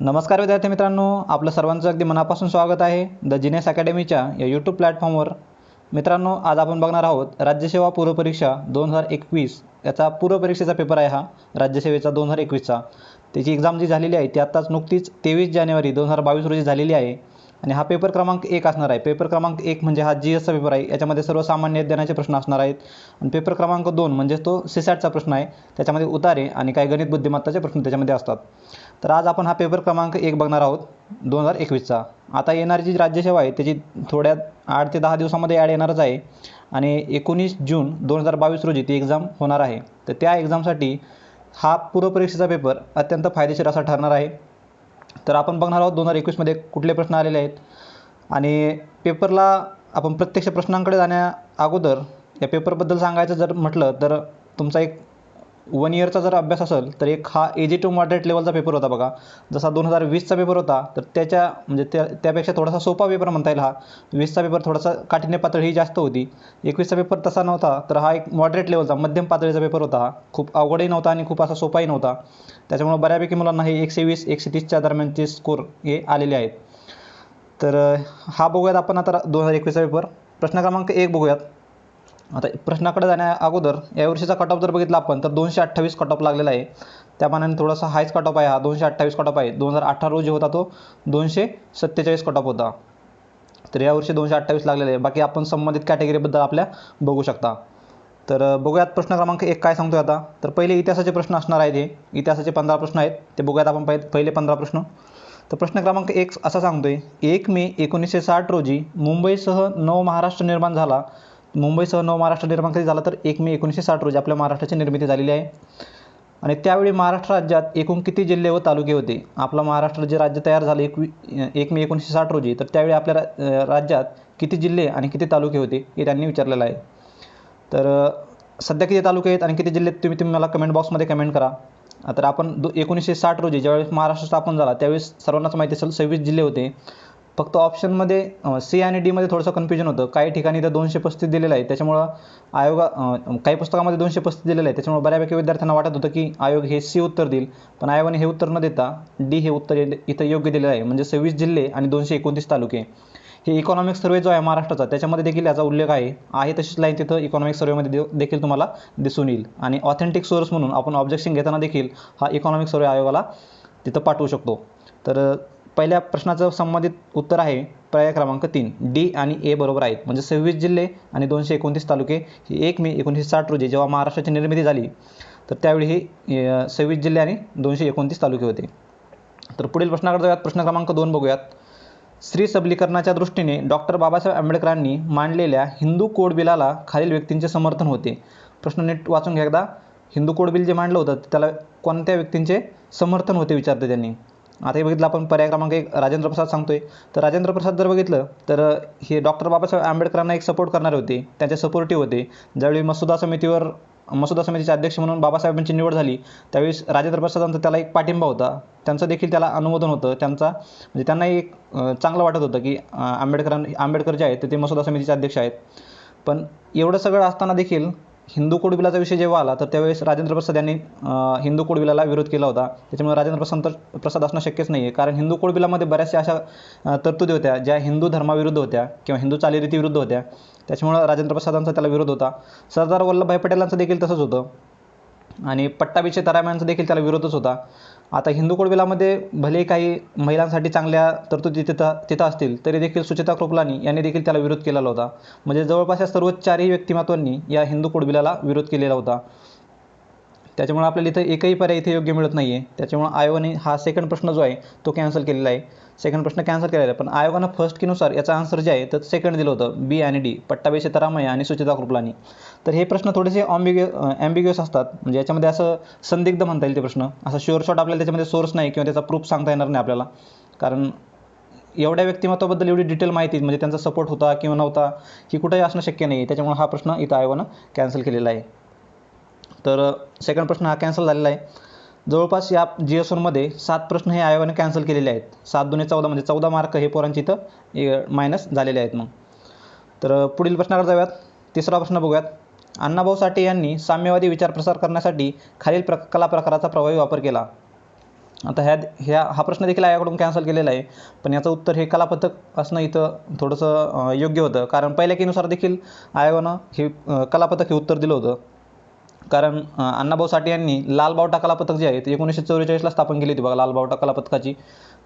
नमस्कार विद्यार्थी मित्रांनो, आपलं सर्वांचं अगदी मनापासून स्वागत आहे द जिनेस अकॅडमीच्या या यूट्यूब प्लॅटफॉर्मवर. मित्रांनो, आज आपण बघणार आहोत राज्यसेवा पूर्वपरीक्षा 2021 याचा पूर्वपरीक्षेचा पेपर आहे. हा राज्यसेवेचा 2021चा त्याची एक्झाम जी झालेली आहे ती आत्ताच नुकतीच 23 जानेवारी 2022 रोजी झालेली आहे आणि हा पेपर क्रमांक 1 असणार आहे. पेपर क्रमांक 1 म्हणजे हा GSचा पेपर आहे. याच्यामध्ये सर्वसामान्य ज्ञानाचे प्रश्न असणार आहेत आणि पेपर क्रमांक 2 म्हणजे तो CSATचा प्रश्न आहे. त्याच्यामध्ये उतारे आणि काही गणित बुद्धिमत्ताचे प्रश्न त्याच्यामध्ये असतात. तर आज आपण हा पेपर क्रमांक 1 बघणार आहोत 2021चा. आता येणारी जी राज्यसेवा आहे त्याची थोड्या 8 ते 10 दिवसामध्ये ॲड येणारच आहे आणि 19 जून 2022 रोजी ती एक्झाम होणार आहे. तर त्या एक्झामसाठी हा पूर्वपरीक्षेचा पेपर अत्यंत फायदेशीर असा ठरणार आहे. तर आपण बघणार आहोत 2021मध्ये कुठले प्रश्न आलेले आहेत आणि पेपरला आपण प्रत्यक्ष प्रश्नांकडे जाण्या अगोदर या पेपरबद्दल सांगायचं जर म्हटलं तर तुमचा एक 1 इयरचा जर अभ्यास असेल तर एक हा इझी टू मॉडरेट लेवलचा पेपर होता बघा. जसा 2020चा पेपर होता तर त्यापेक्षा थोडासा सोपा पेपर म्हणता येईल. हा 20चा पेपर थोडासा काठिण्य पातळी ही जास्त होती. 21चा पेपर तसा नव्हता, तर हा एक मॉडरेट लेवलचा मध्यम पातळीचा पेपर होता. हा खूप अवघडही नव्हता आणि खूप असा सोपाही नव्हता. त्याच्यामुळे बऱ्यापैकी मुलांना हे 120 130च्या दरम्यानचे स्कोर हे आलेले आहेत. तर हा बघूयात आपण आता 2021चा पेपर. प्रश्न क्रमांक 1 बघूयात. आता प्रश्नाकडे जाण्या अगोदर यावर्षीचा कट ऑफ जर बघितला आपण तर 228 कट ऑफ लागलेला आहे. त्या मानाने थोडासा हायच कट ऑफ आहे. हा 228 कट ऑफ आहे. 2018 रोजी होता तो 247 कट ऑफ होता. तर यावर्षी 228 लागलेला आहे. बाकी आपण संबंधित कॅटेगरीबद्दल आपल्या बघू शकता. तर बघूयात प्रश्न क्रमांक 1 काय सांगतोय आता. तर पहिले इतिहासाचे प्रश्न असणार आहेत. हे इतिहासाचे 15 प्रश्न आहेत, ते बघूयात आपण पहिले 15 प्रश्न. तर प्रश्न क्रमांक 1 असा सांगतोय, 1 मे 1960 रोजी मुंबईसह नवमहाराष्ट्र निर्माण झाला. मुंबईसह नवमहाराष्ट्र निर्माण कधी झाला तर 1 मे 1960 रोजी आपल्या महाराष्ट्राची निर्मिती झालेली आहे. आणि त्यावेळी महाराष्ट्र राज्यात एकूण किती जिल्हे व तालुके होते. आपलं महाराष्ट्र जे राज्य तयार झाले 1 मे 1960 रोजी, तर त्यावेळी आपल्या राज्यात किती जिल्हे आणि किती तालुके होते हे त्यांनी विचारलेलं आहे. तर सध्या किती तालुके आहेत आणि किती जिल्हे आहेत तुम्ही मला कमेंट बॉक्समध्ये कमेंट करा. तर आपण 1960 रोजी ज्यावेळेस महाराष्ट्र स्थापन झाला त्यावेळेस सर्वांनाच माहिती असेल 26 जिल्हे होते. फक्त ऑप्शनमध्ये C आणि Dमध्ये थोडंसं कन्फ्युजन होतं. काही ठिकाणी तर 235 दिलेलं आहे. त्याच्यामुळं काही पुस्तकामध्ये 235 दिलेलं आहे. त्याच्यामुळे बऱ्यापैकी विद्यार्थ्यांना वाटत होतं की आयोग हे C उत्तर देईल, पण आयोगाने हे उत्तर न देता D हे उत्तर इथं योग्य दिलेलं आहे. म्हणजे 26 जिल्हे आणि 229 तालुके. हे इकॉनॉमिक सर्वे जो आहे महाराष्ट्राचा त्याच्यामध्ये देखील याचा उल्लेख आहे तशीच लाईन तिथं इकॉनॉमिक सर्वेमध्ये देखील तुम्हाला दिसून येईल. आणि ऑथेंटिक सोर्स म्हणून आपण ऑब्जेक्शन घेताना देखील हा इकॉनॉमिक सर्वे आयोगाला तिथं पाठवू शकतो. तर पहिल्या प्रश्नाचं संबंधित उत्तर आहे पर्याय क्रमांक 3, D आणि A बरोबर आहेत. म्हणजे 26 जिल्हे आणि 229 तालुके ही 1 मे 1960 रोजी जेव्हा महाराष्ट्राची निर्मिती झाली तर त्यावेळी हे 26 जिल्हे आणि 229 तालुके होते. तर पुढील प्रश्नाकडे जाऊयात. प्रश्न क्रमांक 2 बघूयात. स्त्री सबलीकरणाच्या दृष्टीने डॉक्टर बाबासाहेब आंबेडकरांनी मांडलेल्या हिंदू कोड बिलाला खालील व्यक्तींचे समर्थन होते. प्रश्न नीट वाचून घ्या एकदा. हिंदू कोड बिल जे मांडलं होतं त्याला कोणत्या व्यक्तींचे समर्थन होते विचारते त्यांनी. आता हे बघितलं आपण पर्याय क्रमांक 1 राजेंद्र प्रसाद सांगतोय. तर राजेंद्र प्रसाद जर बघितलं तर हे डॉक्टर बाबासाहेब आंबेडकरांना एक सपोर्ट करणारे होते, त्यांचे सपोर्टिव्ह होते. ज्यावेळी मसुदा समितीचे अध्यक्ष म्हणून बाबासाहेबांची निवड झाली त्यावेळेस राजेंद्र प्रसादांचा त्याला एक पाठिंबा होता. त्यांचं देखील त्याला अनुमोदन होतं. म्हणजे त्यांनाही एक चांगलं वाटत होतं की आंबेडकर जे आहेत ते मसुदा समितीचे अध्यक्ष आहेत. पण एवढं सगळं असताना देखील हिंदू कोड बिलाचा विषय जेव्हा आला तर त्यावेळेस राजेंद्र प्रसाद यांनी हिंदू कोड बिलाला विरोध केला होता. त्याच्यामुळे राजेंद्र प्रसाद असणं शक्यच नाही आहे. कारण हिंदू कोड बिलामध्ये बऱ्याचशा अशा तरतुदी होत्या ज्या हिंदू धर्माविरुद्ध होत्या किंवा हिंदू चालीरीतीविरुद्ध होत्या. त्याच्यामुळं राजेंद्र प्रसादांचा त्याला विरोध होता. सरदार वल्लभभाई पटेलांचं देखील तसंच होतं आणि पट्टाभिचे तराम्यांचा देखील त्याला विरोधच होता. आता हिंदू कोड बिलामध्ये भलेही काही महिलांसाठी चांगल्या तरतुदी तिथं असतील तरी देखील सुचिता कृपलानी यांनी देखील त्याला विरोध केलेला होता. म्हणजे जवळपास या सर्व 4ही व्यक्तिमत्वांनी या हिंदू कोड बिलाला विरोध केलेला होता. त्याच्यामुळे आपल्याला इथं एकही पर्याय इथे योग्य मिळत नाही आहे. त्याच्यामुळे आयोगाने हा सेकंड प्रश्न जो आहे तो कॅन्सल केलेला आहे. सेकंड प्रश्न कॅन्सल केलेला आहे. पण आयोगानं फर्स्ट कीनुसार याचा आन्सर जे आहे तर सेकंड दिलं होतं, B आणि D, पट्टाभी सीतारामय्या आणि सुचिता कृपलानी. तर हे प्रश्न थोडेसे ॲम्बिग्युअस असतात. म्हणजे याच्यामध्ये असं संदिग्ध म्हणता येईल ते प्रश्न. असं शुअर शॉट आपल्याला त्याच्यामध्ये सोर्स नाही किंवा त्याचा प्रूफ सांगता येणार नाही आपल्याला. कारण एवढ्या व्यक्तिमत्वाबद्दल एवढी डिटेल माहिती म्हणजे त्यांचा सपोर्ट होता किंवा नव्हता ही कुठेही असणं शक्य नाही आहे. त्याच्यामुळे हा प्रश्न इथं आयोगानं कॅन्सल केलेला आहे. तर सेकंड प्रश्न हा कॅन्सल झालेला आहे. जवळपास या GS1मध्ये 7 प्रश्न हे आयोगाने कॅन्सल केलेले आहेत. 7 दुणे 14 म्हणजे 14 मार्क हे पोरांची इथं मायनस झालेले आहेत. मग तर पुढील प्रश्नाकडे जाऊयात. तिसरा प्रश्न बघूयात. अण्णाभाऊ साठे यांनी साम्यवादी विचार प्रसार करण्यासाठी खालील कला प्रकाराचा प्रभावी वापर केला. आता हा प्रश्न देखील आयोगाकडून कॅन्सल केलेला आहे, पण याचं उत्तर हे कलापथक असणं इथं थोडंसं योग्य होतं. कारण पहिल्या कीनुसार देखील आयोगानं हे कलापथक हे उत्तर दिलं होतं. कारण अण्णाभाऊ साठे यांनी लालबावटा कलापथक जे आहे ते 1944ला स्थापन केली होती बघा. लालबावटा कलापथकाची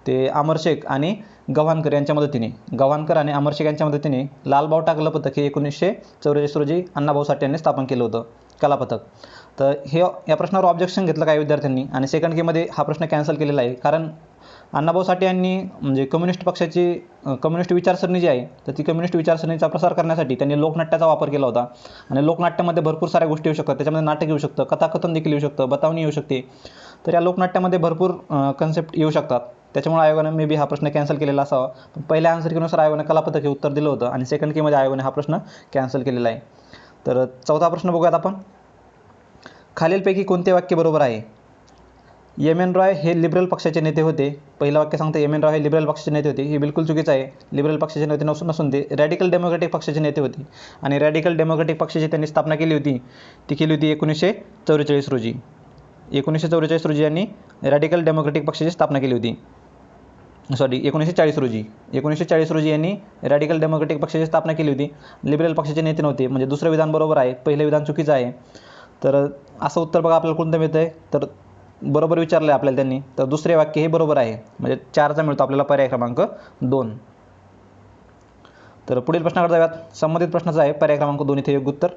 ते अमर शेख आणि गव्हाणकर यांच्या मदतीने, गव्हाणकर आणि अमर शेख यांच्या मदतीने लालबावटा कलापथक हे 1944 रोजी अण्णाभाऊ साठे यांनी स्थापन केलं होतं कलापथक. तर या प्रश्नावर ऑब्जेक्शन घेतलं काही विद्यार्थ्यांनी आणि सेकंड केमध्ये हा प्रश्न कॅन्सल केलेला आहे. कारण अण्णाभाऊ साठे यांनी म्हणजे कम्युनिस्ट पक्षाची कम्युनिस्ट विचारसरणी जी आहे तर ती कम्युनिस्ट विचारसरणीचा प्रसार करण्यासाठी त्यांनी लोकनाट्याचा वापर केला होता. आणि लोकनाट्यामध्ये भरपूर साऱ्या गोष्टी येऊ शकतात. त्याच्यामध्ये नाटक येऊ शकतं, कथाकथन देखील येऊ शकतं, बतावणी येऊ शकते. तर या लोकनाट्यामध्ये भरपूर कन्सेप्ट येऊ शकतात. त्याच्यामुळे आयोगानं मे बी हा प्रश्न कॅन्सल केलेला असावा. पण पहिल्या आन्सर कीनुसार आयोगाने कलापथक हे उत्तर दिलं होतं आणि सेकंड कीमध्ये आयोगाने हा प्रश्न कॅन्सल केलेला आहे. तर चौथा प्रश्न बघूयात आपण. खालीलपैकी कोणते वाक्य बरोबर आहे? एम एन रॉय हे लिबरल पक्षाचे नेते होते. पहिलं वाक्य सांगतं एम एन रॉय हे लिबरल पक्षाचे नेते होते. हे बिलकुल चुकीचं आहे. लिबरल पक्षाचे नेते नसून ते रॅडिकल डेमोक्रॅटिक पक्षाचे नेते होते. आणि रॅडिकल डेमोक्रॅटिक पक्षाची त्यांनी स्थापना केली होती, ती केली होती 1944 रोजी. 1944 रोजी यांनी रॅडिकल डेमोक्रॅटिक पक्षाची स्थापना केली होती. 1940 रोजी. 1940 रोजी यांनी रॅडिकल डेमोक्रॅटिक पक्षाची स्थापना केली होती. लिबरल पक्षाचे नेते नव्हते. म्हणजे दुसरं विधान बरोबर आहे, पहिलं विधान चुकीचं आहे. तर असं उत्तर बघा आपल्याला कोणतं मिळतं आहे. तर बरोबर विचारलं आहे आपल्याला त्यांनी, तर दुसरे वाक्य हे बरोबर आहे. म्हणजे 4चा मिळतो आपल्याला पर्याय क्रमांक 2. तर पुढील प्रश्नाकडे जाऊयात. संबंधित प्रश्नाचा आहे पर्याय क्रमांक 2 इथे योग्य उत्तर.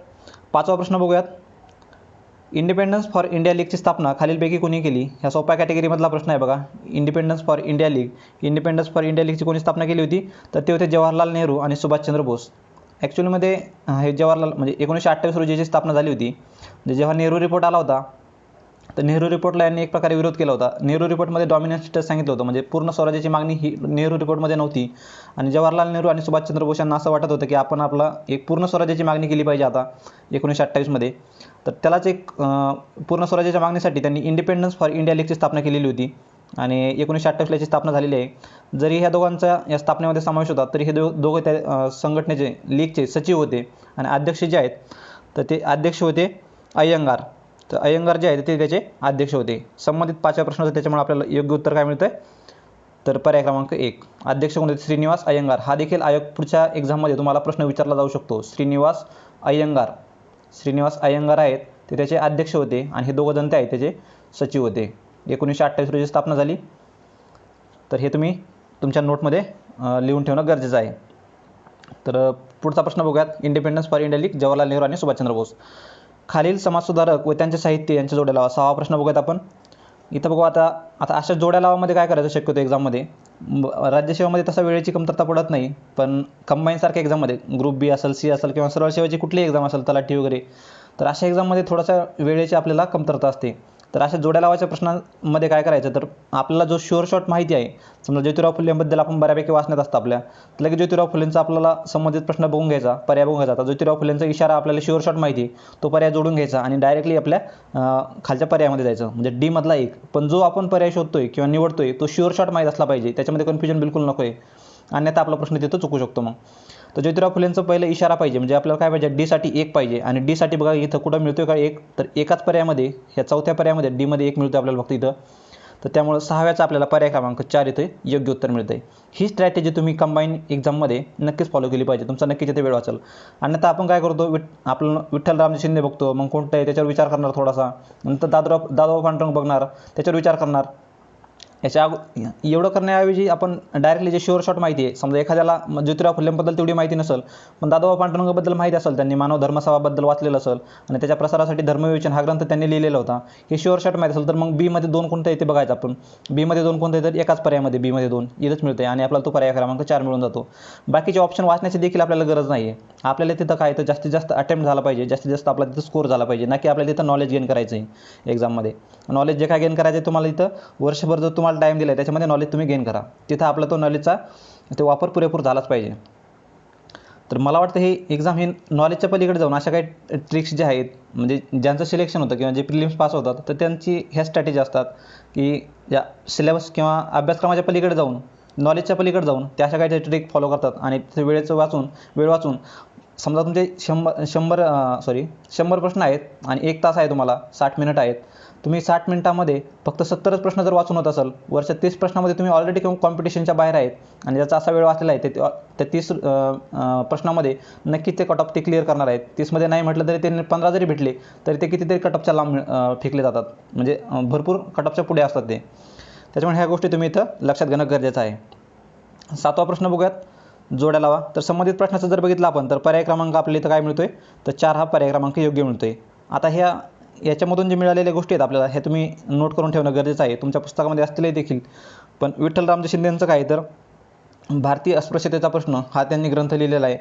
5वा प्रश्न बघूयात. इंडिपेंडन्स फॉर इंडिया लीगची स्थापना खालीलपैकी कोणी केली? ह्या सोप्या कॅटेगरीमधला प्रश्न आहे बघा. Independence for India league. Independence for India लीगची कोणी स्थापना केली होती? तर ते होते जवाहरलाल नेहरू आणि सुभाषचंद्र बोस. ॲक्च्युलीमध्ये हे जवाहरलाल म्हणजे 1928 रोजी याची स्थापना झाली होती. म्हणजे जेव्हा नेहरू रिपोर्ट आला होता तर नेहरू रिपोर्टला यांनी एक प्रकारे विरोध केला होता. नेहरू रिपोर्टमध्ये डॉमिनन्स स्टेटस सांगितलं होतं, म्हणजे पूर्ण स्वराज्याची मागणी ही नेहरू रिपोर्टमध्ये नव्हती. आणि जवाहरलाल नेहरू आणि सुभाषचंद्र बोस यांना असं वाटत होतं की आपण आपला एक पूर्ण स्वराज्याची मागणी केली पाहिजे आता 1928मध्ये. तर त्यालाच एक पूर्ण स्वराज्याच्या मागणीसाठी त्यांनी इंडिपेंडन्स फॉर इंडिया लीगची स्थापना केलेली होती आणि 1928ला याची स्थापना झालेली आहे. जरी ह्या दोघांचा या स्थापनेमध्ये समावेश होता तरी हे दोघं त्या संघटनेचे लीगचे सचिव होते आणि अध्यक्ष जे आहेत तर ते अध्यक्ष होते अय्यंगार. तर अय्यंगार जे आहेत ते त्याचे अध्यक्ष होते. संबंधित 5व्या प्रश्नाचं त्याच्यामुळे आपल्याला योग्य उत्तर काय मिळतं आहे? तर पर्याय क्रमांक 1. अध्यक्ष कोण होते? श्रीनिवास अय्यंगार. हा देखील आयोग पुढच्या एक्झाममध्ये तुम्हाला प्रश्न विचारला जाऊ शकतो. श्रीनिवास अय्यंगार आहेत ते त्याचे अध्यक्ष होते आणि हे दोघं जण ते आहेत त्याचे सचिव होते. 1928 रोजी स्थापना झाली. तर हे तुम्ही तुमच्या नोटमध्ये लिहून ठेवणं गरजेचं आहे. तर पुढचा प्रश्न बघूयात. Independence for India league, Jawaharlal Nehru आणि सुभाषचंद्र बोस. खालील समाजसुधारक व त्यांचे साहित्य यांच्या जोड्या लावा. 6वा प्रश्न बघूयात आपण. इथं बघू आता अशा जोड्या लावामध्ये काय करायचं शक्यतो एक्झाममध्ये. राज्यसेवामध्ये तसा वेळेची कमतरता पडत नाही, पण कंबाईनसारख्या एक्झाममध्ये ग्रुप बी असेल, सी असेल किंवा सरळ सेवेची कुठलीही एक्झाम असेल, तलाठी वगैरे, तर अशा एक्झाममध्ये थोडासा वेळेची आपल्याला कमतरता असते. तर अशा जोड्या लावायच्या प्रश्नांमध्ये काय करायचं, तर आपल्याला जो शुअर शॉट माहिती आहे, समजा ज्योतिराव फुलेंबद्दल आपण बऱ्यापैकी वाचण्यात असतं आपल्या, तर लगेच ज्योतिराव फुलेंचा आपल्याला संबंधित प्रश्न बघून घ्यायचा, पर्याय बघून घ्यायचा. आता ज्योतिराव फुलेंचा इशारा आपल्याला शुअर शॉट माहिती आहे, तो पर्याय जोडून घ्यायचा आणि डायरेक्टली आपल्या खालच्या पर्यायामध्ये जायचं, म्हणजे डी मधला एक. पण जो आपण पर्याय शोधतोय किंवा निवडतोय तो शुअर शॉट माहीत असला पाहिजे, त्याच्यामध्ये कन्फ्युजन बिलकुल नको आहे, अन्यथा आपला प्रश्न तिथं चुकू शकतो. मग तर ज्योतिराव फुलेंचं पहिलं इशारा पाहिजे, म्हणजे आपल्याला काय पाहिजे, डीसाठी 1 पाहिजे. आणि डीसाठी बघा इथं कुठं मिळतोय का 1, तर एकाच पर्यायामध्ये, ह्या चौथ्या पर्यायामध्ये डीमध्ये 1 मिळतो आपल्याला फक्त इथं. तर त्यामुळे 6व्याचा आपल्याला पर्याय क्रमांक 4 इथे योग्य उत्तर मिळतं आहे. ही स्ट्रॅटेजी तुम्ही कंबाईन एक्झाममध्ये नक्कीच फॉलो केली पाहिजे, तुमचा नक्कीच इथे वेळ वाचेल. अन्यथा आपण काय करतो, आपलं विठ्ठलरामजी शिंदे बघतो, मग कोणतं आहे त्याच्यावर विचार करणार थोडासा, नंतर दादोबा पांडुरंग बघणार, त्याच्यावर विचार करणार. एवढं करण्याऐवजी आपण डायरेक्टली जे शुअर शॉट माहिती आहे, समजा एखाद्याला ज्योतिराव फुलेंबद्दल तेवढी माहिती नसेल, पण दादोबा पांडुरंगबद्दल माहिती असेल, त्यांनी मानव धर्मसभाबद्दल वाचलेलं असेल आणि त्याच्या प्रसारासाठी धर्मविवेचन हा ग्रंथ त्यांनी लिहिलेला होता, हे शुअर शॉट माहिती असेल, तर मग बीमध्ये 2 कोणतं आहे ते बघायचं आपण. बीमध्ये 2 कोणतं आहे, तर एकाच पर्यायामध्ये बीमध्ये 2 इथंच मिळतं आहे आणि आपल्याला तो पर्याय क्रमांक 4 मिळून जातो. बाकीचे ऑप्शन वाचण्याची देखील आपल्याला गरज नाही आहे. आपल्याला तिथं काय, तर जास्तीत जास्त अटेम्प्ट झाला पाहिजे, जास्तीत जास्त आपला तिथं स्कोर झाला पाहिजे, ना की आपल्याला तिथं नॉलेज गेन करायचं आहे एक्झाममध्ये. नॉलेज जे काय गेन करायचं आहे तुम्हाला इथं वर्षभर जर तुम्हाला टाईम दिला आहे त्याच्यामध्ये नॉलेज तुम्ही गेन करा, तिथं आपला तो नॉलेजचा ते वापर पुरेपूर झालाच पाहिजे. तर मला वाटतं हे एक्झाम हे नॉलेजच्या पलीकडे जाऊन अशा काही ट्रिक्स ज्या आहेत, म्हणजे ज्यांचं सिलेक्शन होतं किंवा जे प्रिलिम्स पास होतात, तर त्यांची ह्या स्ट्रॅटेजी असतात की या सिलेबस किंवा अभ्यासक्रमाच्या पलीकडे जाऊन, नॉलेजच्या पलीकडे जाऊन त्या अशा काही ट्रिक फॉलो करतात आणि ते वेळ वाचून समजा तुमचे 100 प्रश्न आहेत आणि 1 तास आहे, तुम्हाला 60 मिनिट आहेत, तुम्ही 60 मिनिटामध्ये फक्त 70च प्रश्न जर वाचून होत असाल, वरच्या 30 प्रश्नामध्ये तुम्ही ऑलरेडी कॉम्पिटिशनच्या बाहेर आहेत आणि ज्याचा असा वेळ वाचलेला आहे त्या 30 प्रश्नामध्ये नक्कीच ते कट ऑफ ते क्लिअर करणार आहेत. 30मध्ये नाही म्हटलं तरी ते 15 जरी भेटले तरी ते कितीतरी कट ऑफच्या लांब फेकले जातात, म्हणजे भरपूर कट ऑफच्या पुढे असतात ते. त्याच्यामुळे ह्या गोष्टी तुम्ही इथं लक्षात घेणं गरजेचं आहे. 7वा प्रश्न बघूयात, जोड्या लावा. तर संबंधित प्रश्नाचं जर बघितलं आपण तर पर्याय क्रमांक आपल्याला इथं काय मिळतोय, तर 4 हा पर्याय क्रमांक योग्य मिळतोय. आता याच्यामधून जे मिळालेल्या गोष्टी आहेत आपल्याला, हे तुम्ही नोट करून ठेवणं गरजेचं आहे. तुमच्या पुस्तकामध्ये असलेले देखील. पण विठ्ठल रामजी शिंदे यांचं काय, तर भारतीय अस्पृश्यतेचा प्रश्न हा त्यांनी ग्रंथ लिहिलेला आहे.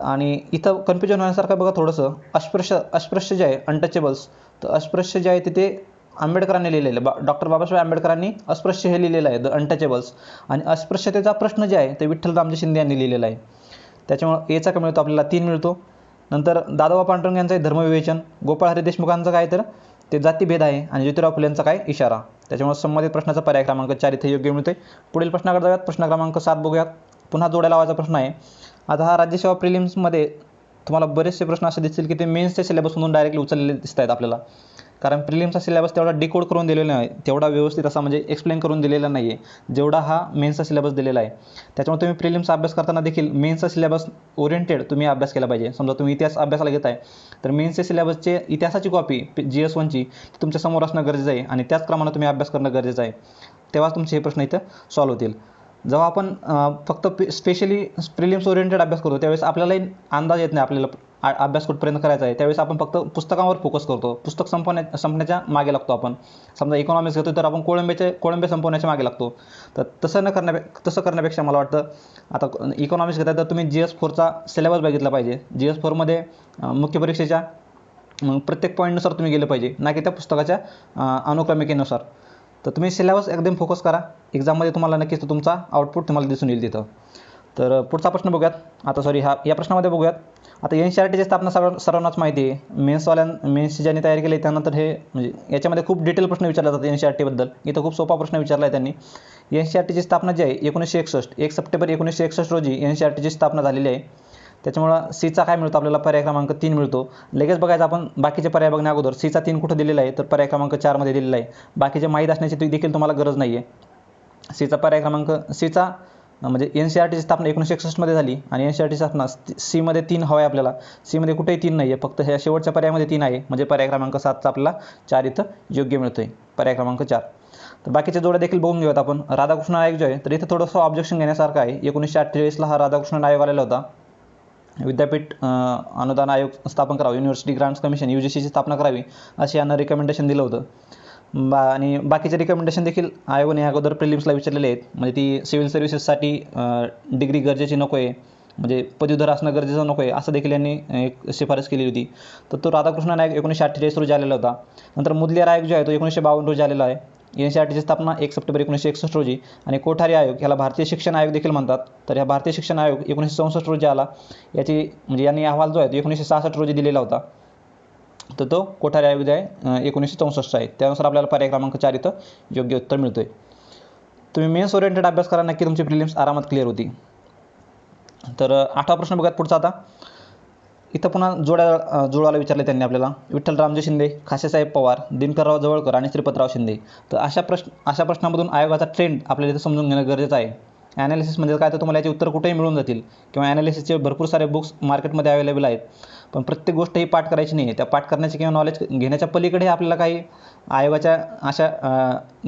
आणि इथं कन्फ्युजन होण्यासारखं बघा थोडंसं, अस्पृश्य जे आहे अनटचेबल्स, तर अस्पृश्य जे आहे तिथे आंबेडकरांनी लिहिलेलं आहे, डॉक्टर बाबासाहेब आंबेडकरांनी अस्पृश्य हे लिहिलेलं आहे, द अनटचेबल्स. आणि अस्पृश्यतेचा प्रश्न जे आहे ते विठ्ठल रामजी शिंदे यांनी लिहिलेला आहे. त्याच्यामुळं एचा काय मिळतो आपल्याला, 3 मिळतो. नंतर दादोबा पांडुरंग यांचं आहे धर्मविवेचन. गोपाळ हरी देशमुखांचं काय, तर ते जातीभेद आहे. आणि ज्योतिराव फुलेंचा काय, इशारा. त्याच्यामुळे संबंधित प्रश्नाचा पर्याय क्रमांक 4 इथे योग्य मिळतोय. पुढील प्रश्नाकडे जाऊयात. प्रश्न क्रमांक 7 बघूयात. पुन्हा जोड्या लावायचा प्रश्न आहे. आता हा राज्यसेवा प्रिलिम्समध्ये तुम्हाला बरेचसे प्रश्न असे दिसतील की ते मेन्सच्या सिलेबसमधून डायरेक्टली उचललेले दिसत आहेत आपल्याला. कारण प्रिलिम्सचा सिलेबस तेवढा डिकोड करून दिलेला नाही, तेवढा व्यवस्थित असा म्हणजे एक्सप्लेन करून दिलेला नाही आहे जेवढा हा मेन्सचा सिलेबस दिलेला आहे. त्याच्यामुळे तुम्ही प्रिलिम्सचा अभ्यास करताना देखील मेन्सचा सिलेबस ओरिएंटेड तुम्ही अभ्यास केला पाहिजे. समजा तुम्ही इतिहास अभ्यासाला घेताय तर मेन्सच्या सिलेबसचे इतिहासाची कॉपी GS1ची तुमच्या समोर असणं गरजेचं आहे आणि त्याचप्रमाणे तुम्ही अभ्यास करणं गरजेचं आहे. तेव्हाच तुमचे हे प्रश्न इथं सॉल्व्ह होतील. जेव्हा आपण फक्त स्पेशली प्रिलिम्स ओरिएंटेड अभ्यास करतो त्यावेळेस आपल्यालाही अंदाज येत नाही आपल्याला अभ्यास कुठपर्यंत करायचा आहे. त्यावेळेस आपण फक्त पुस्तकावर फोकस करतो, पुस्तक संपण्याच्या मागे लागतो. आपण समजा इकॉनॉमिक्स घेतो तर आपण कोळंबे संपवण्याच्या मागे लागतो. तर तसं करण्यापेक्षा मला वाटतं, आता इकॉनॉमिक्स घेताय तर तुम्ही GS4चा सिलेबस बघितला पाहिजे. GS4मध्ये मुख्य परीक्षेच्या प्रत्येक पॉईंटनुसार तुम्ही गेलं पाहिजे, ना की त्या पुस्तकाच्या अनुक्रमिकेनुसार. तर तुम्ही सिलेबस एकदम फोकस करा, एक्झाममध्ये तुम्हाला नक्कीच तुमचा आउटपुट तुम्हाला दिसून येईल तिथं. तर पुढचा प्रश्न बघूयात. या प्रश्नामध्ये बघूयात. आता NCERTची स्थापना सर्वांनाच माहिती आहे. मेन्सची ज्यांनी तयारी केली त्यानंतर हे म्हणजे याच्यामध्ये खूप डिटेल प्रश्न विचारले जातात NCERTबद्दल. इथं खूप सोपा प्रश्न विचारला आहे त्यांनी. NCERTची स्थापना जी आहे 1961, 1 सप्टेंबर 1961 रोजी NCERTची स्थापना झालेली आहे. त्याच्यामुळं Cचा काय मिळतो आपल्याला, पर्याय क्रमांक 3 मिळतो. लगेच बघायचं आपण बाकीचे पर्याय बघण्या अगोदर Cचा 3 कुठं दिलेला आहे, तर पर्याय क्रमांक 4मध्ये दिलेला आहे. बाकीचे माहीत असण्याची देखील तुम्हाला गरज नाही आहे. Cचा पर्याय क्रमांक म्हणजे NCERTची स्थापना 1961मध्ये झाली आणि NCERTची स्थापना Cमध्ये 3 हवं आहे आपल्याला. Cमध्ये कुठेही 3 नाही आहे, फक्त ह्या शेवटच्या पर्यायामध्ये 3 आहे. म्हणजे पर्याय क्रमांक 7चा आपल्याला 4 इथं योग्य मिळतोय, पर्याय क्रमांक 4. तर बाकीच्या जोड्या देखील बघून घेऊयात आपण. राधाकृष्ण आयोग जो आहे तर इथं थोडंसं ऑब्जेक्शन घेण्यासारखं आहे. 1948ला हा राधाकृष्णन आयोग आलेला होता. विद्यापीठ अनुदान आयोग स्थापन करावा, युनिव्हर्सिटी ग्रांट्स कमिशन UGCची स्थापना करावी अशी यांना रिकमेंडेशन दिलं होतं. आणि बाकीचे रिकमेंडेशन देखील आयोगाने अगोदर प्रिलिम्सला विचारलेले आहेत. म्हणजे ती सिव्हिल सर्व्हिसेससाठी डिग्री गरजेची नको आहे, म्हणजे पदवीधर असणं गरजेचं नको आहे, असं देखील यांनी एक शिफारस केली होती. तर तो राधाकृष्णन आयोग 1948 रोजी आलेला होता. नंतर मुदलियार आयोग जो आहे तो 1952 रोजी आलेला आहे. NCERTची स्थापना 1 सप्टेंबर 1961 रोजी. आणि कोठारी आयोग ह्याला भारतीय शिक्षण आयोग देखील म्हणतात. तर ह्या भारतीय शिक्षण आयोग 1964 रोजी आला. यांनी अहवाल जो आहे तो 1966 रोजी दिलेला होता. तर तो कोठारी आयोग जो आहे 1964 आहे. त्यानुसार आपल्याला पर्याय क्रमांक 4 इथं योग्य उत्तर मिळतोय. तुम्ही मेन्स ओरिएंटेड अभ्यास करा, नक्की तुमची प्रिलिम्स आरामात क्लिअर होती. तर 8वा प्रश्न बघूयात पुढचा. आता इथं पुन्हा जुळवायला विचारले त्यांनी आपल्याला. विठ्ठल रामजी शिंदे, खासेसाहेब पवार, दिनकरराव जवळकर आणि श्रीपतराव शिंदे. तर अशा प्रश्नामधून आयोगाचा ट्रेंड आपल्याला इथं समजून घेणं गरजेचं आहे. ॲनालिसिस म्हणजे काय, तर तुम्हाला याचे उत्तर कुठेही मिळून जातील किंवा ॲनालिसिसचे भरपूर सारे बुक्स मार्केटमध्ये अवेलेबल आहेत. पण प्रत्येक गोष्ट ही पाठ करायची नाही आहे. त्या पाठ करण्याची किंवा नॉलेज घेण्याच्या पलीकडे आपल्याला काही आयोगाच्या अशा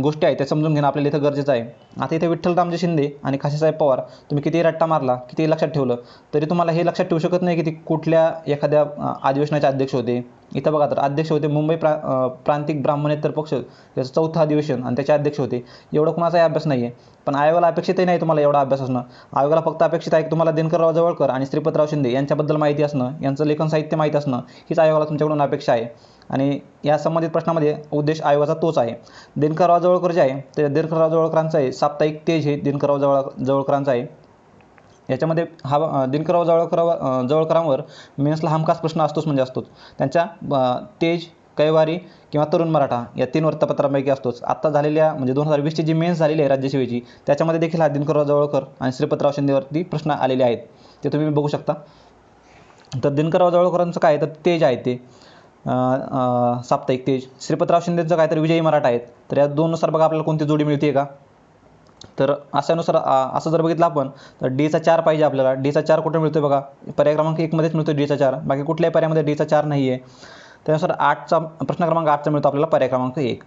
गोष्टी आहेत त्या समजून घेणं आपल्याला इथं गरजेचं आहे. आता इथे विठ्ठल रामजी शिंदे आणि खासेसाहेब पवार तुम्ही कितीही रट्टा मारला, कितीही लक्षात ठेवलं तरी तुम्हाला हे लक्षात ठेवू शकत नाही की ते कुठल्या एखाद्या अधिवेशनाचे अध्यक्ष होते. इथं बघा तर अध्यक्ष होते मुंबई प्रांतिक ब्राह्मणेतर पक्ष, त्याचं 4थं अधिवेशन आणि त्याचे अध्यक्ष होते. एवढं कुणाचाही अभ्यास नाही आहे. पण आयोगाला अपेक्षितही नाही तुम्हाला एवढा अभ्यास असणं. आयोगाला फक्त अपेक्षित आहे की तुम्हाला दिनकरराव जवळकर आणि श्रीपतराव शिंदे यांच्याबद्दल माहिती असणं, यांचं लेखन साहित्य माहीत असणं, हीच आयोगाला तुमच्याकडून अपेक्षा आहे. आणि या संबंधित प्रश्नामध्ये उद्देश आयोगाचा तोच आहे. दिनकरराव जवळकर जे आहे ते दिनकरराव जवळकरांचं आहे साप्ताहिक तेज हे दिनकरराव जवळकरांचं आहे. याच्यामध्ये हा दिनकरराव जवळकरांवर मेन्सला हमखास प्रश्न असतोच म्हणजे असतोच. त्यांच्या तेज, कैवारी किंवा तरुण मराठा या 3 वृत्तपत्रांपैकी असतोच. आत्ता झालेल्या म्हणजे 2020ची जी मेन्स झालेली आहे राज्यसेवेची त्याच्यामध्ये देखील हा दिनकरराव जवळकर आणि श्रीपतराव शिंदेवरती प्रश्न आलेले आहेत, ते तुम्ही बघू शकता. तर दिनकरराव जवळकरांचं काय तर तेज आहे ते. साप्ताहिक तेज. श्रीपतराव शिंदेचं काहीतरी विजयी मराठा आहेत. तर या दोननुसार बघा आपल्याला कोणती जोडी मिळते का. तर अशानुसार असं जर बघितलं आपण तर डीचा 4 पाहिजे आपल्याला. डीचा 4 कुठे मिळतोय बघा, पर्याय क्रमांक 1 मध्येच मिळतो डीचा 4. बाकी कुठल्याही पर्यायामध्ये डीचा 4 नाही आहे. त्यानुसार प्रश्न क्रमांक 8चा मिळतो आपल्याला पर्याय क्रमांक 1.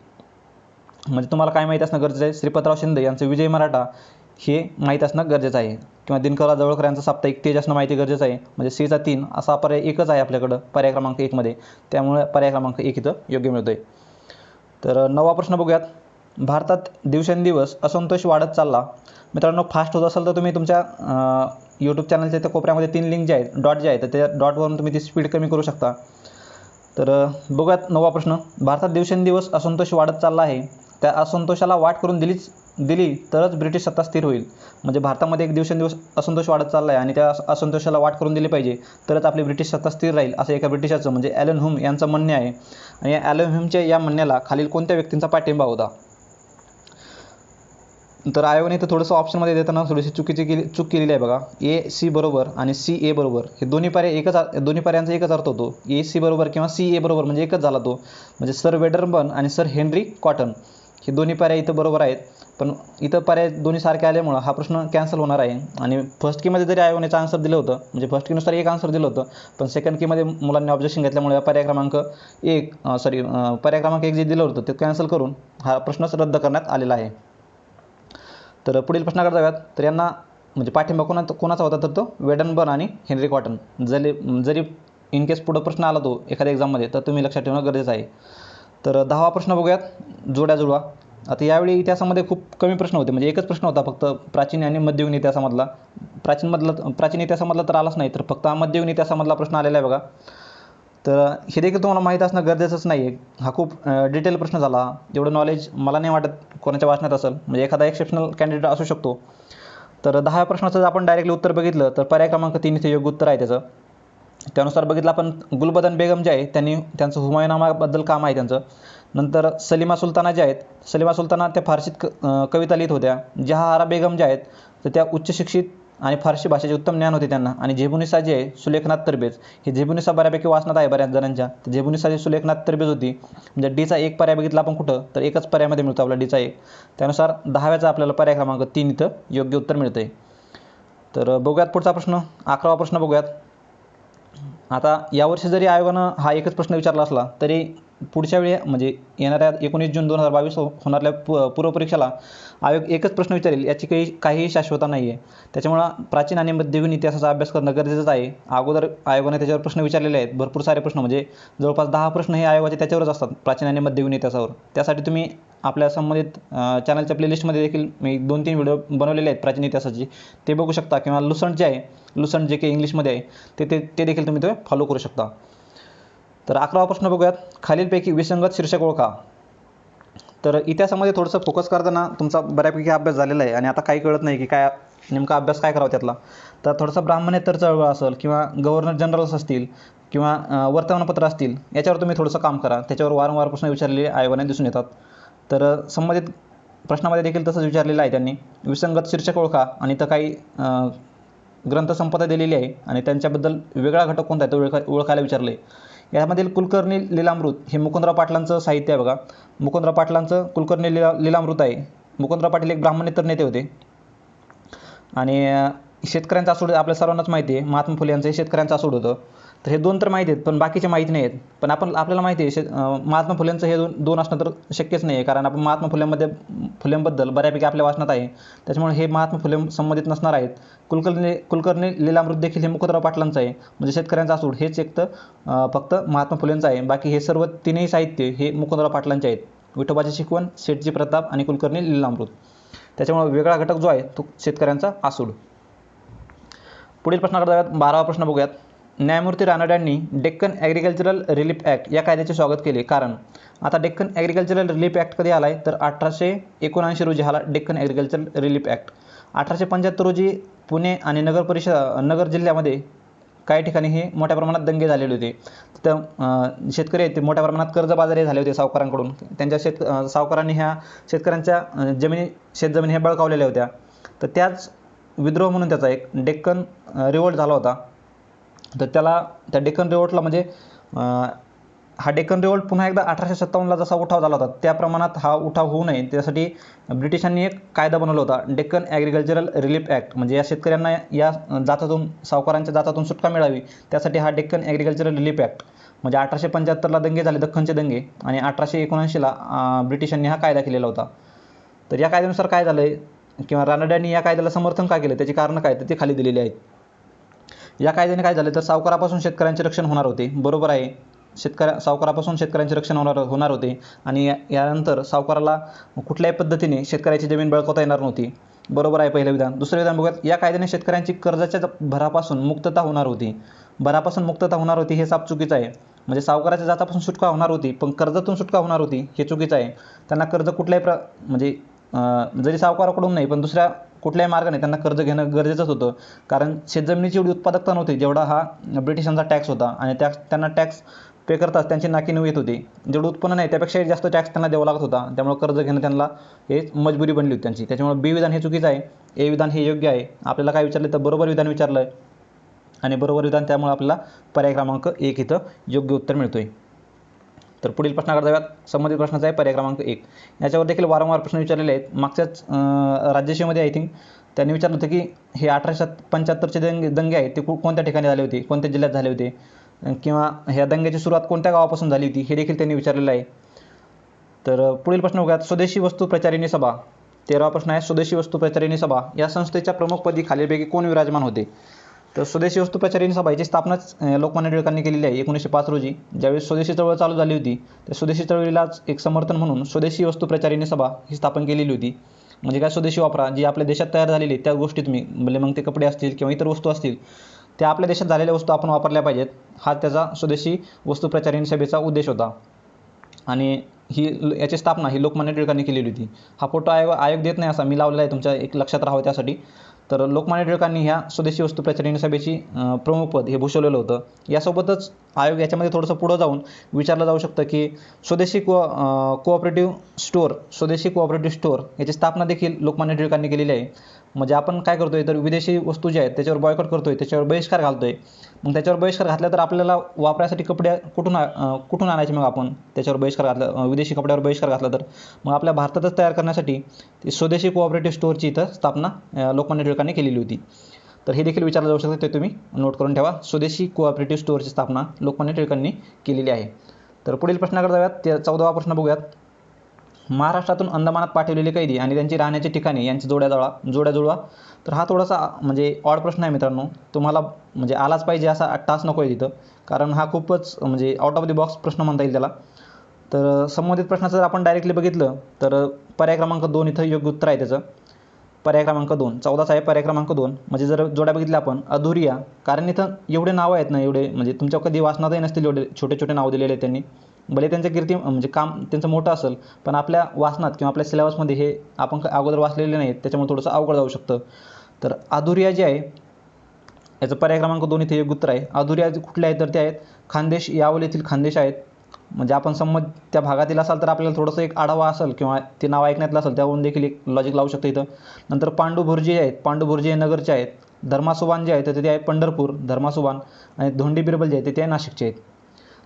म्हणजे तुम्हाला काय माहीत असणं गरजेचं आहे, श्रीपतराव शिंदे यांचं विजयी मराठा हे माहीत असणं गरजेचं आहे. किंवा दिनकरराव जवळकर यांचं साप्ताहिक तेज असणं माहिती गरजेचं आहे. म्हणजे सीचा 3 असा पर्याय एकच आहे आपल्याकडं पर्याय क्रमांक 1 मध्ये. त्यामुळे पर्याय क्रमांक 1 इथं योग्य मिळतोय. तर 9वा प्रश्न बघूयात. भारतात दिवसेंदिवस असंतोष वाढत चालला. मित्रांनो, फास्ट होत असेल तर तुम्ही तुमच्या यूट्यूब चॅनलच्या त्या कोपऱ्यामध्ये 3 लिंक जे आहेत, डॉट जे आहेत, तर त्या डॉटवरून तुम्ही ती स्पीड कमी करू शकता. तर बघूयात 9वा प्रश्न. भारतात दिवसेंदिवस असंतोष वाढत चालला आहे. त्या असंतोषाला वाट करून दिली तरच ब्रिटिश सत्ता स्थिर होईल. म्हणजे भारतामध्ये एक दिवसेंदिवस असंतोष वाढत चालला आहे आणि त्या असंतोषाला वाट करून दिली पाहिजे तरच आपली ब्रिटिश सत्ता स्थिर राहील, असं एका ब्रिटिशाचं म्हणजे ॲलन ह्यूम यांचं म्हणणे आहे. आणि या ॲलन ह्यूमच्या या म्हणण्याला खालील कोणत्या व्यक्तींचा पाठिंबा होता. तर आयोगाने इथं थोडंसं ऑप्शनमध्ये देताना थोडीशी चूक केलेली आहे बघा. AC बरोबर आणि CA बरोबर हे दोन्ही पर्यायांचा एकच अर्थ होतो. AC बरोबर किंवा CA बरोबर म्हणजे एकच झाला तो. म्हणजे सर वेडरबर्न आणि सर हेनरी कॉटन हे दोन्ही पर्याय इथं बरोबर आहेत. पण इथं पर्याय दोन्ही सारखे आल्यामुळं हा प्रश्न कॅन्सल होणार आहे. आणि फर्स्ट कीमध्ये जरी आयोगाने आन्सर दिलं होतं, म्हणजे फर्स्ट कीनुसार एक आन्सर दिलं होतं, पण सेकंड कीमध्ये मुलांनी ऑब्जेक्शन घेतल्यामुळे पर्याय क्रमांक 1 जे दिलं होतं ते कॅन्सल करून हा प्रश्नच रद्द करण्यात आलेला आहे. तर पुढील प्रश्नाकडे जाऊयात. तर यांना म्हणजे पाठिंबा कोणाचा होता, तर तो वेडनबर्न आणि हेनरी कॉटन. जरी इन केस पुढं प्रश्न आला तो एखाद्या एक्झाममध्ये तर तुम्ही लक्षात ठेवणं गरजेचं आहे. तर 10वा प्रश्न बघूयात. जोड्या जुळवा. आता यावेळी इतिहासामध्ये खूप कमी प्रश्न होते, म्हणजे एकच प्रश्न होता फक्त प्राचीन आणि मध्ययुगीन इतिहासामधला. प्राचीन इतिहासामधला तर आलाच नाही, तर फक्त मध्ययुगीन इतिहासामधला प्रश्न आलेला आहे बघा. तर हे देखील तुम्हाला माहीत असणं गरजेचंच नाही आहे. हा खूप डिटेल प्रश्न झाला. एवढं नॉलेज मला नाही वाटत कोणाच्या वाचण्यात असेल, म्हणजे एखादा एक्सेप्शनल कॅन्डिडेट असू शकतो. तर 10व्या प्रश्नाचं जर आपण डायरेक्टली उत्तर बघितलं तर पर्याय क्रमांक 3 इथे योग्य उत्तर आहे त्याचं. त्यानुसार बघितलं आपण गुलबदन बेगम जे आहे त्यांचं हुमायूनामाबद्दल काम आहे त्यांचं. नंतर सलीमा सुलताना ज्या आहेत, सलीमा सुलताना त्या फारसीत कविता लिहित होत्या. जहाआरा बेगम ज्या आहेत तर त्या उच्च शिक्षित आणि फारसी भाषेचे उत्तम ज्ञान होते त्यांना. आणि झेबुनिसा जे आहे सुलेखनाथ तरबेज, हे झेबुनिसा बऱ्यापैकी वाचनात आहे बऱ्याच जणांच्या. तर झेबुनिसा जी सुलेखनाथ तरबेज होती. म्हणजे डीचा 1 पर्याय बघितला आपण कुठं, तर एकच पर्यायामध्ये मिळतो आपला डीचा 1. त्यानुसार 10व्याचा आपल्याला पर्याय क्रमांक 3 इथं योग्य उत्तर मिळतं आहे. तर बघूयात पुढचा प्रश्न. 11वा प्रश्न बघूयात. आता यावर्षी जरी आयोगानं हा एकच प्रश्न विचारला असला तरी पुढच्या वेळी म्हणजे येणाऱ्या 19 जून 2022 होणाऱ्या पूर्वपरीक्षेला आयोग एकच प्रश्न विचारेल याची काहीही शाश्वता नाही आहे. त्याच्यामुळं प्राचीन आणि मध्ययुगीन इतिहासाचा अभ्यास करणं गरजेचंच आहे. अगोदर आयोगाने त्याच्यावर प्रश्न विचारलेले आहेत, भरपूर सारे प्रश्न, म्हणजे जवळपास 10 प्रश्न हे आयोगाचे त्याच्यावरच असतात, प्राचीन आणि मध्ययुगीन इतिहासावर. त्यासाठी तुम्ही आपल्या संबंधित चॅनलच्या प्लेलिस्टमध्ये देखील मी 2-3 व्हिडिओ बनवलेले आहेत प्राचीन इतिहासाचे, ते बघू शकता. किंवा लुसंट जे आहे, लुसंट जे काही इंग्लिशमध्ये आहे ते देखील तुम्ही ते फॉलो करू शकता. तर 11वा प्रश्न बघूयात. खालीलपैकी विसंगत शीर्षक ओळखा. तर इतिहासामध्ये थोडंसं फोकस करताना तुमचा बऱ्यापैकी अभ्यास झालेला आहे आणि आता काही कळत नाही की काय नेमका अभ्यास काय करावा त्यातला. तर थोडंसं ब्राह्मणेतर चळवळ असेल किंवा गव्हर्नर जनरल्स असतील किंवा वर्तमानपत्र असतील, याच्यावर तुम्ही थोडंसं काम करा. त्याच्यावर वारंवार प्रश्न विचारलेले आयोगाने दिसून येतात. तर संबंधित प्रश्नामध्ये देखील तसंच विचारलेलं आहे त्यांनी. विसंगत शीर्षक ओळखा आणि तर काही ग्रंथसंपदा दिलेली आहे आणि त्यांच्याबद्दल वेगळा घटक कोणता आहे तो ओळखायला विचारलं आहे. यामधील कुलकर्णी लीलामृत हे मुकुंदराव पाटलांचं साहित्य आहे बघा. मुकुंदराव पाटलांचं कुलकर्णी लीलामृत आहे. मुकुंदराव पाटील एक ब्राह्मणेतर नेते होते. आणि शेतकऱ्यांचा आसूड आपल्या सर्वांनाच माहिती आहे. महात्मा फुले यांचं शेतकऱ्यांचं आसूड होतं. तर हे 2 तर माहिती आहेत, पण बाकीचे माहीत नाही आहेत. पण आपल्याला माहिती आहे महात्मा फुलेंचं हे दोन असणं तर शक्यच नाही आहे, कारण आपण महात्मा फुलेंबद्दल बऱ्यापैकी आपल्या वाचनात आहे. त्याच्यामुळे हे महात्मा फुले संबंधित नसणार आहेत. कुलकर्णी लीलामृत देखील हे मुकुंदराव पाटलांचं आहे. म्हणजे शेतकऱ्यांचा आसूड हेच एक तर फक्त महात्मा फुलेंचं आहे. बाकी हे सर्व 3ही साहित्य हे मुकुंदराव पाटलांचे आहेत. विठोबाची शिकवण, शेठजी प्रताप आणि कुलकर्णी लीलामृत. त्याच्यामुळे वेगळा घटक जो आहे तो शेतकऱ्यांचा आसूड. पुढील प्रश्नाकडे जाऊयात. 12वा प्रश्न बघूयात. न्यायमूर्ती रानड्यांनी डेक्कन ॲग्रिकल्चरल रिलीफ ॲक्ट या कायद्याचे स्वागत केले कारण. आता डेक्कन ॲग्रिकल्चरल रिलीफ ॲक्ट कधी आला आहे, तर 1879 रोजी आला डेक्कन ॲग्रिकल्चरल रिलीफ ॲक्ट. 1875 रोजी पुणे आणि नगर जिल्ह्यामध्ये काही ठिकाणी हे मोठ्या प्रमाणात दंगे झालेले होते. तर शेतकरी आहेत ते मोठ्या प्रमाणात कर्जबाजारी झाले होते सावकारांकडून. त्यांच्या सावकारांनी ह्या शेतकऱ्यांच्या शेतजमिनी ह्या बळकावलेल्या होत्या. तर त्याच विद्रोह म्हणून त्याचा एक डेक्कन रिवोल्ट झाला होता. तर त्या डेक्कन रिवोल्टला म्हणजे हा डेक्कन रिव्होल्ट पुन्हा एकदा 1857ला जसा उठाव झाला होता त्या प्रमाणात हा उठाव होऊ नये त्यासाठी ब्रिटिशांनी एक कायदा बनवला होता, डेक्कन ॲग्रिकल्चरल रिलीफ ॲक्ट. म्हणजे या शेतकऱ्यांना या जातातून सावकारांच्या जातातून सुटका मिळावी त्यासाठी हा डेक्कन ॲग्रिकल्चरल रिलीफ ॲक्ट. म्हणजे 1875ला दंगे झाले, दख्खनचे दंगे, आणि 1879ला ब्रिटिशांनी हा कायदा केलेला होता. तर या कायद्यानुसार काय झालं आहे किंवा रानड्यांनी या कायद्याला समर्थन का केलं त्याची कारणं काय तर ते खाली दिलेली आहेत. या कायद्याने काय झालं तर सावकारापासून शेतकऱ्यांचे रक्षण होणार होते, बरोबर आहे. सावकारापासून शेतकऱ्यांचे रक्षण होणार होते आणि यानंतर सावकाराला कुठल्याही पद्धतीने शेतकऱ्याची जमीन बळकावता येणार नव्हती, बरोबर आहे पहिलं विधान. दुसरं विधान बघूयात, या कायद्याने शेतकऱ्यांची कर्जाच्या भरापासून मुक्तता होणार होती. भरापासून मुक्तता होणार होती हे साप चुकीचं आहे. म्हणजे सावकाराच्या जातापासून सुटका होणार होती पण कर्जातून सुटका होणार होती हे चुकीचं आहे. त्यांना कर्ज कुठल्याही म्हणजे जरी सावकाराकडून नाही पण दुसऱ्या कुठल्याही मार्गाने त्यांना कर्ज घेणं गरजेचंच होतं. कारण शेतजमिनीची एवढी उत्पादकता नव्हती जेवढा हा ब्रिटिशांचा टॅक्स होता आणि त्यांना टॅक्स पे करताच त्यांची नाकीनऊ येत होती. जेवढं उत्पन्न नाही त्यापेक्षाही जास्त टॅक्स त्यांना द्यावा लागत होता. त्यामुळे कर्ज घेणं त्यांना हे मजबुरी बनली होती त्यांची. त्याच्यामुळे बी विधान हे चुकीचं आहे, ए विधान हे योग्य आहे. आपल्याला काय विचारलं तर बरोबर विधान विचारलं आहे आणि बरोबर विधान, त्यामुळे आपल्याला पर्याय क्रमांक 1 इथं योग्य उत्तर मिळतो आहे. तर पुढील प्रश्नाकडे जाऊयात. संबंधित प्रश्नाचा आहे पर्याय क्रमांक 1. याच्यावर देखील वारंवार प्रश्न विचारलेले आहेत. मागच्याच राज्यसेवेमध्ये आय थिंक त्यांनी विचारलं होतं की हे 1875चे दंगे आहेत ते कोणत्या ठिकाणी झाले होते, कोणत्या जिल्ह्यात झाले होते, किंवा ह्या दंग्याची सुरुवात कोणत्या गावापासून झाली होती हे देखील त्यांनी विचारलेलं आहे. तर पुढील प्रश्न बघूयात. स्वदेशी वस्तू प्रचारिणी सभा, 13वा प्रश्न आहे. स्वदेशी वस्तू प्रचारिणी सभा या संस्थेच्या प्रमुखपदी खालीलपैकी कोण विराजमान होते. तर स्वदेशी वस्तू प्रचारिणी सभा याची स्थापनाच लोकमान्य टिळकांनी केलेली आहे 1905 रोजी. ज्यावेळी स्वदेशी चळवळ चालू झाली होती त्या स्वदेशी चळवळीलाच एक समर्थन म्हणून स्वदेशी वस्तू प्रचारिणी सभा ही स्थापन केलेली होती. म्हणजे काय, स्वदेशी वापरा, जी आपल्या देशात तयार झालेली त्या गोष्टी तुम्ही म्हणजे मग ते कपडे असतील किंवा इतर वस्तू असतील त्या आपल्या देशात झालेल्या वस्तू आपण वापरल्या पाहिजेत, हा त्याचा स्वदेशी वस्तू प्रचारिणी सभेचा उद्देश होता. आणि याची स्थापना ही लोकमान्य टिळकांनी केलेली होती. हा फोटो आयोग देत नाही असा मी लावलेला आहे तुमच्या एक लक्षात राहावं त्यासाठी. तर लोकमान्य टिळकांनी ह्या स्वदेशी वस्तू प्रचारिणी सभेची प्रमुखपद हे भूषवलेलं होतं. यासोबतच आयोग याच्यामध्ये थोडंसं पुढं जाऊन विचारलं जाऊ शकतं की स्वदेशी कोऑपरेटिव्ह स्टोअर याची स्थापना देखील लोकमान्य टिळकांनी केलेली आहे. म्हणजे आपण काय करतोय तर विदेशी वस्तू ज्या आहेत त्याच्यावर बॉयकॉट करतोय, त्याच्यावर बहिष्कार घालतोय. मग त्याच्यावर बहिष्कार घातला तर आपल्याला वापरासाठी कपडे कुठून आणायचे. मग आपण त्याच्यावर बहिष्कार घातला, विदेशी कपड्यावर बहिष्कार घातला तर मग आपल्या भारतातच तयार करण्यासाठी ती स्वदेशी कोऑपरेटिव्ह स्टोअरची इथं स्थापना लोकमान्य टिळकांनी केलेली होती. तर हे देखील विचारलं जाऊ शकतं, ते तुम्ही नोट करून ठेवा. स्वदेशी कोऑपरेटिव्ह स्टोअरची स्थापना लोकमान्य टिळकांनी केलेली आहे. तर पुढील प्रश्नाकडे जाऊयात. 14वा प्रश्न बघूयात. महाराष्ट्रातून अंदमानात पाठवलेले कैदी आणि त्यांची राहण्याची ठिकाणे यांची जोड्या जुळवा. तर हा थोडासा म्हणजे ऑड प्रश्न आहे मित्रांनो. तुम्हाला म्हणजे आलाच पाहिजे असा टास्क नको आहे तिथं, कारण हा खूपच म्हणजे आउट ऑफ द बॉक्स प्रश्न म्हणता येईल त्याला. तर संबंधित प्रश्नाचं जर आपण डायरेक्टली बघितलं तर पर्याय क्रमांक 2 इथं योग्य उत्तर आहे त्याचं. पर्याय क्रमांक 2, 14चा आहे पर्याय क्रमांक 2. म्हणजे जर जोड्या बघितल्या आपण अधुरिया, कारण इथं एवढे नावं आहेत ना, एवढे म्हणजे तुमच्या कधी वाचनातही नसतील एवढे छोटे छोटे नावं दिलेले आहेत त्यांनी. भले त्यांचं कीर्ती म्हणजे काम त्यांचं मोठं असेल पण आपल्या वाचनात किंवा आपल्या सिलेबसमध्ये हे आपण अगोदर वाचलेले नाहीत त्याच्यामुळे थोडंसं अवघड जाऊ शकतं. तर अधुरिया जे आहे याचं पर्याय क्रमांक 2 इथे योग्य उत्तर आहे. अधुरिया कुठले आहेत तर ते आहेत खानदेश, यावल येथील खानदेश आहेत. म्हणजे आपण संमत त्या भागातील असाल तर आपल्याला थोडंसं एक आढावा असेल किंवा ते नाव ऐकण्यातलं असेल त्यावरून देखील एक लॉजिक लावू शकतं इथं. नंतर पांडुभुर्जी आहेत, पांडुभुर्जी हे नगरचे आहेत. धर्मासुबान जे आहेत तर ते आहेत पंढरपूर धर्मासुबान, आणि धोंडी बिरबल जे आहेत ते नाशिकचे आहेत.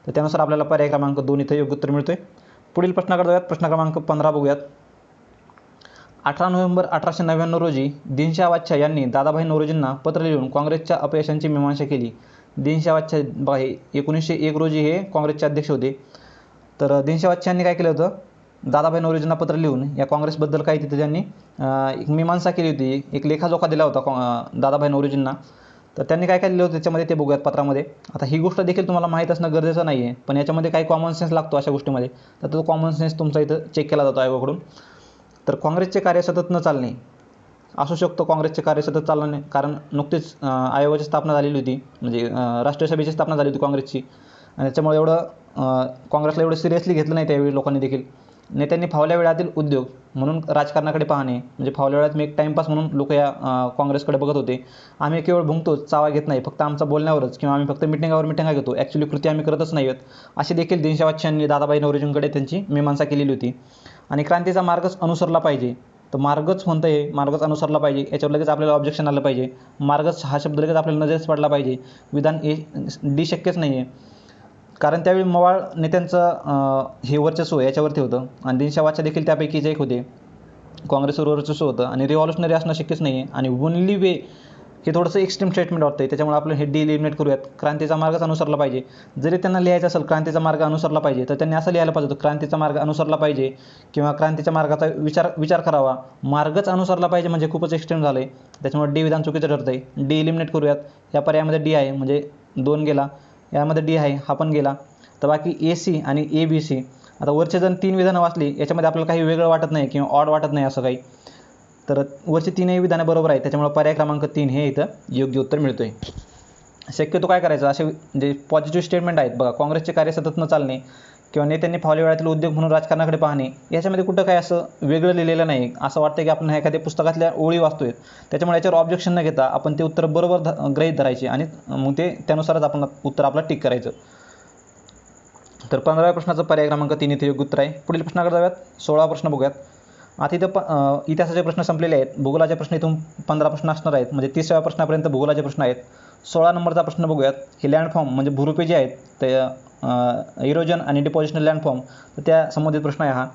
तर त्यानुसार आपल्याला पर्याय क्रमांक 2 इथं योग्य उत्तर मिळतोय. पुढील प्रश्नाकडे जाऊयात. प्रश्न क्रमांक 15 बघूयात. 18 नोव्हेंबर 1899 रोजी दिनशा वाच्छा यांनी दादाभाई नौरोजींना पत्र लिहून काँग्रेसच्या अपयशांची मीमांसा केली. दिनशा वाच्छा बघा, 1901 रोजी हे काँग्रेसचे अध्यक्ष होते. तर दिनशा वाच्छा यांनी काय केलं होतं, दादाभाई नौरोजींना पत्र लिहून या काँग्रेसबद्दल काही तिथे त्यांनी एक मीमांसा केली होती, एक लेखाजोखा दिला होता दादाभाई नौरोजींना. तर त्यांनी काय काय लिहिलं होतं त्याच्यामध्ये ते बघूयात पत्रामध्ये. आता ही गोष्ट देखील तुम्हाला माहीत असणं गरजेचं नाही आहे, पण याच्यामध्ये काही कॉमन सेन्स लागतो अशा गोष्टीमध्ये. तर तो कॉमन सेन्स तुमचा इथं चेक केला जातो आयोगाकडून. तर काँग्रेसचे कार्य सतत न चालणे असू शकतो. काँग्रेसचे कार्य सतत चालणार नाही कारण नुकतीच आयोगाची स्थापना झालेली होती, म्हणजे राष्ट्रीय सभेची स्थापना झाली होती काँग्रेसची, आणि त्याच्यामुळे एवढं काँग्रेसला एवढं सिरियसली घेतलं नाही त्यावेळी लोकांनी देखील. नेत्यांनी फावल्या वेळातील उद्योग म्हणून राजकारणाकडे पाहणे, म्हणजे फावल्या वेळात मी एक टाईमपास म्हणून लोक या काँग्रेसकडे बघत होते. आम्ही केवळ भुंकतोच, चावा घेत नाही, फक्त आमचा बोलण्यावरच, किंवा आम्ही फक्त मिटिंगा घेतो, ॲक्च्युली कृती आम्ही करतच नाही आहेत, अशी देखील दिनशा वाच्छांनी दादाभाई नौरोजींकडे त्यांची मीमांसा केलेली होती. आणि क्रांतीचा मार्गच अनुसरला पाहिजे. तर मार्गच म्हणतंय, मार्गच अनुसरला पाहिजे, याच्यावर लगेच आपल्याला ऑब्जेक्शन आलं पाहिजे. मार्गच हा शब्द लगेच आपल्याला नजरेस पडला पाहिजे. विधान ए डी शक्यच नाही आहे. कारण त्यावेळी मवाळ नेत्यांचं हे वर्चस्व याच्यावरती होतं आणि दिनशाह देखील त्यापैकीच एक होते. काँग्रेसवर वर्चस्व होतं आणि रिव्हॉल्युशनरी असणं शक्यच नाही आहे. आणि ओनली वे हे थोडंसं एक्स्ट्रीम स्टेटमेंट वाटतं आहे. त्याच्यामुळे आपण हे डिलिमिनेट करूयात. क्रांतीचा मार्गच अनुसरला पाहिजे. जरी त्यांना लिहायचं असेल क्रांतीचा मार्ग अनुसरला पाहिजे, तर त्यांनी असं लिहायला पाहिजे होतं, क्रांतीचा मार्ग अनुसरला पाहिजे किंवा क्रांतीच्या मार्गाचा विचार करावा. मार्गच अनुसरला पाहिजे म्हणजे खूपच एक्स्ट्रीम झालं आहे. त्याच्यामुळे डी विधान चुकीचं ठरतं आहे. डी इलिमिनेट करूयात. या पर्यायामध्ये डी आहे म्हणजे 2 गेला. यामध्ये डी आहे हा पण गेला. तर बाकी ए सी आणि ए बी सी. आता वरचे जण 3 विधानं वाचली, याच्यामध्ये आपल्याला काही वेगळं वाटत नाही किंवा ऑड वाटत नाही असं काही. तर वरची 3ही विधानं बरोबर आहे. त्याच्यामुळे पर्याय क्रमांक 3 हे इथं योग्य उत्तर मिळतो आहे. शक्यतो काय करायचं, असे जे पॉझिटिव्ह स्टेटमेंट आहेत बघा, काँग्रेसचे कार्य सतत न चालणे किंवा नेत्यांनी फावल्या वेळातील उद्योग म्हणून राजकारणाकडे पाहणे, याच्यामध्ये कुठं काय असं वेगळं लिहिलेलं नाही. असं वाटतं की आपण एखाद्या पुस्तकातल्या ओळी वाचतोय. त्याच्यामुळे याच्यावर ऑब्जेक्शन न घेता आपण ते उत्तर बरोबर गृहीत धरायचे आणि मग ते त्यानुसारच आपण उत्तर आपलं टिक करायचं. तर 15व्या प्रश्नाचं पर्याय क्रमांक 3 इथे योग्य उत्तर आहे. पुढील प्रश्नाकडे जाऊयात. 16वा प्रश्न बघूयात. आता इथं इतिहासाचे प्रश्न संपलेले आहेत. भूगोलाचे प्रश्न इथून 15 प्रश्न असणार आहेत. म्हणजे 30व्या प्रश्नापर्यंत भूगोलाचे प्रश्न आहेत. 16 नंबरचा प्रश्न बघूयात. हे लँडफॉर्म म्हणजे भूरूपे जे आहेत ते इरोजन आणि डिपॉझिशनल लँडफॉर्म, तर त्या संबंधित प्रश्न आहे हा.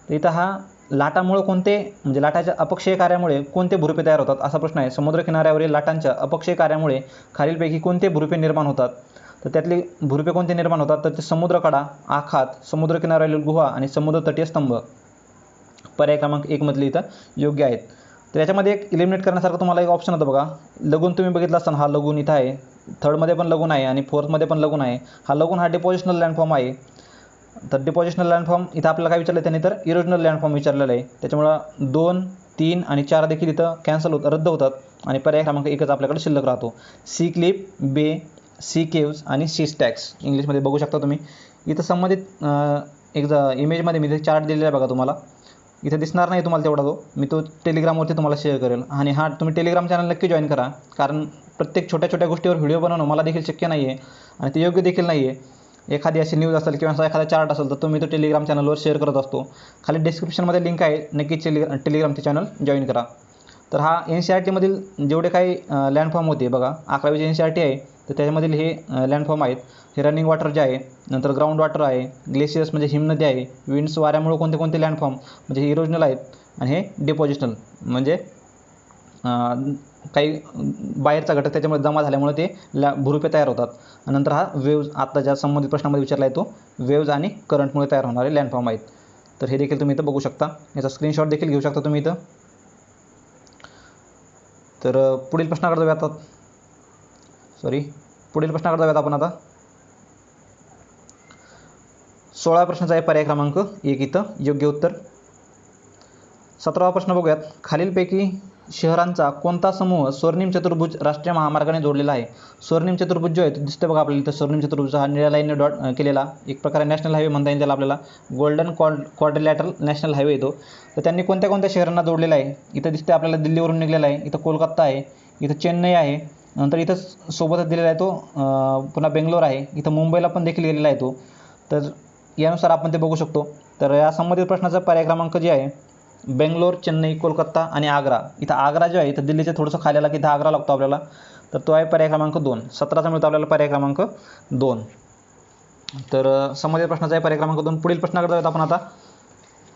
तर इथं हा लाटामुळे कोणते म्हणजे लाटाच्या अपक्षय कार्यामुळे कोणते भूरूपे तयार होतात असा प्रश्न आहे. समुद्रकिनाऱ्यावरील लाटांच्या अपक्षय कार्यामुळे खालीलपैकी कोणते भूरूपे निर्माण होतात. तर त्यातली भूरूपे कोणते निर्माण होतात, तर ते समुद्रकडा, आखात, समुद्रकिनाऱ्यावरील गुहा आणि समुद्र तटीय स्तंभ. पर्याय क्रमांक 1 मधले इथं योग्य आहेत. तर याच्यामध्ये एक इलिमिनेट करण्यासारखं तुम्हाला एक ऑप्शन होतं बघा. लगून तुम्ही बघितला असताना हा लगून इथं आहे. 3rdमध्ये पण लगून आहे आणि 4thमध्ये पण लगून आहे. हा लगून हा डिपॉझिशनल लँडफॉर्म आहे. तर डिपॉझिशनल लँडफॉर्म इथं आपल्याला काय विचारलं त्यांनी, तर इरोजनल लँडफॉर्म विचारलेलं आहे. त्याच्यामुळं 2, 3 आणि 4 देखील इथं रद्द होतात आणि पर्याय क्रमांक 1च आपल्याकडे शिल्लक राहतो. सी क्लिप, बे, सी केव्ज आणि सी स्टॅक्स इंग्लिशमध्ये बघू शकता तुम्ही. इथं संबंधित एक इमेजमध्ये मी चार्ट दिलेला आहे बघा तुम्हाला. इथे दिसणार नाही तुम्हाला तेवढा मी तो टेलिग्रामवरती तुम्हाला शेअर करेल. आणि हा तुम्ही टेलिग्राम चॅनल नक्की जॉईन करा, कारण प्रत्येक छोट्या छोट्या गोष्टीवर व्हिडिओ बनवणं मला देखील शक्य नाही आहे आणि ते योग्य देखील नाही आहे. एखादी अशी न्यूज असेल किंवा असा एखादा चार्ट असेल तर तुम्ही तो टेलिग्राम चॅनलवर शेअर करत असतो. खाली डिस्क्रिप्शनमध्ये लिंक आहे, नक्कीच टेलिग्रामचे चॅनल जॉईन करा. तर हा NCERTमधील जेवढे काही लँडफॉर्म होते बघा, 11वीचे NCERT आहे, तर त्याच्यामधील हे लँडफॉर्म आहेत. हे रनिंग वॉटर जे आहे, नंतर ग्राउंड वॉटर आहे, ग्लेशियर्स म्हणजे हिमनदी आहे, विंड्स वाऱ्यामुळे कोणते कोणते लँडफॉर्म म्हणजे हे इरोजनल आहेत आणि हे डिपॉझिशनल म्हणजे काही बाहेरचा घटक त्याच्यामुळे जमा झाल्यामुळे ते भूरूपे तयार होतात. नंतर हा वेव्ज, आता ज्या संबंधित प्रश्नामध्ये विचारला आहे तो वेव्ज आणि करंटमुळे तयार होणारे लँडफॉर्म आहेत. तर हे देखील तुम्ही इथं बघू शकता. याचा स्क्रीनशॉट देखील घेऊ शकता तुम्ही इथं. तर पुढील प्रश्नाकडे जाऊयात आपण आता. 16व्या प्रश्नाचा आहे पर्याय क्रमांक 1 इथं योग्य उत्तर. 17वा प्रश्न बघूयात. खालीलपैकी शहरांचा कोणता समूह स्वर्णिम चतुर्भुज राष्ट्रीय महामार्गाने जोडलेला आहे. स्वर्णिम चतुर्भुज जो आहे तो दिसतो बघा आपल्याला इथं. स्वर्णिम चतुर्भुज हा निळ्या लाईनने डॉट केलेला एक प्रकारे नॅशनल हायवे म्हणता येईल त्याला आपल्याला. गोल्डन क्वाड्रिलॅटरल नॅशनल हायवे येतो. तर त्यांनी कोणत्या कोणत्या शहरांना जोडलेला आहे. इथं दिसते आपल्याला दिल्लीवरून निघलेला आहे. इथं कोलकाता आहे, इथं चेन्नई आहे, नंतर इथं सोबतच दिलेला आहे तो पुन्हा बेंगलोर आहे, इथं मुंबईला पण देखील गेलेला आहे तो. तर यानुसार आपण ते बघू शकतो. तर या संबंधित प्रश्नाचा पर्याय क्रमांक जे आहे बेंगलोर, चेन्नई, कोलकाता आणि आग्रा. इथं आग्रा जो आहे इथं दिल्लीचं थोडंसं खाली आला की इथं आग्रा लागतो आपल्याला. तर तो आहे पर्याय क्रमांक 2. 17चा मिळतो आपल्याला पर्याय क्रमांक 2. तर संबंधित प्रश्नाचा आहे पर्याय क्रमांक 2. पुढील प्रश्नाकडे जाऊयात आपण आता.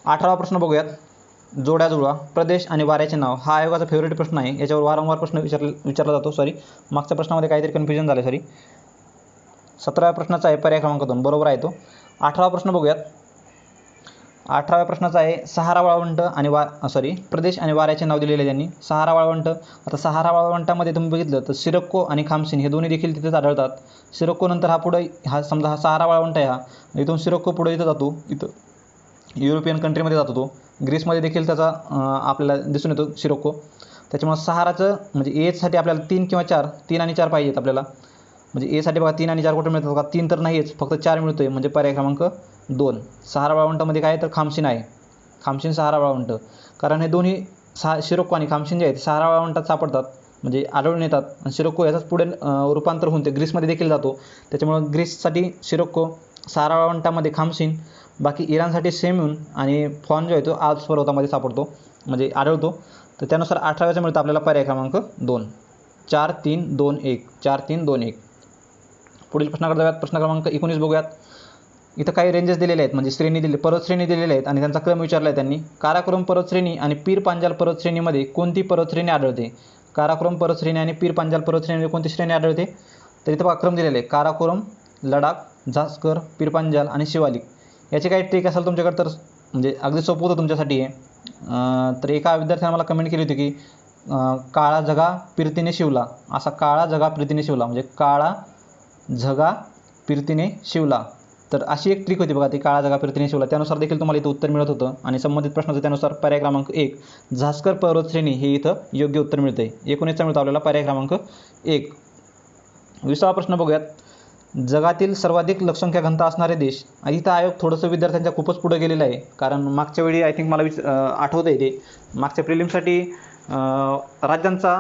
18वा प्रश्न बघूयात. जोड्या जुळवा प्रदेश आणि वाऱ्याचे नाव हा आयोगाचा फेवरेट प्रश्न आहे. याच्यावर वारंवार प्रश्न विचारला जातो. मागच्या प्रश्नामध्ये काहीतरी कन्फ्युजन झालं 17व्या प्रश्नाचा आहे पर्याय क्रमांक 2 बरोबर आहे तो. 18वा प्रश्न बघूयात. 18व्या प्रश्नाचा आहे सहारा वाळवंट आणि प्रदेश आणि वाऱ्याचे नाव दिलेले त्यांनी. सहारा वाळवंट. आता सहारा वाळवंटामध्ये तुम्ही बघितलं तर सिरक्को आणि खामसिन हे दोन्ही देखील तिथेच आढळतात. सिरक्को नंतर हा पुढे समजा हा सहारा वाळवंट आहे, हा इथून सिरक्को पुढे इथं जातो, इथं युरोपियन कंट्रीमध्ये जातो तो. ग्रीसमध्ये देखील त्याचा आपल्याला दिसून येतो सिरक्को. त्याच्यामुळे सहाराचं म्हणजे एसाठी आपल्याला 3 किंवा 4, 3 आणि 4 पाहिजेत आपल्याला. म्हणजे एसाठी बघा 3 आणि 4 कुठे मिळतात बघा. 3 तर नाहीच, फक्त 4 मिळतो आहे म्हणजे पर्याय क्रमांक 2. सहारा वाळवंटामध्ये काय तर खामसिन आहे. खामसिन सहारा वाळवंट. कारण हे दोन्ही सिरक्को आणि खामसिन जे आहेत सहारा वाळवंटात सापडतात म्हणजे आढळून येतात. आणि सिरक्को याचाच पुढे रूपांतर होऊन ते ग्रीसमध्ये देखील जातो. त्याच्यामुळं ग्रीससाठी सिरक्को, सहारा वाळवंटामध्ये खामसिन, बाकी इराणसाठी सेम्यून आणि फॉन जो आहे तो आल्प्स पर्वतामध्ये सापडतो म्हणजे आढळतो. तर त्यानुसार 18व्याचा मिळतो आपल्याला पर्याय क्रमांक 2. 4, 3, 2, 1. 4, 3, 2, 1. पुढील प्रश्नाकडे जाऊयात. प्रश्न क्रमांक 19 बघूयात. इथं काही रेंजेस दिलेले आहेत, म्हणजे श्रेणी पर्वतश्रेणी दिलेल्या आहेत आणि त्यांचा क्रम विचारला आहे त्यांनी. काराकोरम पर्वतश्रेणी आणि पीर पांजाल पर्वतश्रेणीमध्ये कोणती पर्वतश्रेणी आढळते? काराकोरम पर्वतश्रेणी आणि पीर पांजाल पर्वतश्रेणीमध्ये कोणती श्रेणी आढळते? तर इथं बघा क्रम दिलेले आहे. काराकोरम, लडाख, झास्कर, पीर पांजाल आणि शिवालिक. याची काही ट्रिक असेल तुमच्याकडे तर म्हणजे अगदी सोपं होतं तुमच्यासाठी आहे. तर एका विद्यार्थ्याने मला कमेंट केली होती की काळा झगा फिरतीने शिवला, असा काळा झगा फिरतीने शिवला म्हणजे काळा झगा फिरतीने शिवला. तर अशी एक ट्रिक होती बघा, ती काळा झगा फिरतीने शिवला. त्यानुसार देखील तुम्हाला इथं उत्तर मिळत होतं. आणि संबंधित प्रश्नाचं त्यानुसार पर्याय क्रमांक 1 झास्कर पर्वतश्रेणी हे इथं योग्य उत्तर मिळतं आहे. 19चा मिळतो आपल्याला पर्याय क्रमांक 1. 20वा प्रश्न बघूयात. जगातील सर्वाधिक लोकसंख्या घनता असणारे देश. आणि इथं आयोग थोडंसं विद्यार्थ्यांच्या खूपच पुढे गेलेलं आहे, कारण मागच्या वेळी आय थिंक मला आठवतं आहे ते मागच्या प्रिलिमसाठी राज्यांचा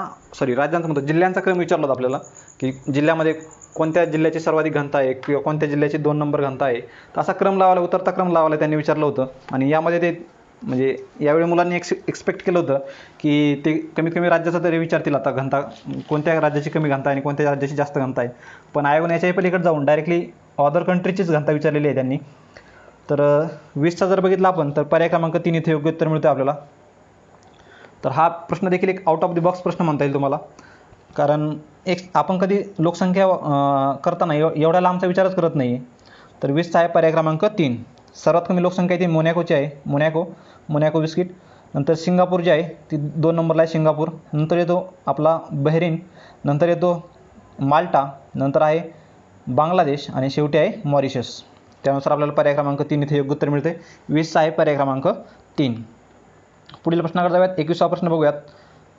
म्हणतो जिल्ह्यांचा क्रम विचारला होता आपल्याला, की जिल्ह्यामध्ये कोणत्या जिल्ह्याची सर्वाधिक घनता आहे किंवा कोणत्या जिल्ह्याची 2 नंबर घनता आहे. तर असा क्रम लावायला, उतरता क्रम लावायला त्यांनी विचारलं होतं. आणि यामध्ये ते म्हणजे यावेळी मुलांनी एक्सपेक्ट केलं होतं की ते कमीत कमी राज्याचं तरी विचारतील, आता घनता कोणत्या राज्याची कमी घनता आहे आणि कोणत्या राज्याची जास्त घनता आहे. पण आयोगाने याच्याही पलीकडे जाऊन डायरेक्टली अदर कंट्रीचीच घनता विचारलेली आहे त्यांनी. तर 20चा जर बघितला आपण तर पर्याय क्रमांक 3 इथे योग्य उत्तर मिळतं आपल्याला. तर हा प्रश्न देखील एक आउट ऑफ द बॉक्स प्रश्न म्हणता येईल तुम्हाला, कारण आपण कधी लोकसंख्या करताना एवढ्या लांबचा विचारच करत नाही. तर 20चा आहे पर्याय क्रमांक 3. सर्वात कमी लोकसंख्या ती मोनॅकोची आहे, मोनॅको बिस्किट. नंतर सिंगापूर जी आहे ती 2 नंबरला आहे, सिंगापूर. नंतर येतो आपला बहरीन, नंतर येतो माल्टा, नंतर आहे बांगलादेश आणि शेवटी आहे मॉरिशस. त्यानुसार आपल्याला पर्याय क्रमांक 3 इथे योग्य उत्तर मिळते. 20चा आहे पर्याय क्रमांक 3. पुढील प्रश्नाकडे जाऊयात. 21वा प्रश्न बघूयात.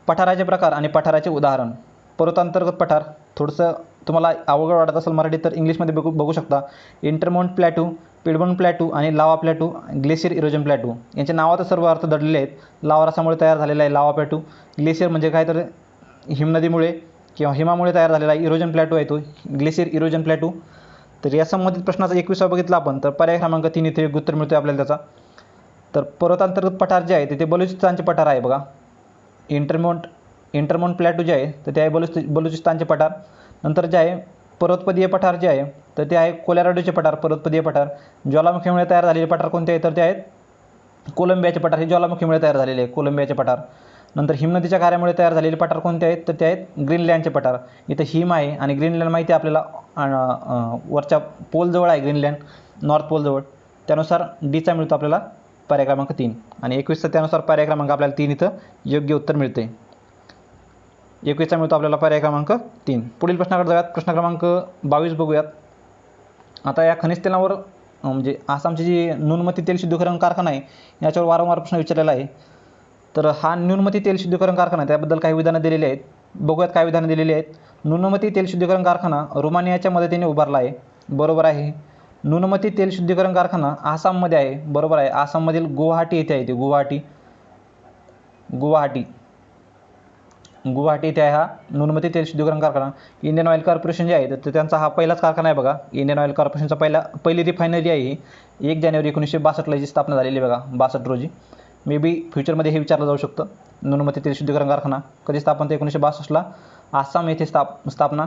पठाराचे प्रकार आणि पठाराचे उदाहरण. पर्वतांतर्गत पठार थोडंसं तुम्हाला अवघड वाटत असेल मराठी तर इंग्लिशमध्ये बघू शकता. इंटरमाउंट प्लॅटू, पिडमोंट प्लॅटू आणि लावा प्लॅटू, ग्लेशियर इरोजन प्लॅटू. यांच्या नावात सर्व अर्थ दडलेले आहेत. लावा रसामुळे तयार झालेला आहे लावा प्लॅटू. ग्लेशियर म्हणजे काय तर हिमनदीमुळे किंवा हिमामुळे तयार झालेला आहे. इरोजन प्लॅटू आहे तो ग्लेशियर इरोजन प्लॅटू. तर या संबंधित प्रश्नाचा 21वा बघितला आपण तर पर्याय क्रमांक 3 इथे योग्य उत्तर मिळते आपल्याला त्याचा. तर पर्वतांतर्गत पठार जे आहे ते बलुचिस्तानचे पठार आहे बघा. इंटरमाउंट प्लॅटू जे आहे तर ते आहे बलुचिस्तानचे पठार. नंतर जे आहे पर्वतपदीय पठार जे आहे तर ते आहे कोलोराडोचे पठार, पर्वतपदीय पठार. ज्वालामुखीमुळे तयार झालेले पठार कोणते आहे तर ते आहेत कोलंबियाचे पठार. हे ज्वालामुखीमुळे तयार झालेले आहे कोलंबियाचे पठार. नंतर हिमनदीच्या कार्यामुळे तयार झालेले पठार कोणते आहेत तर ते आहेत ग्रीनलँडचे पठार. इथं हिम आहे आणि ग्रीनलँड माहिती आहे आपल्याला, वरच्या पोलजवळ आहे ग्रीनलँड, नॉर्थ पोलजवळ. त्यानुसार डीचा मिळतो आपल्याला पर्याय क्रमांक 3. आणि 21चा त्यानुसार पर्याय क्रमांक आपल्याला 3 इथं योग्य उत्तर मिळते. 21चा मिळतो आपल्याला पर्याय क्रमांक 3. पुढील प्रश्नाकडे जाऊयात. प्रश्न क्रमांक 22 बघूयात. आता या खनिज तेलावर म्हणजे आसामची जी नुनमती तेल शुद्धीकरण कारखाना आहे याच्यावर वारंवार प्रश्न विचारलेला आहे. तर हा नुनमती तेल शुद्धीकरण कारखाना त्याबद्दल काही विधानं दिलेली आहेत. बघूयात काय विधानं दिलेली आहेत. नुनमती तेल शुद्धीकरण कारखाना रोमानियाच्या मदतीने उभारला आहे, बरोबर आहे. नुनमती तेल शुद्धीकरण कारखाना आसाममध्ये आहे, बरोबर आहे. आसाममधील गुवाहाटी येथे आहे ते, गुवाहाटी इथे आहे हा नुनमती तेल शुद्धीकरण कारखाना. इंडियन ऑइल कॉर्पोरेशन जे आहे तर त्यांचा हा पहिलाच कारखाना आहे बघा. इंडियन ऑइल कॉर्पोरेशनचा पहिली रिफायनरी आहे ही. 1 जानेवारी 1962 जी स्थापना झालेली आहे बघा, 62 रोजी. मे बी फ्युचरमध्ये हे विचारलं जाऊ शकतं. नुनमती तेल शुद्धीकरण कारखाना कधी स्थापन ते 1962ला आसाम येथे स्थापना.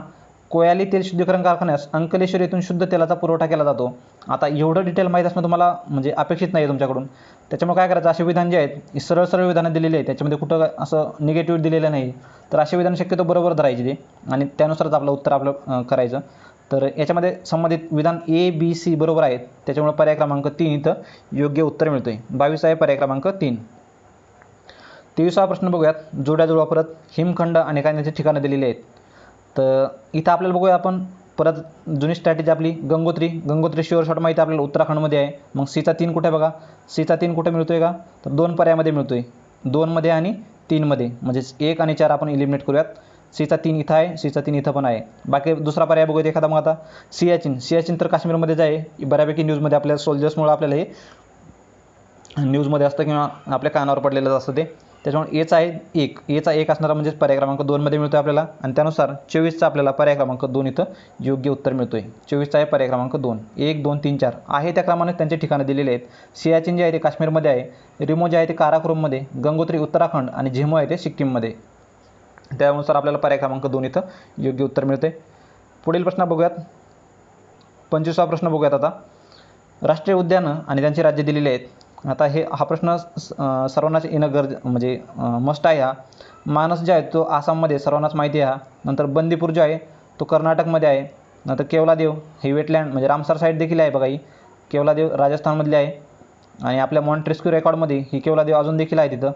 कोयाली तेल शुद्धीकरण कारखान्यास अंकलेश्वर येथून शुद्ध तेलाचा पुरवठा केला जातो. आता एवढं डिटेल माहीत असणं तुम्हाला म्हणजे अपेक्षित नाही आहे तुमच्याकडून. त्याच्यामुळे काय करायचं, असे विधान जे आहेत सरळ विधानं दिलेली आहेत, त्याच्यामध्ये कुठं असं निगेटिव्ह दिलेलं नाही. तर असे विधान शक्यतो बरोबर धरायचे ते आणि त्यानुसारच आपलं उत्तर करायचं. तर याच्यामध्ये संबंधित विधान A, B, C बरोबर आहेत. त्याच्यामुळे पर्याय क्रमांक 3 इथं योग्य उत्तर मिळतं आहे. 22 आहे पर्याय क्रमांक 3. 23वा प्रश्न बघूयात. जोड्या जुळवा परत. हिमखंड आणि त्यांची ठिकाणं दिलेली आहेत. तर इथं आपल्याला बघूया आपण परत जुनी स्ट्रॅटेजी आपली गंगोत्री शुअर शॉट माहिती आपल्याला उत्तराखंडमध्ये आहे. मग Cचा 3 कुठे बघा, Cचा 3 कुठे मिळतो आहे का तर 2 पर्यायामध्ये मिळतो आहे, 2मध्ये आणि 3मध्ये. म्हणजेच 1 आणि 4 आपण इलिमिनेट करूयात. Cचा 3 इथं आहे, Cचा 3 इथं पण आहे. बाकी दुसरा पर्याय बघूयात एखादा. मग आता सियाचीन तर काश्मीरमध्येच आहे. बऱ्यापैकी न्यूजमध्ये आपल्या सोल्जर्समुळे आपल्याला हे न्यूजमध्ये असतं किंवा आपल्या कानावर पडलेलंच असतं ते. त्याच्यामुळे एचा 1 असणारा म्हणजेच पर्याय क्रमांक 2मध्ये मिळतो आहे आपल्याला. आणि त्यानुसार 24चा आपल्याला पर्याय क्रमांक 2 इथं योग्य उत्तर मिळतो आहे. 24चा आहे पर्याय क्रमांक 2. 1, 2, 3, 4 आहे त्या क्रमाने त्यांचे ठिकाणं दिलेले आहेत. सियाचीन जे आहे ते काश्मीरमध्ये आहे, रिमो जे आहे ते काराकोरममध्ये, गंगोत्री उत्तराखंड आणि झेमो आहे ते सिक्कीममध्ये. त्यानुसार आपल्याला पर्याय क्रमांक 2 इथं योग्य उत्तर मिळते. पुढील प्रश्न बघूयात. 25वा प्रश्न बघूयात आता. राष्ट्रीय उद्यानं आणि त्यांची राज्य दिलेली आहेत. आता हा प्रश्न सर्वांनाच येणं म्हणजे मस्ट आहे. हा मानस जो आहे तो आसाममध्ये सर्वांनाच माहिती आहे. नंतर बंदीपूर जो आहे तो कर्नाटकमध्ये आहे. नंतर केवलादेव हे वेटलँड म्हणजे रामसर साईट देखील आहे बघा. ही केवलादेव राजस्थानमधली आहे. आणि आपल्या मॉन्टेस्क्यू रेकॉर्डमध्ये ही केवलादेव अजून देखील आहे तिथं.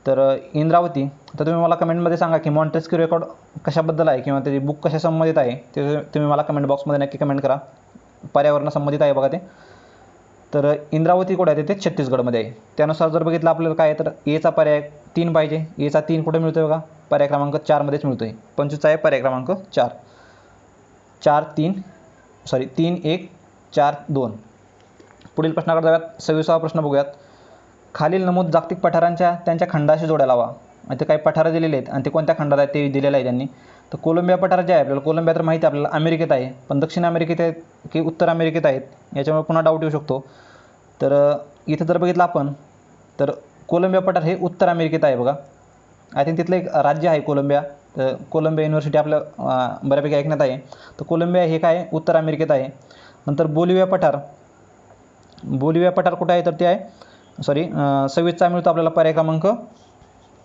तर इंद्रावती, तर तुम्ही मला कमेंटमध्ये सांगा की मॉन्टेस्क्यू रेकॉर्ड कशाबद्दल आहे किंवा त्याची बुक कशा संबंधित आहे ते तुम्ही मला कमेंट बॉक्समध्ये नक्की कमेंट करा. पर्यावरणासंबंधित आहे बघा ते. तर इंद्रावती कुठे आहे ते छत्तीसगडमध्ये आहे. त्यानुसार जर बघितलं आपल्याला काय तर एचा पर्याय 3 पाहिजे. एचा 3 कुठे मिळतो आहे बघा, पर्याय क्रमांक 4मध्येच मिळतो आहे. 25चा आहे पर्याय क्रमांक 4. 3 1 4 2. पुढील प्रश्नाकडे जाऊयात. 26वा प्रश्न बघूयात. खालील नमूद जागतिक पठारांच्या त्यांच्या खंडाशी जोड्या लावा. आणि ते काही पठारं दिलेले आहेत आणि ते कोणत्या खंडात आहेत ते दिलेलं आहे त्यांनी. तर कोलंबिया पठार जे आहे आपल्याला, कोलंबिया तर माहिती आहे आपल्याला अमेरिकेत आहे, पण दक्षिण अमेरिकेत आहेत की उत्तर अमेरिकेत आहेत याच्यामुळे पुन्हा डाऊट येऊ शकतो. तर इथं जर बघितलं आपण तर कोलंबिया पठार हे उत्तर अमेरिकेत आहे बघा. आय थिंक तिथलं एक राज्य आहे कोलंबिया. तर कोलंबिया युनिव्हर्सिटी आपलं बऱ्यापैकी ऐकण्यात आहे. तर कोलंबिया हे काय उत्तर अमेरिकेत आहे. नंतर बोलिव्हिया पठार कुठं आहे तर ते आहे 26चा मिळतो आपल्याला पर्याय क्रमांक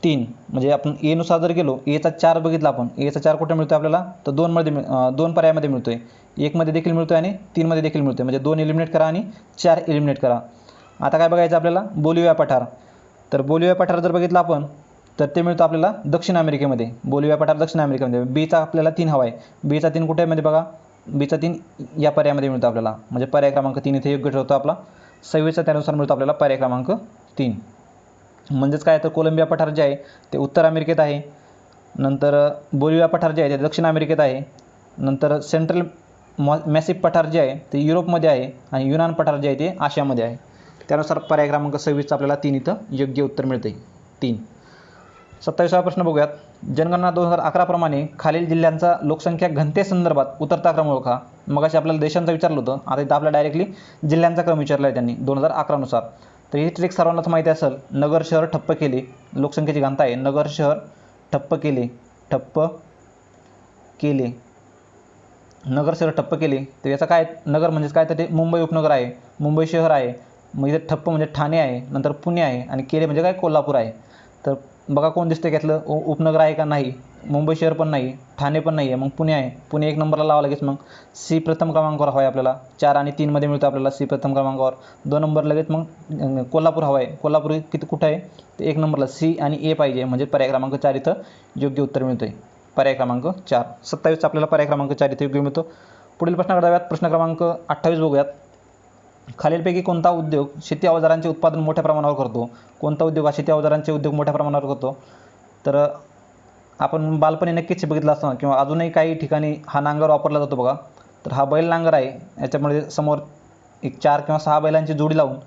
3. म्हणजे आपण एनुसार जर गेलो, एचा 4 बघितला आपण, एचा 4 कुठे मिळतो आपल्याला तर 2 पर्यायामध्ये मिळतो आहे. 1मध्ये देखील मिळतो आहे आणि 3मध्ये देखील मिळतो आहे. म्हणजे 2 एलिमिनेट करा आणि 4 एलिमिनेट करा. आता काय बघायचं आपल्याला, बोलिव्हिया पठार. तर बोलिव्हिया पठार जर बघितलं आपण तर ते मिळतं आपल्याला दक्षिण अमेरिकेमध्ये. बोलिव्हिया पठार दक्षिण अमेरिकेमध्ये. बीचा आपल्याला 3 हवा आहे. बीचा 3 कुठे आहे मध्ये बघा, बीचा 3 या पर्यायामध्ये मिळतो आपल्याला. म्हणजे पर्याय क्रमांक 3 इथे योग्य ठरतो आपला. 26चा त्यानुसार मिळतो आपल्याला पर्याय क्रमांक 3. म्हणजेच काय तर कोलंबिया पठार जे आहे ते उत्तर अमेरिकेत आहे. नंतर बोलिव्हिया पठार जे आहे ते दक्षिण अमेरिकेत आहे. नंतर सेंट्रल मॅसिफ पठार जे आहे ते युरोपमध्ये आहे आणि युनान पठार जे आहे ते आशियामध्ये आहे. त्यानुसार पर्याय क्रमांक 26चा आपल्याला 3 इथं योग्य उत्तर मिळते. 3. 27वा प्रश्न बघूयात. जनगणना 2011 प्रमाणे खालील जिल्ह्यांचा लोकसंख्या घनतेसंदर्भात उतरता क्रम ओळखा. मगाशी आपल्याला देशांचं विचारलं होतं, आता इथं आपल्याला डायरेक्टली जिल्ह्यांचा क्रम विचारला आहे त्यांनी 2011 नुसार. तर ही ट्रिक सर्वांनाच माहिती असेल. नगर शहर ठप्प केले, लोकसंख्येची घनता आहे. नगर शहर ठप्प केले, नगर शहर ठप्प केले. तर याचा काय, नगर म्हणजेच काय तर ते मुंबई उपनगर आहे, मुंबई शहर आहे. मग इथे ठप्प म्हणजे ठाणे आहे, नंतर पुणे आहे आणि केले म्हणजे काय कोल्हापूर आहे. तर बघा कोण दिसतं घेतलं, उपनगर आहे का नाही. मुंबई शहर पण नाही, ठाणे पण नाही आहे, मग पुणे आहे. पुणे 1 नंबरला लावा लगेच. मग सी प्रथम क्रमांकावर हवा आहे आपल्याला. 4 आणि 3मध्ये मिळतो आपल्याला सी प्रथम क्रमांकावर. 2 नंबर लगेच मग कोल्हापूर हवा आहे. कोल्हापूर कुठं आहे ते 1 नंबरला. सी आणि ए पाहिजे म्हणजे पर्याय क्रमांक 4 इथं योग्य उत्तर मिळतं आहे. पर्याय क्रमांक 4. 27चा आपल्याला पर्याय क्रमांक 4 इथे योग्य मिळतो. पुढील प्रश्नाकडे जाऊयात. प्रश्न क्रमांक 28 बघूयात. खालीलपैकी कोणता उद्योग शेती अवजारांचे उत्पादन मोठ्या प्रमाणावर करतो. कोणता उद्योग हा शेती अवजारांचे उद्योग मोठ्या प्रमाणावर करतो. तर आपण बालपणी नक्कीच बघितलं असतं किंवा अजूनही काही ठिकाणी हा नांगर वापरला जातो बघा. तर हा बैल नांगर आहे. याच्यामध्ये समोर एक 4 किंवा 6 बैलांची जोडी लावून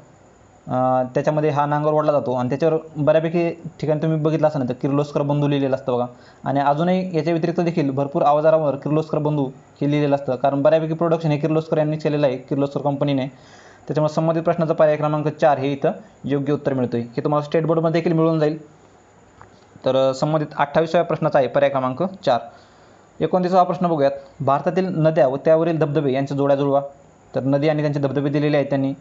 त्याच्यामध्ये हा नांगर ओढला जातो आणि त्याच्यावर बऱ्यापैकी ठिकाणी तुम्ही बघितलं असं तर किर्लोस्कर बंधू लिहिलेलं असतं बघा. आणि अजूनही याच्या व्यतिरिक्त देखील भरपूर अवजारावर किर्लोस्कर बंधू हे लिहिलेलं असतं, कारण बऱ्यापैकी प्रोडक्शन हे किर्लोस्कर यांनी केलेलं आहे, किर्लोस्कर कंपनीने. त्याच्यामुळे संबंधित प्रश्नाचा पर्याय क्रमांक 4 हे इथं योग्य उत्तर मिळतं आहे. हे तुम्हाला स्टेट बोर्डमध्ये देखील मिळून जाईल. तर संबंधित 28व्या प्रश्नाचा आहे पर्याय क्रमांक 4. 29वा प्रश्न बघूयात. भारतातील नद्या व त्यावरील धबधबे यांच्या जोड्या जुळवा. तर नदी आणि त्यांचे धबधबे दिलेले आहेत त्यांनी.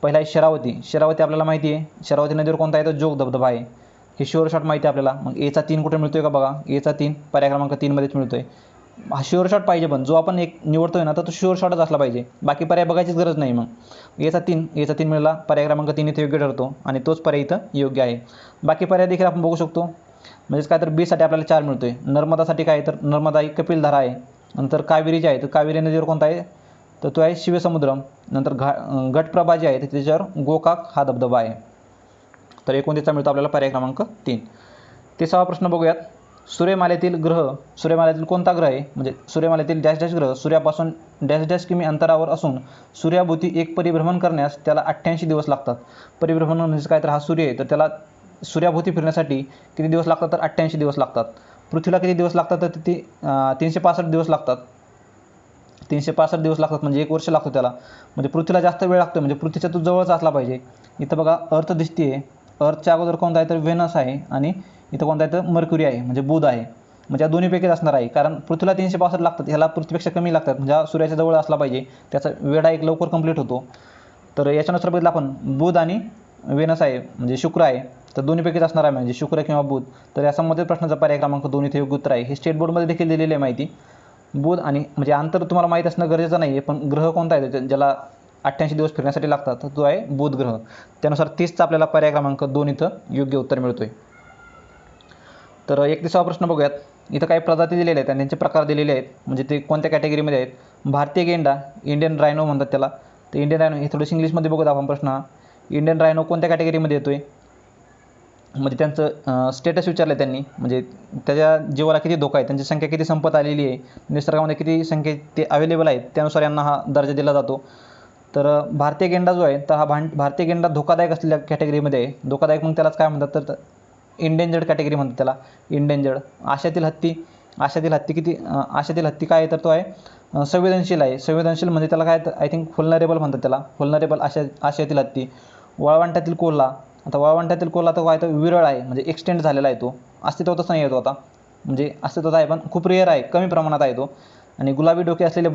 पहिला आहे शरावती. शरावती आपल्याला माहिती आहे. शरावती नदीवर कोणता आहे तर जोग धबधबा आहे. हे शुअर शॉट माहिती आहे आपल्याला. मग एचा 3 कुठे मिळतोय का बघा. एचा 3 पर्याय क्रमांक 3मध्येच मिळतोय. हा शुअर शॉट पाहिजे, पण जो आपण एक निवडतोय ना तर तो शुअर शॉटच असला पाहिजे. बाकी पर्याय बघायचीच गरज नाही. मग एचा 3 मिळाला. पर्याय क्रमांक 3 इथे योग्य ठरतो आणि तोच पर्याय इथं योग्य आहे. बाकी पर्याय देखील आपण बघू शकतो. म्हणजेच काय तर बीसाठी आपल्याला 4 मिळतोय. नर्मदासाठी काय तर नर्मदा ही कपिलधारा आहे. नंतर कावेरी जी आहे तर कावेरी नदीवर कोणता आहे तर तो आहे शिवसमुद्रम. नंतर घटप्रभा जी आहे तर त्याच्यावर गोकाक हा धबधबा आहे. तर 29चा मिळतो आपल्याला पर्याय क्रमांक 3. 30वा प्रश्न बघूयात. सूर्यमालेतील कोणता ग्रह आहे, म्हणजे सूर्यमालेतील डॅश डॅश ग्रह सूर्यापासून डॅश डॅश किमी अंतरावर असून सूर्याभोवती एक परिभ्रमण करण्यास त्याला 88 दिवस लागतात. परिभ्रमण म्हणजे काय तर हा सूर्य आहे तर त्याला सूर्याभोवती फिरण्यासाठी किती दिवस लागतात तर 88 दिवस लागतात. पृथ्वीला किती दिवस लागतात तर ते 365 दिवस लागतात. 365 दिवस लागतात म्हणजे 1 वर्ष लागतो त्याला. म्हणजे पृथ्वीला जास्त वेळ लागतो, म्हणजे पृथ्वीच्या तो जवळच असला पाहिजे. इथं बघा अर्थ दिसते. अर्थच्या अगोदर कोणता आहे तर व्हेनस आहे आणि इथं कोणता आहे तर मर्क्युरी आहे म्हणजे बुध आहे. म्हणजे या दोन्हीपैकीच असणार आहे, कारण पृथ्वीला 365 लागतात, ह्याला पृथ्वीपेक्षा कमी लागतात, म्हणजे हा सूर्याच्या जवळ असला पाहिजे, त्याचा वेढा एक लवकर कंप्लीट होतो. तर याच्यानुसार बघितलं आपण बुध आणि वेनस आहे म्हणजे शुक्र आहे, तर दोन्हीपैकीच असणार आहे म्हणजे शुक्र किंवा बुध. तर या संबंधित प्रश्नाचा पर्याय क्रमांक 2 इथे योग्य उत्तर आहे. हे स्टेट बोर्डमध्ये देखील दिलेली आहे माहिती. बुध आणि म्हणजे अंतर तुम्हाला माहीत असणं गरजेचं नाही आहे, पण ग्रह कोणता आहे ज्याला 88 दिवस फिरण्यासाठी लागतात, तर तो आहे बुध ग्रह. त्यानुसार 30चा आपल्याला पर्याय क्रमांक 2 इथं योग्य उत्तर मिळतोय. तर 31वा प्रश्न बघूयात. इथं काही प्रजाती दिलेल्या आहेत आणि त्यांचे प्रकार दिलेले आहेत, म्हणजे ते कोणत्या कॅटेगरीमध्ये आहेत. भारतीय गेंडा, इंडियन रायनो म्हणतात त्याला. तर इंडियन रायनो हे थोडंसं इंग्लिशमध्ये बघूया आपण प्रश्न हा. इंडियन रायनो कोणत्या कॅटेगरीमध्ये येतोय, म्हणजे त्यांचं स्टेटस विचारलं आहे त्यांनी, म्हणजे त्याच्या जीवाला किती धोका आहे, त्यांची संख्या किती संपत आलेली आहे, निसर्गामध्ये किती संख्या ते अवेलेबल आहेत, त्यानुसार यांना हा दर्जा दिला जातो. तर भारतीय गेंडा जो आहे, तर हा भारतीय गेंडा धोकादायक असलेल्या कॅटेगरीमध्ये आहे. धोकादायक मग त्यालाच काय म्हणतात, तर इंडेंजर्ड कॅटेगरी म्हणतात त्याला, इंडेंजर्ड. आशियातील हत्ती काय आहे, तर तो आहे संवेदनशील आहे. संवेदनशील म्हणजे त्याला काय, आय थिंक व्हल्नरेबल म्हणतात त्याला, व्हल्नरेबल आशियातील हत्ती. वाळवंटातील कोल्हा, आता वाळवंटातील कोल्हा तो काय, तर विरळ आहे, म्हणजे एक्सटेंड झालेला आहे, तो अस्तित्वातच नाही आहे तो आता, म्हणजे अस्तित्वात आहे पण खूप रेअर आहे, कमी प्रमाणात आहे तो. आणि गुलाबी डोके असलेले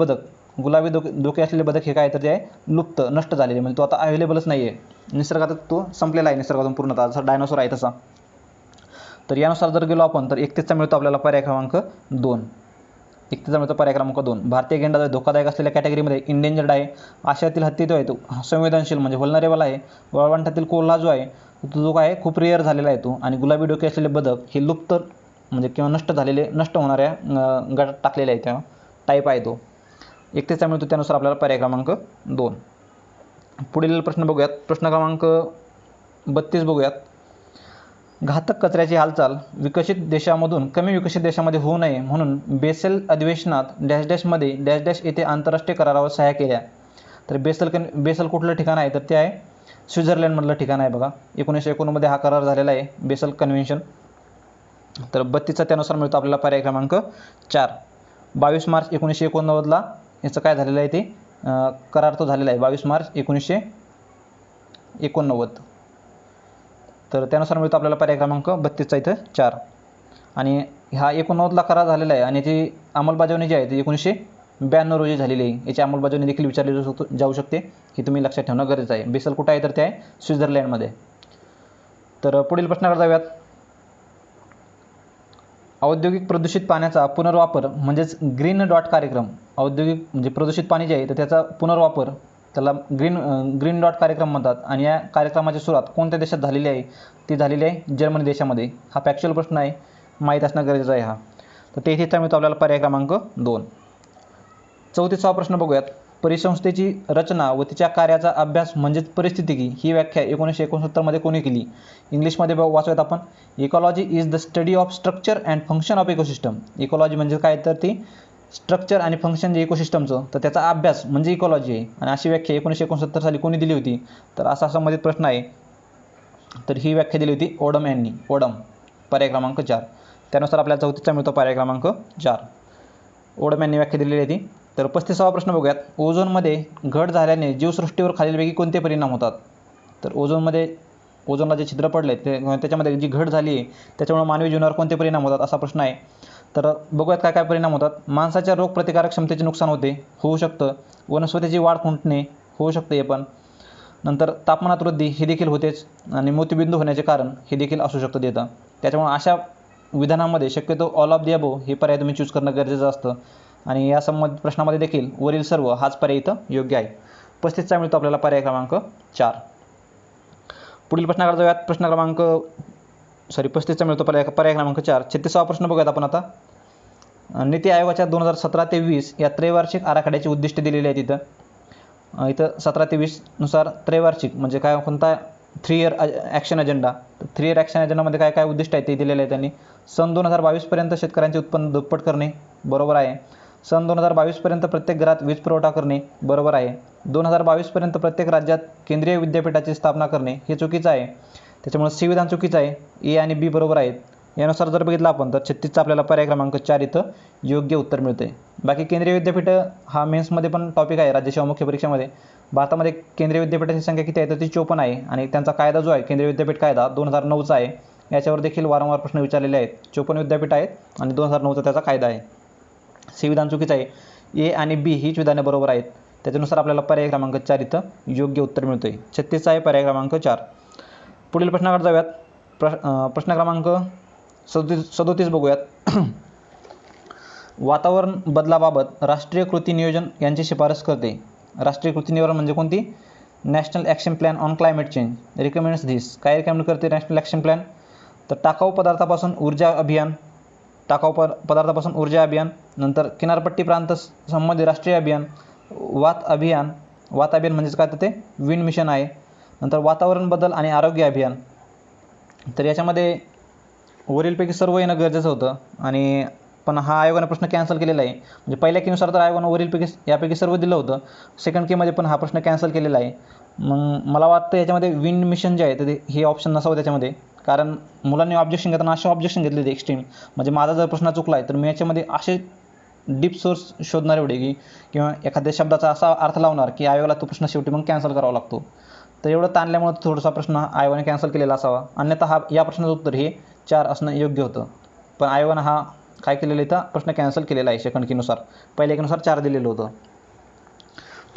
बदक हे काय, तर ते आहे लुप्त, नष्ट झालेले, म्हणजे तो आता अवेलेबलच नाही आहे, निसर्गात तो संपलेला आहे, निसर्गातून पूर्णतः, जसा डायनोसॉर आहे तसा. तर यानुसार जर गेलो आपण तर 31चा मिळतो आपल्याला पर्याय क्रमांक 2. 31चा मिळतो पर्याय क्रमांक 2. भारतीय गेंडा जो धोकादायक असलेल्या कॅटेगरीमध्ये इंडेंजर्ड आहे. आशियातील हत्ती जो आहे तो संवेदनशील म्हणजे व्हल्नरेबल आहे. वाळवंटातील कोल्हा जो आहे तो जो काय खूप रेअर झालेला आहे तो. आणि गुलाबी डोके असलेले बदक हे लुप्त म्हणजे किंवा नष्ट होणाऱ्या गटात टाकलेले आहे, त्या टाईप आहे तो. 31चा मिळतो, त्यानुसार आपल्याला पर्याय क्रमांक 2. पुढील प्रश्न बघूयात. प्रश्न क्रमांक 32 बघूयात. घातक कचऱ्याची हालचाल विकसित देशामधून कमी विकसित देशामध्ये होऊ नये म्हणून बेसेल अधिवेशनात डॅश डॅशमध्ये डॅश डॅश येथे आंतरराष्ट्रीय करारावर सह्या केल्या. तर बेसल कुठलं ठिकाण आहे, तर ते आहे स्वित्झर्लंडमधलं ठिकाण आहे बघा. 1951 हा करार झालेला आहे, बेसल कन्व्हेन्शन. तर 32चा त्यानुसार मिळतो आपल्याला पर्याय क्रमांक 4. 22 मार्च 1989 याचं काय झालेलं आहे, ते करार तो झालेला आहे 22 मार्च 1989. तर त्यानुसार मिळतो आपल्याला पर्याय क्रमांक 32चा इथं 4. आणि हा 89ला करार झालेला आहे आणि याची अंमलबजावणी जी आहे ती 1992 रोजी झालेली आहे. याची अंमलबजावणी देखील विचारली जाऊ शकते, हे तुम्ही लक्षात ठेवणं गरजेचं आहे. बेसल कुठं आहे, तर ते आहे स्वित्झर्लंडमध्ये. तर पुढील प्रश्नाकडे जाऊयात. औद्योगिक प्रदूषित पाण्याचा पुनर्वापर म्हणजेच ग्रीन डॉट कार्यक्रम. औद्योगिक म्हणजे प्रदूषित पाणी जे आहे तर त्याचा पुनर्वापर, त्याला ग्रीन डॉट कार्यक्रम म्हणतात. आणि या कार्यक्रमाची सुरुवात कोणत्या देशात झालेली आहे, ती झालेली आहे जर्मनी देशामध्ये. हा फॅक्च्युअल प्रश्न आहे, माहीत असणं गरजेचं आहे हा. तर 33चा मिळतो आपल्याला पर्याय क्रमांक 2. 34वा प्रश्न बघूयात. परिसंस्थेची रचना व तिच्या कार्याचा अभ्यास म्हणजेच परिस्थितिकी ही व्याख्या 1969 कोणी केली. इंग्लिशमध्ये वाचूयात आपण. Ecology is the study of structure and function of ecosystem. Ecology म्हणजे काय, तर ती स्ट्रक्चर आणि फंक्शन जे इकोसिस्टमचं, तर त्याचा अभ्यास म्हणजे इकॉलॉजी आहे. आणि अशी व्याख्या 1969 साली कोणी दिली होती, तर असा संबंधित प्रश्न आहे. तर ही व्याख्या दिली होती ओडम यांनी. ओडम, पर्याय क्रमांक 4. त्यानुसार आपल्याला 34चा मिळतो पर्याय क्रमांक 4. ओडम यांनी व्याख्या दिलेली आहे ती. तर 35वा प्रश्न बघूयात. ओझोनमध्ये घट झाल्याने जीवसृष्टीवर खालीलपैकी कोणते परिणाम होतात. तर ओझोनला जे छिद्र पडले त्याच्यामध्ये जी घट झाली आहे त्याच्यामुळे मानवी जीवनावर कोणते परिणाम होतात, असा प्रश्न आहे. तर बघूयात काय काय परिणाम होतात. माणसाच्या रोगप्रतिकारक क्षमतेचे नुकसान होऊ शकतं. वनस्पतीची वाढ खुंटणे होऊ शकते हे पण. नंतर तापमानात वृद्धी हे देखील होतेच. आणि मोतीबिंदू होण्याचे कारण हे देखील असू शकतं देतं. त्याच्यामुळे अशा विधानामध्ये शक्यतो ऑल ऑफ दी अबोव हे पर्याय तुम्ही चूज करणं गरजेचं असतं. आणि या संबंधित प्रश्नामध्ये देखील वरील सर्व हाच पर्याय इथं योग्य आहे. 35चा मिळतो आपल्याला पर्याय क्रमांक 4. पुढील प्रश्नाकडे जाऊयात. 35चा मिळतो पर्याय क्रमांक 4. 36वा प्रश्न बघूयात आपण आता. नीती आयोगाच्या 2017 ते 20 या त्रैवार्षिक आराखड्याची उद्दिष्टे दिलेली आहेत इथं. 17 ते 20 नुसार त्रैवार्षिक म्हणजे काय, कोणता 3 इयर ॲक्शन अजेंडा. तर 3 इयर ॲक्शन अजेंडामध्ये काय काय उद्दिष्ट आहेत ते दिलेले आहेत त्यांनी. सन 2022 पर्यंत शेतकऱ्यांचे उत्पन्न दुप्पट करणे, बरोबर आहे. सन 2022 पर्यंत प्रत्येक घरात वीज पुरवठा करणे, बरोबर आहे. 2022 पर्यंत प्रत्येक राज्यात केंद्रीय विद्यापीठाची स्थापना करणे, हे चुकीचं आहे. त्याच्यामुळे सी विधान चुकीचं आहे. ए आणि बी बरोबर आहेत. यानुसार जर बघितलं आपण तर 36चा आपल्याला पर्याय क्रमांक 4 इथं योग्य उत्तर मिळते. बाकी केंद्रीय विद्यापीठ हा मेन्समध्ये पण टॉपिक आहे राज्यसेवा मुख्य परीक्षेमध्ये. भारतामध्ये केंद्रीय विद्यापीठाची संख्या किती आहे, तर ती 54 आहे. आणि त्यांचा कायदा जो आहे केंद्रीय विद्यापीठ कायदा 2009चा आहे. याच्यावर देखील वारंवार प्रश्न विचारलेले आहेत. 54 विद्यापीठ आहेत आणि 2009चा त्याचा कायदा आहे. सी विधान चुकीचं आहे. ए आणि बी हीच विधाने बरोबर आहेत. त्याच्यानुसार आपल्याला पर्याय क्रमांक 4 इथं योग्य उत्तर मिळतं आहे. 36 आहे पर्याय क्रमांक 4. पुढील प्रश्नाकडे जाऊयात. प्रश्न क्रमांक 37 बघूयात. वातावरण बदलाबाबत राष्ट्रीय कृती नियोजन यांची शिफारस करते. राष्ट्रीय कृती नियोजन म्हणजे कोणती? National action plan on climate change recommends this. काय रिकमेंड करते नॅशनल ॲक्शन प्लॅन? तर टाकाऊ पदार्थापासून ऊर्जा अभियान, पदार्थापासून ऊर्जा अभियान, नंतर किनारपट्टी प्रांत संबंधी राष्ट्रीय अभियान, वात अभियान म्हणजेच काय तर ते विंड मिशन आहे, नंतर वातावरण बदल आणि आरोग्य अभियान. तर याच्यामध्ये वरीलपैकी सर्व येणं गरजेचं होतं आणि पण हा आयोगाने प्रश्न कॅन्सल केलेला आहे. म्हणजे पहिल्या कीनुसार तर आयोगानं वरीलपैकी यापैकी सर्व दिलं होतं. सेकंड कीमध्ये पण हा प्रश्न कॅन्सल केलेला आहे. मग मला वाटतं याच्यामध्ये विंड मिशन जे आहे तर हे ऑप्शन नसावं त्याच्यामध्ये, कारण मुलांनी ऑब्जेक्शन घेताना असे ऑब्जेक्शन घेतले होते एक्स्ट्रीम. म्हणजे माझा जर प्रश्न चुकला आहे तर मी याच्यामध्ये असे डीप सोर्स शोधणार एवढे की किंवा एखाद्या शब्दाचा असा अर्थ लावणार की आयोगाला तो प्रश्न शेवटी मग कॅन्सल करावा लागतो. तर एवढं ताणल्यामुळे थोडासा प्रश्न आयोगाने कॅन्सल केलेला असावा. अन्यथा या प्रश्नाचं उत्तर हे 4 असणं योग्य होतं. पण आयोगानं हा काय केलेलं इथं प्रश्न कॅन्सल केलेला आहे सेकंड कीनुसार. पहिल्या कीनुसार 4 दिलेलं होतं.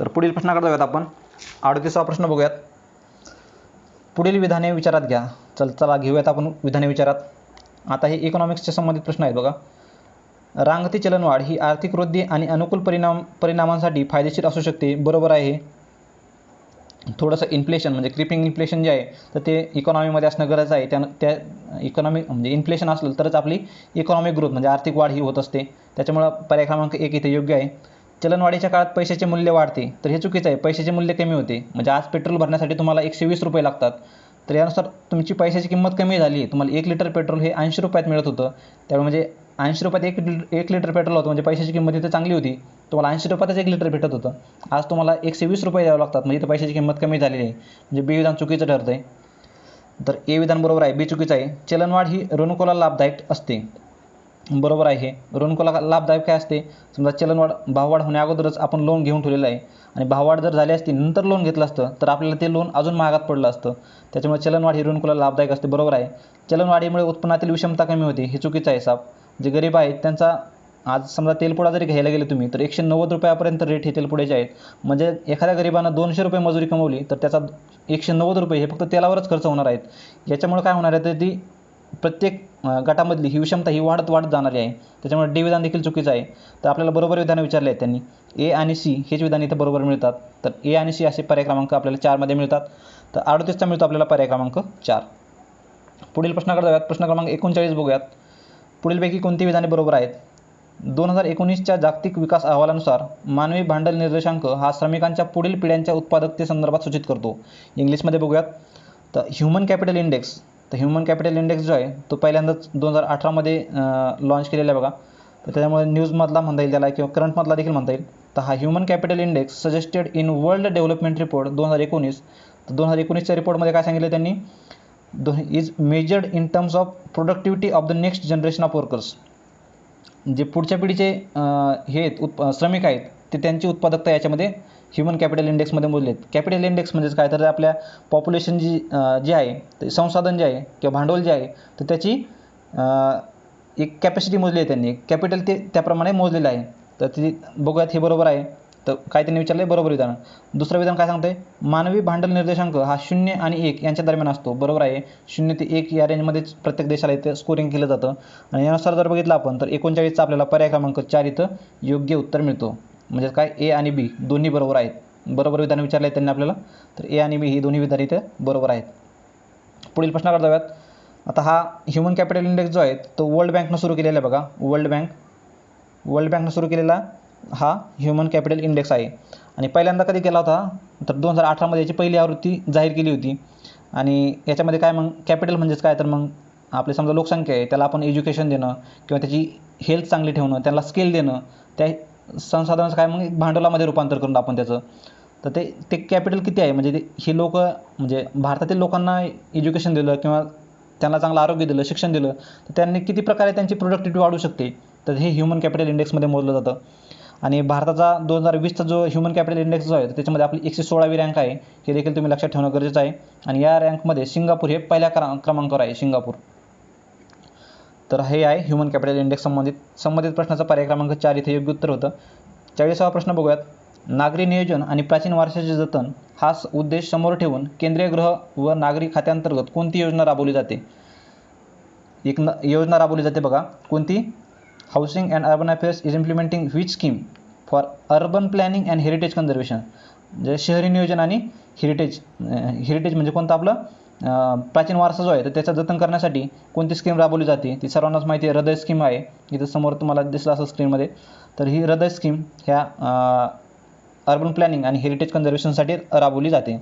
तर पुढील प्रश्नाकडे जाऊयात आपण. 38वा प्रश्न बघूयात. पुढील विधाने विचारात घ्या. चला घेऊयात आपण विधाने विचारात. आता हे इकॉनॉमिक्सच्या संबंधित प्रश्न आहेत बघा. रांगती चलनवाढ ही आर्थिक वृद्धी आणि अनुकूल परिणामांसाठी फायदेशीर असू शकते. बरोबर आहे. थोडंसं इन्फ्लेशन म्हणजे क्रिपिंग इन्फ्लेशन जे आहे तर ते इकॉनॉमीमध्ये असणं गरज आहे. त्या इकॉनॉमिक म्हणजे इन्फ्लेशन असलं तरच आपली इकॉनॉमिक ग्रोथ म्हणजे आर्थिक वाढ ही होत असते. त्याच्यामुळं पर्याय क्रमांक 1 इथे योग्य आहे. चलनवाढीच्या काळात पैशाचे मूल्य वाढते. तर हे चुकीचं आहे. पैशाचे मूल्य कमी होते. म्हणजे आज पेट्रोल भरण्यासाठी तुम्हाला 120 रुपये लागतात. तर यानुसार तुमची पैशाची किंमत कमी झाली आहे. तुम्हाला 1 लिटर पेट्रोल हे 80 रुपयात मिळत होतं. त्यामुळे म्हणजे 80 रुपयात 1 लिटर पेट्रोल होतं म्हणजे पैशाची किंमत इथं चांगली होती. तुम्हाला 80 रुपयातच 1 लिटर भेटत होतं. आज तुम्हाला 120 रुपये द्यावे लागतात. म्हणजे इथं पैशाची किंमत कमी झालेली आहे. म्हणजे बी विधान चुकीचं ठरतं आहे. तर ए विधान बरोबर आहे. बी चुकीचं आहे. चलनवाढ ही ऋणकोला लाभदायक असते. बरोबर आहे. ऋणकोला लाभदायक काय असते? समजा चलनवाढ भाववाढ होण्याअगोदरच आपण लोन घेऊन ठेवलेलं आहे आणि भाववाढ जर झाली असती नंतर लोन घेतलं असतं तर आपल्याला ते लोन अजून महागात पडलं असतं. त्याच्यामुळे चलनवाढ ही ऋणकोला लाभदायक असते. बरोबर आहे. चलनवाढीमुळे उत्पन्नातील विषमता कमी होते. हे चुकीचं आहे साप. जे गरीब आहेत त्यांचा आज समजा तेलपुडा जरी घ्यायला गेले तुम्ही तर 190 रुपयापर्यंत रेट हे तेलपुड्याचे आहेत. म्हणजे एखाद्या गरिबानं 200 रुपये मजुरी कमवली तर त्याचा 190 रुपये हे फक्त तेलावरच खर्च होणार आहेत. याच्यामुळे काय होणार आहे तर ती प्रत्येक गटामधली ही विषमता ही वाढत जाणारी आहे. त्याच्यामुळे डी विधान देखील चुकीचं आहे. तर आपल्याला बरोबर विधानं विचारले आहेत त्यांनी. ए आणि सी हेच विधान इथं बरोबर मिळतात. तर ए आणि सी असे पर्याय क्रमांक आपल्याला 4मध्ये मिळतात. तर 38चा मिळतो आपल्याला पर्याय क्रमांक 4. पुढील प्रश्नाकडे जाऊयात. प्रश्न क्रमांक 39 बघूयात. पुढीलपैकी कोणती विधाने बरोबर आहेत? 2019च्या जागतिक विकास अहवालानुसार मानवी भांडवल निर्देशांक हा श्रमिकांच्या पुढील पिढ्यांच्या उत्पादकतेसंदर्भात सूचित करतो. इंग्लिशमध्ये बघूयात. तर ह्युमन कॅपिटल इंडेक्स. तर ह्युमन कॅपिटल इंडेक्स जो आहे तो पहिल्यांदाच 2018मध्ये लॉन्च केलेला आहे बघा. तर त्याच्यामुळे न्यूजमधला म्हणता येईल त्याला किंवा करंटमधला देखील म्हणता येईल. तर हा human capital index suggested in world development report 2019. तर 2019च्या रिपोर्टमध्ये काय सांगितलं त्यांनी? Is measured in terms of productivity of the next generation of workers. जे पुढच्या पिढीचे हे श्रमिक आहेत ते त्यांची उत्पादकता याच्यामध्ये ह्युमन कॅपिटल इंडेक्समध्ये मोजले आहेत. कॅपिटल इंडेक्स म्हणजेच काय तर आपल्या पॉप्युलेशन जे आहे ते संसाधन जे आहे किंवा भांडवल जे आहे तर त्याची एक कॅपॅसिटी मोजली आहे त्यांनी. कॅपिटल ते त्याप्रमाणे मोजलेलं आहे. तर ती बघूयात हे बरोबर आहे. तर काय त्यांनी विचारलं आहे? बरोबर विधान. दुसरं विधान काय सांगतं आहे? मानवी भांडवल निर्देशांक हा 0 आणि 1 यांच्या दरम्यान असतो. बरोबर आहे. 0 ते 1 या रेंजमध्येच प्रत्येक देशाला इथे स्कोरिंग केलं जातं. आणि यानुसार जर बघितलं आपण तर 39चा आपल्याला पर्याय क्रमांक 4 इथं योग्य उत्तर मिळतो. म्हणजे काय ए आणि बी दोन्ही बरोबर आहेत. बरोबर विधान विचारलं आहे त्यांनी आपल्याला. तर ए आणि बी ही दोन्ही विधान इथं बरोबर आहेत. पुढील प्रश्नाकडे जाऊयात. आता हा ह्युमन कॅपिटल इंडेक्स जो आहे तो वर्ल्ड बँकनं सुरू केलेला आहे बघा. वर्ल्ड बँकनं सुरू केलेला हा ह्युमन कॅपिटल इंडेक्स आहे. आणि पहिल्यांदा कधी केला होता तर 2018मध्ये याची पहिली आवृत्ती जाहीर केली होती. आणि याच्यामध्ये काय मग कॅपिटल म्हणजेच काय तर मग आपली समजा लोकसंख्या आहे त्याला आपण एज्युकेशन देणं किंवा त्याची हेल्थ चांगली ठेवणं, त्यांना स्किल देणं, त्या संसाधनाचं काय मग भांडवलामध्ये रूपांतर करून आपण त्याचं. तर ते कॅपिटल किती आहे म्हणजे हे लोक म्हणजे भारतातील लोकांना एज्युकेशन दिलं किंवा त्यांना चांगलं आरोग्य दिलं, शिक्षण दिलं तर त्यांनी किती प्रकारे त्यांची प्रोडक्टिव्हिटी वाढू शकते. तर हे ह्युमन कॅपिटल इंडेक्समध्ये मोजलं जातं. आणि भारताचा 2020चा जो ह्युमन कॅपिटल इंडेक्स जो आहे त्याच्यामध्ये आपली 116वी रँक आहे. हे देखील तुम्ही लक्षात ठेवणं गरजेचं आहे. आणि या रँकमध्ये सिंगापूर हे पहिल्या क्रमांकावर आहे. सिंगापूर तर हे आहे ह्युमन कॅपिटल इंडेक्स संबंधित प्रश्नाचा पर्याय क्रमांक 4 इथे योग्य उत्तर होतं. 40वा प्रश्न बघूयात. नागरी नियोजन आणि प्राचीन वारशाचे जतन हा उद्देश समोर ठेवून केंद्रीय गृह व नागरी खात्यांतर्गत कोणती योजना राबवली जाते? योजना राबवली जाते बघा. कोणती? Housing and urban affairs is implementing which scheme for urban planning and heritage conservation. म्हणजे शहरी नियोजन आणि हेरिटेज म्हणजे कोणतं आपलं प्राचीन वारसा जो आहे तर त्याचं जतन करण्यासाठी कोणती स्कीम राबवली जाते? ती सर्वांनाच माहिती आहे, हृदय स्कीम आहे. इथं समोर तुम्हाला दिसलं असं स्क्रीनमध्ये. तर ही हृदय स्कीम ह्या अर्बन प्लॅनिंग आणि हेरिटेज कन्झर्वेशनसाठी राबवली जाते.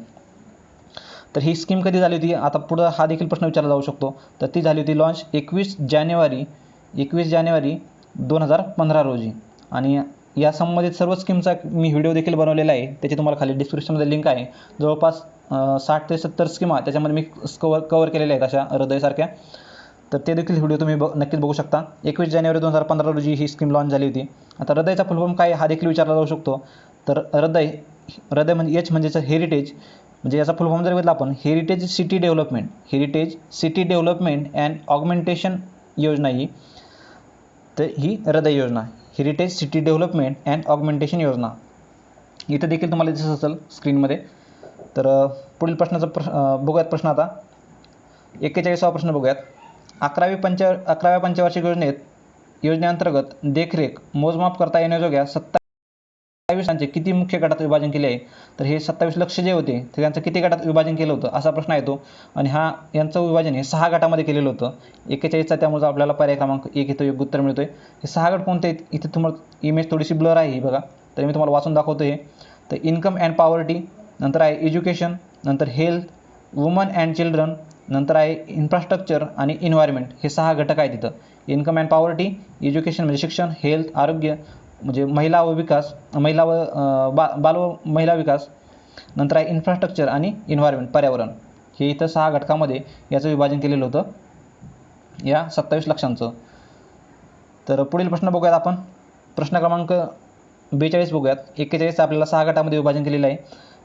तर ही स्कीम कधी झाली होती? आता पुढं हा देखील प्रश्न विचारला जाऊ शकतो. तर ती झाली होती लॉन्च 21 जानेवारी 2015 रोजी. आणि या संबंधित सर्व स्कीमचा मी व्हिडिओ देखील बनवलेला आहे, त्याची तुम्हाला खाली डिस्क्रिप्शनमध्ये लिंक आहे. जवळपास 60 ते 70 स्कीमा त्याच्यामध्ये मी कवर केलेल्या आहेत अशा हृदयसारख्या. तर ते देखील व्हिडिओ तुम्ही नक्कीच बघू शकता. 21 जानेवारी 2015 रोजी ही स्कीम लॉन्च झाली होती. आता हृदयचा फुल फॉर्म काय हा देखील विचारला जाऊ शकतो. तर हृदय म्हणजे एच म्हणजेच हेरिटेज, म्हणजे याचा फुल फॉर्म जर बघितला आपण, heritage city development and augmentation योजना ही. तर ही हृदय योजना, heritage city development and augmentation योजना. इथं देखील तुम्हाला दिसत असेल स्क्रीनमध्ये. तर पुढील प्रश्नाचा बघूयात प्रश्न आता. 41वा प्रश्न बघूयात. 11व्या पंचवार्षिक योजनेअंतर्गत देखरेख मोजमाप करता येण्याजोग्या 27 किती मुख्य गटात विभाजन केले आहे? तर हे 27 लक्ष जे होते ते त्यांचं किती गटात विभाजन केलं होतं असा प्रश्न येतो. आणि यांचं विभाजन हे 6 गटामध्ये केलेलं होतं 41चा. त्यामुळे आपल्याला पर्याय क्रमांक 1 इथं योग्य उत्तर मिळतोय. हे 6 गट कोणते आहेत? इथे तुम्हाला इमेज थोडीशी ब्लर आहे ही बघा, तर मी तुम्हाला वाचून दाखवतो. हे तर इन्कम अँड पॉवर्टी, नंतर आहे एज्युकेशन, नंतर हेल्थ, वुमन अँड चिल्ड्रन, नंतर आहे इन्फ्रास्ट्रक्चर आणि एन्व्हायरमेंट. हे 6 घटक आहेत तिथं. इन्कम अँड पॉवर्टी, एज्युकेशन म्हणजे शिक्षण, हेल्थ आरोग्य म्हणजे महिला व महिला विकास, नंतर आहे इन्फ्रास्ट्रक्चर आणि एन्व्हायरमेंट पर्यावरण. हे इथं 6 घटकामध्ये याचं विभाजन केलेलं होतं या 27 लक्षांचं. तर पुढील प्रश्न बघूयात आपण. प्रश्न क्रमांक 42 बघूयात. 41चं आपल्याला 6 गटामध्ये विभाजन केलेलं आहे.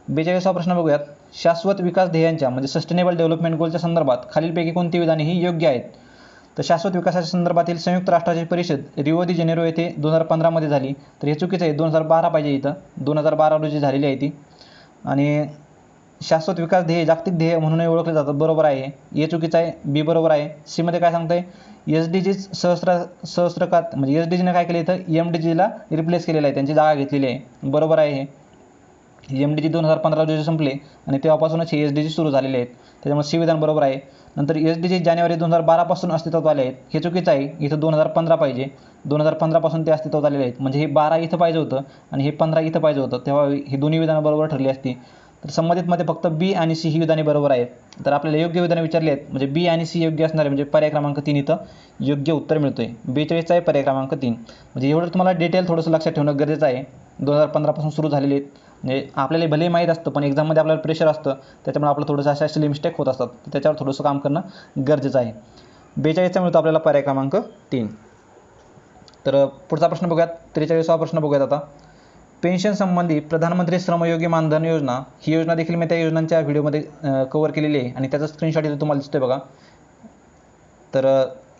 42वा प्रश्न बघूयात. शाश्वत विकास ध्येयांच्या म्हणजे सस्टेनेबल डेव्हलपमेंट गोलच्या संदर्भात खालीलपैकी कोणती विधाने ही योग्य आहेत? तर शाश्वत विकासाच्या संदर्भातील संयुक्त राष्ट्राची परिषद रिओ दी जेनेरो येथे 2015मध्ये झाली. तर हे चुकीचं आहे, 2012 पाहिजे इथं. 2012 रोजी झालेली आहे ती. आणि शाश्वत विकास ध्येय जागतिक ध्येय म्हणूनही ओळखले जातात, बरोबर आहे. हे चुकीचं आहे, बी बरोबर आहे. सीमध्ये काय सांगतंय? SDGs सहस्त्रकात म्हणजे SDGने काय केलं इथं? MDGला रिप्लेस केलेलं आहे, त्यांची जागा घेतलेली आहे, बरोबर आहे. हे MDG 2015 रोजी संपले आणि तेव्हापासूनच हे SDG सुरू झालेले आहेत, त्याच्यामुळे सी विधान बरोबर आहे. नंतर SDG जानेवारी 2012 पासून अस्तित्वात आले आहेत, हे चुकीचं आहे. इथं 2015 पाहिजे, 2015 पासून ते अस्तित्वात आलेले आहेत. म्हणजे हे 12 इथं पाहिजे होतं आणि हे 15 इथं पाहिजे होतं, तेव्हा ही दोन्ही विधानं बरोबर ठरली असती. तर संबंधितमध्ये फक्त बी आणि सी ही विधाने बरोबर आहेत. तर आपल्याला योग्य विधाने विचारली आहेत, म्हणजे बी आणि सी योग्य असणार आहे, म्हणजे पर्याय क्रमांक 3 इथं योग्य उत्तर मिळतोय. 42चा आहे पर्याय क्रमांक 3. म्हणजे एवढं तुम्हाला डिटेल थोडंसं लक्षात ठेवणं गरजेचं आहे. 2015 पासून सुरू झालेले आहेत, म्हणजे आपल्याला भलेही माहीत असतं पण एक्झाममध्ये आपल्याला प्रेशर असतं, त्याच्यामुळे आपलं थोडंसं अशा सिली मिस्टेक होत असतात, त्याच्यावर थोडंसं काम करणं गरजेचं आहे. 42चा मिळतो आपल्याला पर्याय क्रमांक 3. तर पुढचा प्रश्न बघूयात. 43वा प्रश्न बघूयात आता. पेन्शन संबंधी प्रधानमंत्री श्रमयोगी मानधन योजना ही योजना देखील मी त्या योजनांच्या व्हिडिओमध्ये कव्हर केलेली आहे आणि त्याचा स्क्रीनशॉट इथे तुम्हाला दिसतोय बघा. तर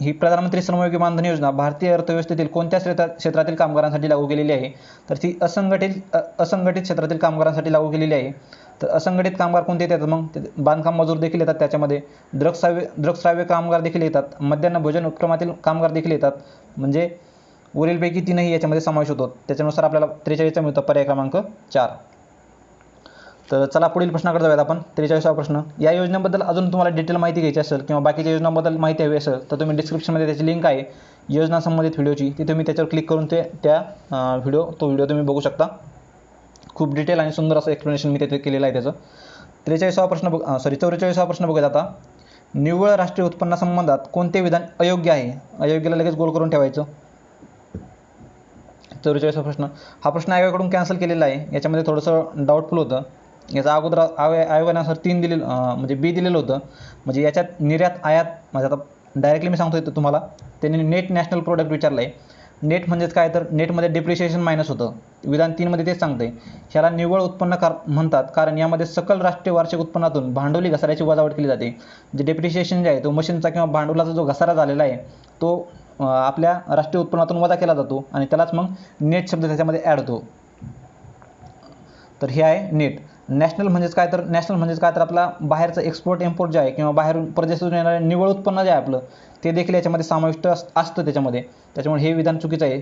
ही प्रधानमंत्री श्रमयोगी मानधन योजना भारतीय अर्थव्यवस्थेतील कोणत्या क्षेत्रातील कामगारांसाठी लागू केलेली आहे? तर ती असंघटित क्षेत्रातील कामगारांसाठी लागू केलेली आहे. तर असंघटित कामगार कोणते येतात? मग बांधकाम मजूर देखील येतात, त्याच्यामध्ये दृकश्राव्य कामगार देखील येतात, मध्यान्ह भोजन उपक्रमातील कामगार देखील येतात. म्हणजे वरीलपैकी 3ही याच्यामध्ये समावेश होतो. त्याच्यानुसार आपल्याला 43चा मिळतो पर्याय क्रमांक 4. तर चला पुढील प्रश्नाकडे जाऊयात आपण. 43वा प्रश्न. या योजनेबद्दल अजून तुम्हाला डिटेल माहिती घ्यायची असेल किंवा बाकीच्या योजनांबद्दल माहिती हवी असेल तर तुम्ही डिस्क्रिप्शनमध्ये त्याची लिंक आहे योजना संबंधित व्हिडिओची, ती तुम्ही त्याच्यावर क्लिक करून तो व्हिडिओ तुम्ही बघू शकता. खूप डिटेल आणि सुंदर असं एक्सप्लेनेशन मी त्याचे केलेलं आहे त्याचं. 44वा प्रश्न बघूयात आता. निव्वळ राष्ट्रीय उत्पन्नासंबंधात कोणते विधान अयोग्य आहे? अयोग्यला लगेच गोल करून ठेवायचं. 44वा प्रश्न. हा प्रश्न आयोगाकडून कॅन्सल केलेला आहे, याच्यामध्ये थोडंसं डाऊटफुल होतं. याचा अगोदर आयोगाने सर 3 दिलेलं म्हणजे बी दिलेलं होतं. म्हणजे याच्यात निर्यात आयात म्हणजे आता डायरेक्टली मी सांगतो तुम्हाला, त्यांनी नेट नॅशनल प्रोडक्ट विचारलं आहे. नेट म्हणजेच काय, तर नेटमध्ये डिप्रिशिएशन मायनस होतं. विधान 3 मध्ये तेच सांगते. ह्याला निव्वळ उत्पन्न म्हणतात, कारण यामध्ये सकल राष्ट्रीय वार्षिक उत्पन्नातून भांडवली घसाऱ्याची वजावट केली जाते. जे डिप्रिशिएशन जे आहे तो मशीनचा किंवा भांडवलाचा जो घसारा झालेला आहे तो आपल्या राष्ट्रीय उत्पन्नातून वजा केला जातो आणि त्यालाच मग नेट शब्द त्याच्यामध्ये ॲड होतो. तर हे आहे नेट. नॅशनल म्हणजेच काय, तर नॅशनल म्हणजेच काय, तर आपला बाहेरचं एक्सपोर्ट इम्पोर्ट जे आहे किंवा बाहेरून परदेशातून येणारं निव्वळ उत्पन्न जे आहे आपलं ते देखील याच्यामध्ये समाविष्ट असतं त्याच्यामध्ये. त्याच्यामुळे हे विधान चुकीचं आहे.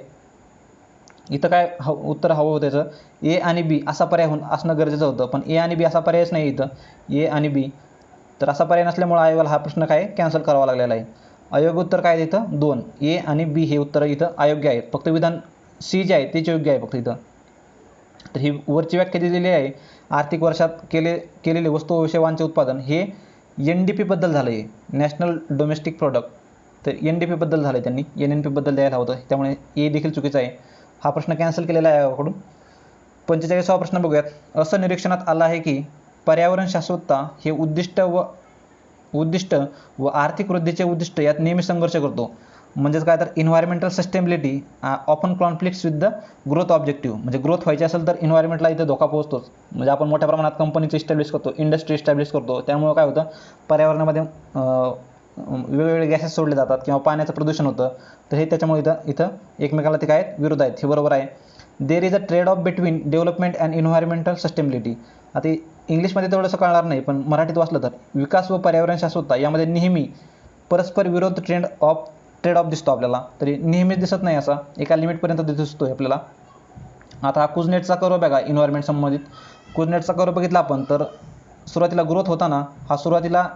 इथं काय उत्तर हवं होतं त्याचं, ए आणि बी असा पर्याय असणं गरजेचं होतं, पण ए आणि बी असा पर्यायच नाही इथं, ए आणि बी. तर असा पर्याय नसल्यामुळे आयोगाला हा प्रश्न काय कॅन्सल करावा लागलेला आहे. अयोग्य उत्तर काय इथं 2, ए आणि बी हे उत्तर इथं अयोग्य आहेत. फक्त विधान सी जे आहे तेच योग्य आहे फक्त इथं. तर ही वरची व्याख्या दिलेली आहे, आर्थिक वर्षात केलेले वस्तू व सेवांचे उत्पादन हे NDP बद्दल झालं आहे, नॅशनल डोमेस्टिक प्रोडक्ट. तर NDP बद्दल झालं आहे, त्यांनी NNP बद्दल द्यायला होतं, त्यामुळे ए देखील चुकीचा आहे. हा प्रश्न कॅन्सल केलेला आहे याकडून. 45वा प्रश्न बघूयात. असं निरीक्षणात आलं आहे की पर्यावरण शाश्वतता हे उद्दिष्ट व आर्थिक वृद्धीचे उद्दिष्ट यात नेहमी संघर्ष करतो. म्हणजेच काय, तर environmental sustainability often conflicts with the growth objective. म्हणजे ग्रोथ व्हायची असेल तर इन्व्हायरमेंटला इथे धोका पोहोचतोच. म्हणजे आपण मोठ्या प्रमाणात कंपनीचं इस्टॅब्लिश करतो, इंडस्ट्री इस्टॅब्लिश करतो, त्यामुळे काय होतं, पर्यावरणामध्ये वेगवेगळे गॅसेस सोडले जातात किंवा पाण्याचं प्रदूषण होतं. तर हे त्याच्यामुळे इथं एकमेकाला ते काय आहेत, विरोध आहेत. हे बरोबर आहे. There is a trade off between development and environmental sustainability. आता इंग्लिशमध्ये तेवढंसं कळणार नाही, पण मराठीत वाचलं तर विकास व पर्यावरण शाश्वतता यामध्ये नेहमी परस्पर विरोध ट्रेड ऑफ दिसतो आपल्याला. तरी नेहमीच दिसत नाही, असा एका लिमिटपर्यंत दिसतोय आपल्याला. आता हा कुझनेटचा कर्व बघा, इन्व्हायरमेंट संबंधित कुझनेटचा कर्व बघितला आपण, तर सुरुवातीला ग्रोथ होताना हा सुरुवातीला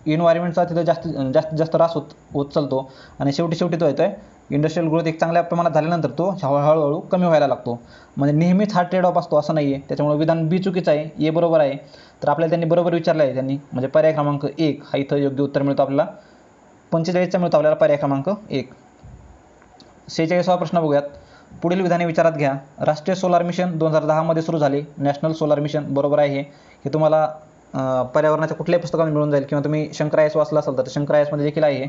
इन्व्हायरमेंटचा तिथं जास्तीत जास्त ऱ्हास होत चालतो आणि शेवटी तो येतोय इंडस्ट्रियल ग्रोथ एक चांगल्या प्रमाणात झाल्यानंतर तो हळूहळू कमी व्हायला लागतो. म्हणजे नेहमीच हा ट्रेड ऑफ असतो असं नाही आहे. त्याच्यामुळे विधान बी चुकीचं आहे, ए बरोबर आहे. तर आपल्याला त्यांनी बरोबर विचारलं आहे, त्यांनी म्हणजे पर्याय क्रमांक 1 हा इथं योग्य उत्तर मिळतो आपल्याला. 45चा मिळतो आपल्याला पर्याय क्रमांक 1. 46वा प्रश्न बघूयात. पुढील विधाने विचारात घ्या. राष्ट्रीय सोलार मिशन 2010 मध्ये सुरू झाले, नॅशनल सोलार मिशन. बरोबर आहे हे तुम्हाला पर्यावरणाच्या कुठल्याही पुस्तकामध्ये मिळून जाईल किंवा तुम्ही शंकर IAS वाचला असाल तर शंकर IASमध्ये देखील आहे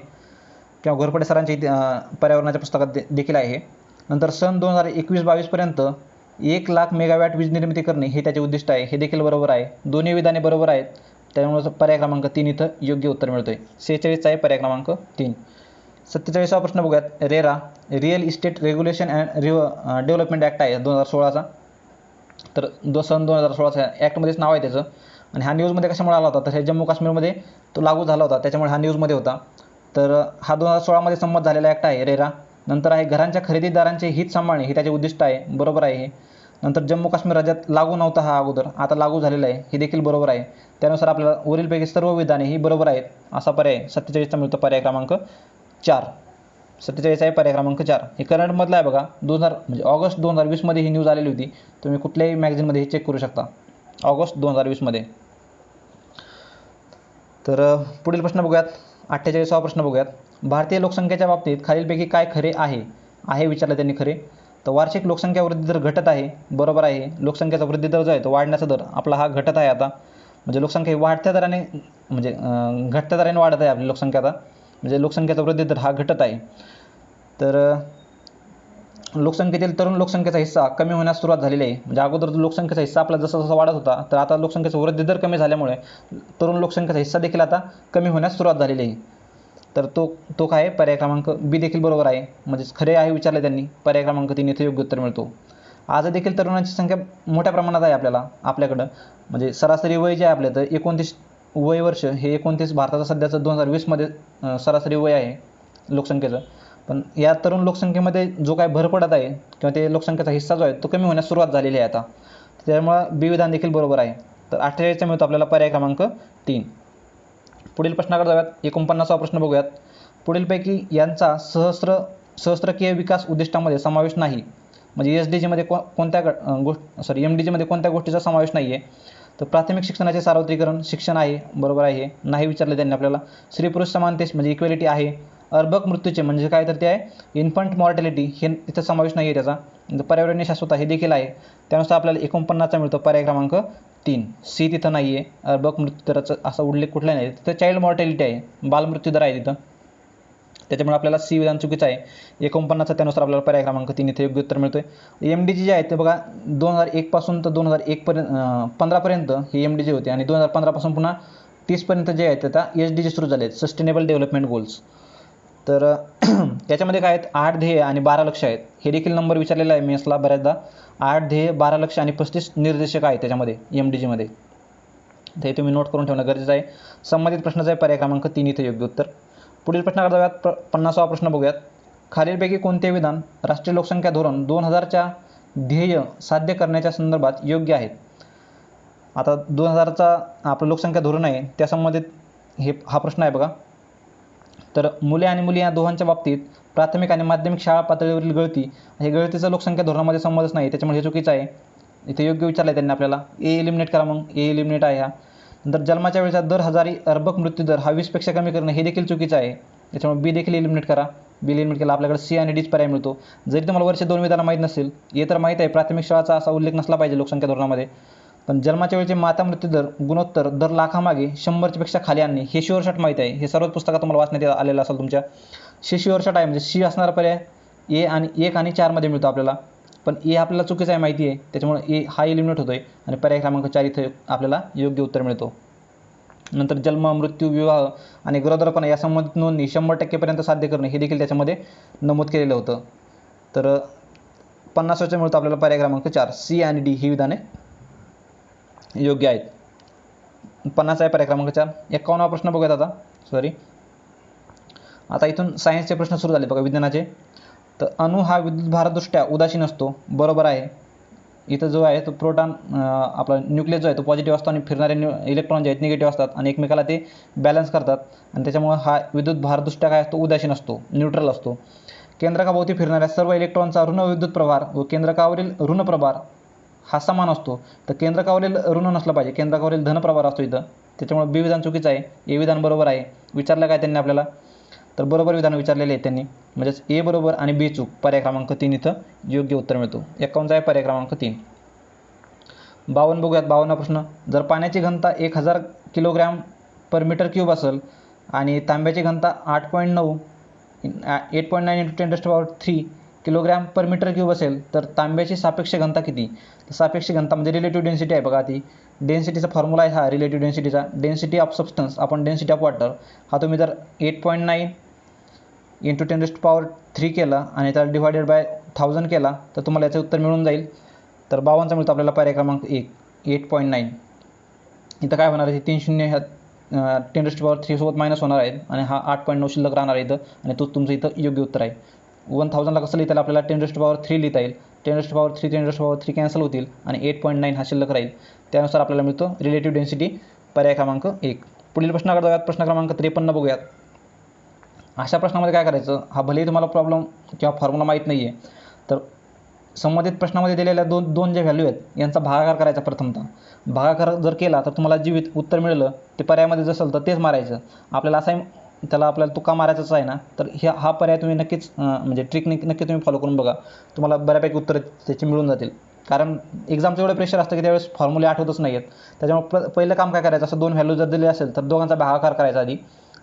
किंवा घोरपडे सरांच्या पर्यावरणाच्या पुस्तकात देखील आहे. नंतर सन 2021-22 पर्यंत 1,00,000 मेगावॅट वीज निर्मिती करणे हे त्याचे उद्दिष्ट आहे. हे देखील बरोबर आहे. दोन्ही विधाने बरोबर आहेत, त्यामुळे पर्याय क्रमांक 3 इथं योग्य उत्तर मिळतोय. 46चा आहे पर्याय क्रमांक 3. 47वा प्रश्न बघूयात. RERA real estate regulation and development act आहे 2016चा. तर सन 2016चा ॲक्टमध्येच नाव आहे त्याचं. आणि हा न्यूजमध्ये कशामुळे आला होता, तर हे जम्मू काश्मीरमध्ये तो लागू झाला होता, त्याच्यामुळे हा न्यूजमध्ये होता. तर हा 2016मध्ये संमत झालेला ॲक्ट आहे रेरा. नंतर आहे घरांच्या खरेदीदारांचे हित सांभाळणे हे त्याचे उद्दिष्ट आहे. बरोबर आहे हे. नंतर जम्मू काश्मीर राज्यात लागू नव्हता हा अगोदर, आता लागू झालेला आहे. हे देखील बरोबर आहे. त्यानुसार आपल्याला वरीलपैकी सर्व विधाने ही बरोबर आहेत असा पर्याय 47चा मिळतो पर्याय क्रमांक 4. 47 आहे पर्याय क्रमांक 4. हे करंटमधलं आहे बघा. म्हणजे ऑगस्ट 2020मध्ये ही न्यूज आलेली होती. तुम्ही कुठल्याही मॅगझिनमध्ये हे चेक करू शकता, ऑगस्ट 2020मध्ये. तर पुढील प्रश्न बघूयात. 48वा प्रश्न बघूयात. भारतीय लोकसंख्येच्या बाबतीत खालीलपैकी काय खरे आहे विचारलं त्यांनी खरे. तर वार्षिक लोकसंख्या वृद्धी दर घटत आहे. बरोबर आहे. लोकसंख्येचा वृद्धी दर जो आहे तो वाढण्याचा दर आपला हा घटत आहे आता. म्हणजे लोकसंख्या वाढत्या दराने म्हणजे घटत्या दराने वाढत आहे आपली लोकसंख्या आता. म्हणजे लोकसंख्येचा वृद्धी दर हा घटत आहे. तर लोकसंख्येतील तरुण लोकसंख्येचा हिस्सा कमी होण्यास सुरुवात झालेली आहे. म्हणजे अगोदर लोकसंख्येचा हिस्सा आपला जसा वाढत होता, तर आता लोकसंख्येचा वृद्धी दर कमी झाल्यामुळे तरुण लोकसंख्येचा हिस्सा देखील आता कमी होण्यास सुरुवात झालेली आहे. तर तो काय आहे पर्याय क्रमांक बी देखील बरोबर आहे. म्हणजेच खरे आहे विचारले त्यांनी. पर्याय क्रमांक 3 इथे योग्य उत्तर मिळतो. आज देखील तरुणांची संख्या मोठ्या प्रमाणात आहे आपल्याकडं. म्हणजे सरासरी वय जे आहे आपल्या तर 29 वय वर्ष हे 29 भारताचं सध्याचं 2020मध्ये सरासरी वय आहे लोकसंख्येचं. पण या तरुण लोकसंख्येमध्ये जो काय भर पडत आहे किंवा ते लोकसंख्येचा हिस्सा जो आहे तो कमी होण्यास सुरुवात झालेली आहे आता. त्यामुळं बी विधान देखील बरोबर आहे. तर 48चा मिळतो आपल्याला पर्याय क्रमांक 3. पुढील प्रश्नाकडे जाऊयात. 49वा प्रश्न बघूयात. पुढीलपैकी यांचा सहस्त्रकीय विकास उद्दिष्टामध्ये समावेश नाही. म्हणजे SDGमध्ये MDGमध्ये कोणत्या गोष्टीचा समावेश नाही आहे. तर प्राथमिक शिक्षणाचे सार्वत्रिकरण शिक्षण आहे. बरोबर आहे. नाही विचारले त्यांनी आपल्याला. स्त्री पुरुष समानतेस म्हणजे इक्वेलिटी आहे. अर्भक मृत्यूचे म्हणजे काय, तर ते आहे इन्फंट मॉर्टॅलिटी, हे इथं समावेश नाही आहे त्याचा. पर्यावरणीय शाश्वतता हे देखील आहे. त्यानुसार आपल्याला 49चा मिळतो पर्याय क्रमांक 3. सी तिथं नाही आहे. अर्भक मृत्यू दराचा असा उल्लेख कुठला नाही. तिथं चाइल्ड मॉर्टॅलिटी आहे, बालमृत्यू दर आहे तिथं. त्याच्यामुळे आपल्याला सी विधान चुकीचं आहे 49चा, त्यानुसार आपल्याला पर्याय क्रमांक 3 इथे योग्य उत्तर मिळतोय. MDG जे आहे ते बघा 2001 पासून तर 2001 पर्यंत 15पर्यंत हे MDG होते आणि 2015 पासून पुन्हा 30पर्यंत जे आहेत आता SDG सुरू झाले आहेत, सस्टेनेबल डेव्हलपमेंट गोल्स. तर याच्यामध्ये काय आहेत 8 ध्येय आणि 12 लक्ष्य आहेत. हे देखील नंबर विचारलेला आहे मेन्सला बऱ्याचदा. 8 ध्येय 12 लक्ष्य आणि 35 निर्देशक आहेत त्याच्यामध्ये MDG मध्ये. तर हे तुम्ही नोट करून ठेवणं गरजेचं आहे. संबंधित प्रश्नाचा आहे पर्याय क्रमांक 3 इथे योग्य उत्तर. पुढील प्रश्नाकडे जाऊयात. 50वा प्रश्न बघूयात. खालीलपैकी कोणते विधान राष्ट्रीय लोकसंख्या धोरण 2000च्या ध्येय साध्य करण्याच्या संदर्भात योग्य आहेत? आता 2000चा आपलं लोकसंख्या धोरण आहे त्या संबंधित हा प्रश्न आहे बघा. तर मुले आणि मुली या दोघांच्या बाबतीत प्राथमिक आणि माध्यमिक शाळा पातळीवरील गळती, हे गळतीचं लोकसंख्या धोरणामध्ये संबंधच नाही, त्याच्यामुळे हे चुकीचं आहे. इथे योग्य विचारलं आहे त्यांनी आपल्याला. ए एलिमिनेट करा, मग ए एलिमिनेट आहे हा. नंतर जन्माच्या वेळेचा दर हजारी अर्भक मृत्यूदर हा 20पेक्षा कमी करणं हे देखील चुकीचं आहे, त्याच्यामुळे बी देखील एलिमिनेट करा. बी एलिमिनेट केला आपल्याकडे सी आणि डीच पर्याय मिळतो. जरी तुम्हाला वर्ष 2 विधानं माहीत नसेल, हे तर माहीत आहे प्राथमिक शाळाचा असा उल्लेख नसला पाहिजे लोकसंख्या धोरणामध्ये, पण जन्माच्या वेळेचे माता मृत्यूदर गुणोत्तर दर लाखामागे 100पेक्षा खाली आणणे हे शुअर शॉट माहीत आहे. हे सर्वच पुस्तकात तुम्हाला वाचण्यात आलेलं असेल तुमच्या. शुअर शॉट आहे, म्हणजे सी असणारा पर्याय ए आणि 1 आणि 4मध्ये मिळतो आपल्याला, पण ए आपल्याला चुकीचं आहे माहिती आहे, त्याच्यामुळे ए हा एलिमिनेट होतोय आणि पर्याय क्रमांक 4 इथे आपल्याला योग्य उत्तर मिळतो. नंतर जन्म, मृत्यू, विवाह आणि गरोदरपणा या संबंधित नोंदणी 100%पर्यंत साध्य करणे हे देखील त्याच्यामध्ये नमूद केलेलं होतं. तर 50च्या मिळतो आपल्याला पर्याय क्रमांक 4. सी आणि डी ही विधाने योग्य आहेत. 50 आहे पर्याय क्रमांक 4. 51वा प्रश्न बघूयात आता इथून सायन्सचे प्रश्न सुरू झाले बघा विज्ञानाचे. तर अणू हा विद्युतभारदृष्ट्या उदासीन असतो, बरोबर आहे. इथं जो आहे तो प्रोटॉन आपला न्यूक्लियस जो आहे तो पॉझिटिव्ह असतो आणि फिरणारे इलेक्ट्रॉन जे आहेत निगेटिव्ह असतात आणि एकमेकाला ते बॅलन्स करतात आणि त्याच्यामुळे हा विद्युतभारदृष्ट्या काय असतो उदासीन असतो, न्यूट्रल असतो. केंद्रकाभोवती फिरणाऱ्या सर्व इलेक्ट्रॉनचा ऋण विद्युत प्रभार व केंद्रकावरील ऋण प्रभार हा समान असतो. तर केंद्रकावरील ऋण नसलं पाहिजे, केंद्रकावरील धन प्रभार असतो इथं, त्याच्यामुळे बी विधान चुकीचं आहे. ए विधान बरोबर आहे. विचारलं काय त्यांनी आपल्याला, तर बरोबर विधान विचारलेले आहेत त्यांनी, म्हणजेच ए बरोबर आणि बी चूक. पर्याय क्रमांक 3 इथं योग्य उत्तर मिळतो. 51 आहे पर्याय क्रमांक 3. 52 बघूयात. 52 प्रश्न. जर पाण्याची घनता 1000 किलोग्रॅम पर मीटर क्यूब असेल आणि तांब्याची घनता 8.9 × 10³ किलोग्रॅम पर मीटर क्यूब असेल तर तांब्याची सापेक्ष घनता किती? तर सापेक्ष घनता म्हणजे रिलेटिव्ह डेन्सिटी आहे बघा. ती डेन्सिटीचा फॉर्म्युला आहे हा रिलेटिव्ह डेन्सिटीचा. डेन्सिटी ऑफ सबस्टन्स आपण डेन्सिटी ऑफ वॉटर हा तुम्ही जर 8.9 × 10³ केला आणि त्याला डिवायडेड बाय 1000 केला तर तुम्हाला याचं उत्तर मिळून जाईल. तर 52चा मिळतो आपल्याला पर्याय क्रमांक 1. 8.9. इथं काय होणार आहे, 3 शून्य ह्या 10³ सोबत मायनस होणार आहेत आणि हा 8.9 शिल्लक राहणार आहे इथं आणि तोच तुमचं इथं योग्य उत्तर आहे. 1000ला कसं लिहिता येईल आपल्याला 10³ लिहिता येईल. 10³ कॅन्सल होतील आणि 8.9 हा शिल्लक राहील. त्यानुसार आपल्याला मिळतो रिलेटिव्ह डेन्सिटी पर्याय क्रमांक 1. पुढील प्रश्नाकडे जाऊयात. प्रश्न क्रमांक 53 बघूयात. अशा प्रश्नामध्ये काय करायचं, हा भलेही तुम्हाला प्रॉब्लेम किंवा फॉर्म्युला माहीत नाही आहे तर संबंधित प्रश्नामध्ये दिलेल्या दोन जे व्हॅल्यू आहेत यांचा भागाकार करायचा. प्रथमतः भागाकार जर केला तर तुम्हाला जे उत्तर मिळालं ते पर्यायामध्ये जर असेल तर तेच मारायचं. आपल्याला असा त्याला आपल्याला तुका मारायचाच आहे ना, तर हा पर्याय तुम्ही नक्कीच म्हणजे ट्रिक नक्की तुम्ही फॉलो करून बघा, तुम्हाला बऱ्यापैकी उत्तर त्याची मिळून जातील. कारण एक्झामचं एवढं प्रेशर असतं की त्यावेळेस फॉर्म्युले आठवतच नाही आहेत. त्याच्यामुळे पहिलं काम काय करायचं, असं 2 व्हॅल्यू जर दिले असेल तर दोघांचा भागाकार करायचा आधी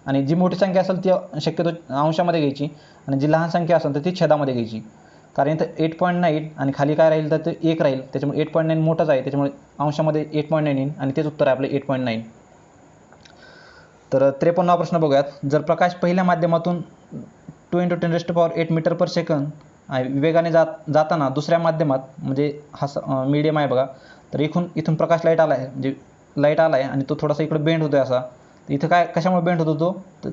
आणि जी मोठी संख्या असेल ती शक्यतो अंशामध्ये घ्यायची आणि जी लहान संख्या असेल तर ती छेदामध्ये घ्यायची. कारण इथं 8.9 आणि खाली काय राहील तर ते 1 राहील, त्याच्यामुळे 8.9 मोठाच आहे, त्याच्यामुळे अंशामध्ये 8.9 येईल आणि तेच उत्तर आहे आपलं 8.9. तर 53वा प्रश्न बघूयात. जर प्रकाश पहिल्या माध्यमातून 2 × 10⁸ मीटर पर सेकंद वेगाने जाताना दुसऱ्या माध्यमात म्हणजे हा मीडियम आहे बघा, तर इथून प्रकाश लाईट आला आहे, म्हणजे लाईट आला आहे आणि तो थोडासा इकडे बेंड होतो आहे असा. इथं काय कशामुळे बेंड होतो तो,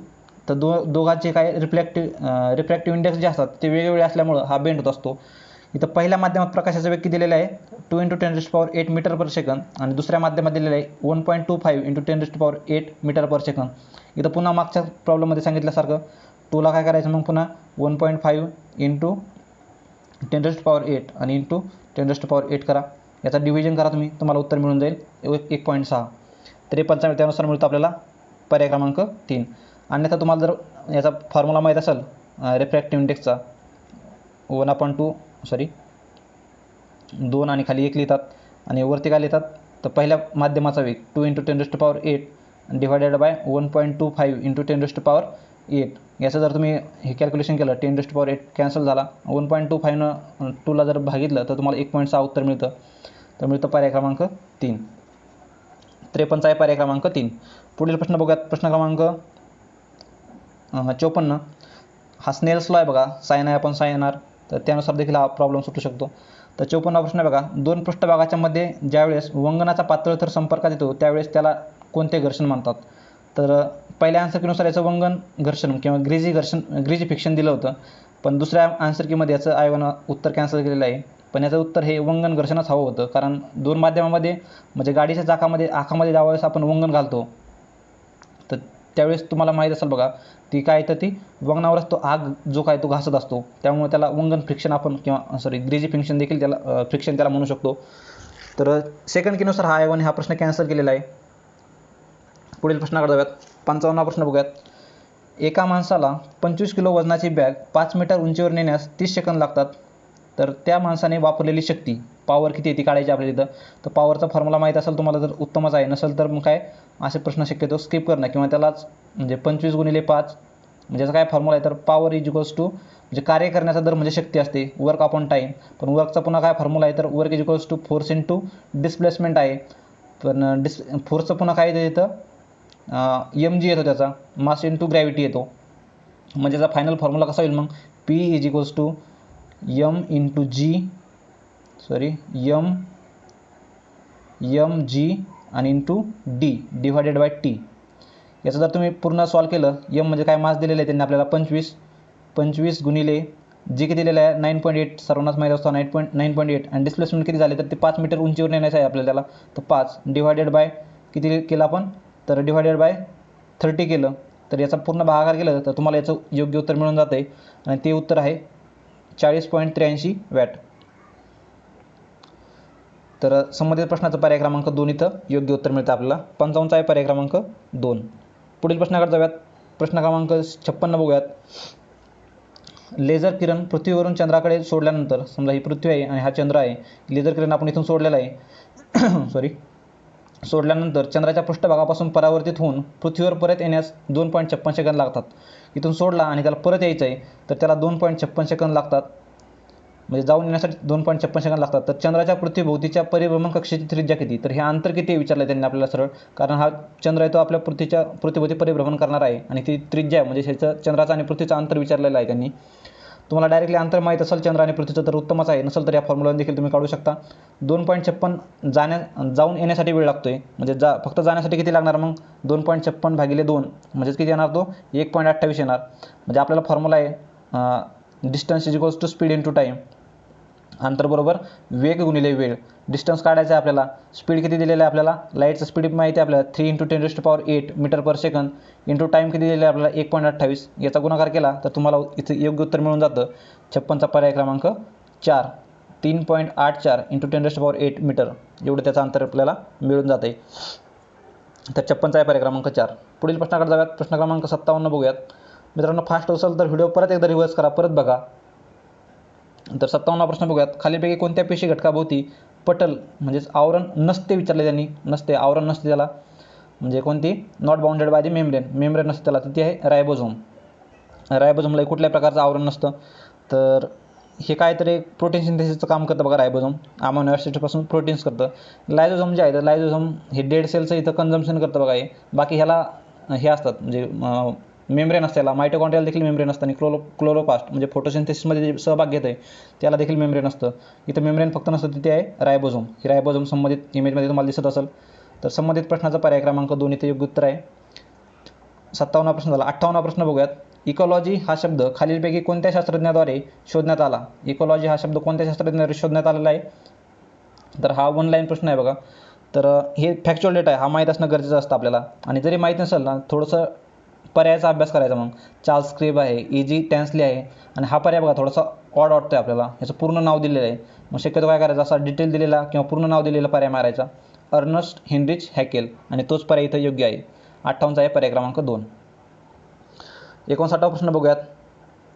तर दोघांचे काय रिफ्रॅक्टिव्ह इंडेक्स जे असतात ते वेगवेगळे असल्यामुळं हा बेंड होत असतो. इथं पहिल्या माध्यमात प्रकाशाचा वेग किती दिलेला आहे 2 × 10⁸ मीटर पर सेकंद आणि दुसऱ्या माध्यमात दिलेला आहे 1.25 × 10⁸ मीटर पर सेकंद. इथं पुन्हा मागच्या प्रॉब्लेममध्ये सांगितल्यासारखं 2ला काय करायचं मग पुन्हा 1.5 × 10⁸ आणि × 10⁸ करा, याचा डिव्हिजन करा तुम्ही, तुम्हाला उत्तर मिळून जाईल 1.6. 53 त्यानुसार मिळतो आपल्याला पर्याय क्रमांक 3. अन्यथा तुम्हाला जर याचा फॉर्म्युला माहीत असेल रिफ्रॅक्टिव्ह इंडेक्सचा 2 आणि खाली 1 लिहितात आणि वरती काय लिहितात तर पहिल्या माध्यमाचा वेग 2 × 10⁸ डिवायडेड बाय 1.25 × 8 याचं जर तुम्ही हे कॅल्क्युलेशन केलं 10⁸ कॅन्सल झाला. 1.25 2ला जर भागितलं तर तुम्हाला 1.6 उत्तर मिळतं. तर मिळतं पर्याय क्रमांक 3. 53 आहे पर्याय क्रमांक 3. पुढील प्रश्न बघूयात. प्रश्न क्रमांक 54. हा स्नेल्स लॉ आहे बघा. साइन आहे आपण सायणार, तर त्यानुसार देखील हा प्रॉब्लेम सुटू शकतो. तर 54 प्रश्न बघा. दोन पृष्ठभागाच्या मध्ये ज्यावेळेस वंगणाचा पातळ थर संपर्कात येतो त्यावेळेस त्याला कोणते घर्षण म्हणतात? तर पहिल्या आन्सर याचं वंगण घर्षण किंवा ग्रीजी फ्रिक्शन दिलं होतं, पण दुसऱ्या आन्सर कीमध्ये याचं I1 उत्तर कॅन्सल केलेलं आहे. पण याचं उत्तर हे वंगण घर्षणच हवं होतं, कारण दोन माध्यमामध्ये म्हणजे गाडीच्या आखामध्ये ज्यावेळेस आपण वंगण घालतो तर त्यावेळेस तुम्हाला माहीत असेल बघा, ती काय तर ती वंगणावरच तो आग जो काय तो घासत असतो, त्यामुळे त्याला वंगण फ्रिक्शन आपण किंवा ग्रीजी फ्रिक्शन देखील त्याला म्हणू शकतो. तर सेकंड कीनुसार हा I1 हा प्रश्न कॅन्सल केलेला आहे. पुढील प्रश्नाकडे जाऊयात. 55 प्रश्न बघूयात. एका माणसाला 25 किलो वजनाची बॅग 5 मीटर उंचीवर नेण्यास 30 सेकंद लागतात. तर त्या माणसाने वापरलेली शक्ती, पॉवर किती आहे ती काढायची आपल्याला इथं. तर पॉवरचा फॉर्म्युला माहीत असेल तुम्हाला तर उत्तमच आहे, नसेल तर मग काय असे प्रश्न शक्यतो स्किप करणं किंवा त्यालाच म्हणजे 25 × 5 म्हणजे याचा काय फॉर्म्युला आहे तर पॉवर इज टू म्हणजे कार्य करण्याचा दर म्हणजे शक्ती असते, वर्क अपॉन टाईम. पण वर्कचा पुन्हा काय फॉर्म्युला आहे तर work is to force into displacement आहे. पण फोर्सचं पुन्हा काय येतं इथं mg येतो, त्याचा मास इंटू ग्रॅव्हिटी येतो. म्हणजे याचा फायनल फॉर्म्युला कसा होईल मग P is to m into G mg आणि into D divided by T. याचं जर तुम्ही पूर्ण सॉल्व केलं, m म्हणजे काय मास दिलेलं आहे त्यांनी आपल्याला 25 गुणिले जी किती दिलेलं आहे 9.8, सर्वांनाच माहीत असतो 9.8 आणि डिस्प्लेसमेंट किती झाले तर ते 5 मीटर उंचीवर नेण्याचं आहे आपल्याला त्याला. तर 5 डिवायडेड बाय किती केलं आपण तर डिवायडेड बाय 30 केलं, तर याचा पूर्ण भागाकार केलं तर तुम्हाला याचं योग्य उत्तर मिळून जातं आहे आणि ते उत्तर आहे 40.83 वॅट. तर संबंधित प्रश्नाचं पर्याय क्रमांक 2 इथं योग्य उत्तर मिळतं आपल्याला. 55 आहे पर्याय क्रमांक 2. पुढील प्रश्नाकडे जाऊयात. प्रश्न क्रमांक 56 बघूयात. लेझर किरण पृथ्वीवरून चंद्राकडे सोडल्यानंतर, समजा ही पृथ्वी आहे आणि हा चंद्र आहे, लेझर किरण आपण इथून सोडलेला आहे सोडल्यानंतर चंद्राच्या पृष्ठभागापासून परावर्तित होऊन पृथ्वीवर परत येण्यास 2.56 सेकंद लागतात. इथून सोडला आणि त्याला परत यायचं आहे तर त्याला 2.56 सेकंद लागतात, म्हणजे जाऊन येण्यासाठी 2.56 सेकंद लागतात. तर चंद्राच्या पृथ्वीभोवतीच्या परिभ्रमण कक्षेची त्रिज्या किती, तर हे अंतर किती आहे विचारलं त्यांनी आपल्याला सरळ, कारण हा चंद्र आहे तो आपल्या पृथ्वीभोवती परिभ्रमण करणार आहे आणि ती त्रिज्या आहे म्हणजे ह्याचं चंद्राचं आणि पृथ्वीचं अंतर विचारलेलं आहे त्यांनी. तुम्हाला डायरेक्टली अंतर माहीत असेल चंद्र आणि पृथ्वीचं तर उत्तमच आहे, नसेल तर या फॉर्म्युलाने देखील तुम्ही काढू शकता. 2.56 जाऊन येण्यासाठी वेळ लागतो आहे, म्हणजे फक्त जाण्यासाठी किती लागणार मग 2.56 भागिले 2 म्हणजेच किती येणार तो 1.28 येणार. म्हणजे आपल्याला फॉर्म्युला आहे distance is to speed into time, अंतर बरोबर वेग गुणिले वेळ. डिस्टन्स काढायचं आहे आपल्याला, स्पीड किती दिलेलं आहे आपल्याला, लाईटचं स्पीड माहिती आहे आपल्याला 3 × 10⁸ metre per second into time किती दिलेलं आहे आपल्याला 1.28. याचा गुणाकार केला तर तुम्हाला इथं योग्य उत्तर मिळून जातं 56चा पर्याय क्रमांक 4. 3.84 × 10⁸ मीटर एवढं त्याचं अंतर आपल्याला मिळून जातं आहे. तर 56चा आहे पर्याय क्रमांक 4. पुढील प्रश्नाकडे जाऊयात. प्रश्न क्रमांक 57 बघूयात. मित्रांनो फास्ट असेल तर व्हिडिओ परत एकदा रिव्हर्स करा, परत बघा. तर 57 प्रश्न बघूयात. खालीलपैकी कोणत्या पेशी घटकाभोवती पटल म्हणजेच आवरण नसते विचारले त्यांनी, नसते आवरण नसते त्याला, म्हणजे कोणती not bounded by the membrane नसते त्याला, तर ती आहे रायबोझोम. रायबोझोमला कुठल्याही प्रकारचं आवरण नसतं. तर हे काहीतरी प्रोटीन सिंथेसिसचं काम करतं बघा रायबोझोम, अमायनो ॲसिडपासून प्रोटीन्स करतं. लायझोझोम जे आहे तर लायझोझोम हे डेड सेलचं इथं कन्झम्पशन करतं बघा हे. बाकी ह्याला हे असतात म्हणजे मेम्ब्रेन असते, त्याला मायटोकॉन्ड्रियाला देखील मेम्ब्रेन असतं आणि क्लोरोप्लास्ट म्हणजे फोटोसिंथेसिसमध्ये जे सहभाग घेत आहे त्याला देखील मेम्ब्रेन असतं. इथं मेम्ब्रेन फक्त नसतं, तिथे आहे रायबोझोम. ही रायबोझोम संबंधित इमेजमध्ये तुम्हाला दिसत असेल. तर संबंधित प्रश्नाचा पर्याय क्रमांक 2 इथे योग्य उत्तर आहे. 57 प्रश्न झाला. 58 प्रश्न बघूयात. इकॉलॉजी हा शब्द खालीलपैकी कोणत्या शास्त्रज्ञाद्वारे शोधण्यात आला. इकॉलॉजी हा शब्द कोणत्या शास्त्रज्ञाद्वारे शोधण्यात आलेला आहे, तर हा 1 लाईन प्रश्न आहे बघा. तर हे फॅक्च्युअल डेटा आहे, हा माहीत असणं गरजेचं असतं आपल्याला. आणि जरी माहीत नसेल ना, थोडंसं पर्यायाचा अभ्यास करायचा. मग चार्ल्स क्रिब आहे, E.G. टॅन्सली आहे आणि हा पर्याय बघा थोडासा ऑड वाटतो आहे आपल्याला, याचं पूर्ण नाव दिलेलं आहे. मग शक्यतो काय करायचं, असा डिटेल दिलेला किंवा पूर्ण नाव दिलेला पर्याय मारायचा, अर्नस्ट हेनरिच हॅकेल, आणि तोच पर्याय इथं योग्य आहे. 58चा आहे पर्याय क्रमांक 2. 59 प्रश्न बघूयात.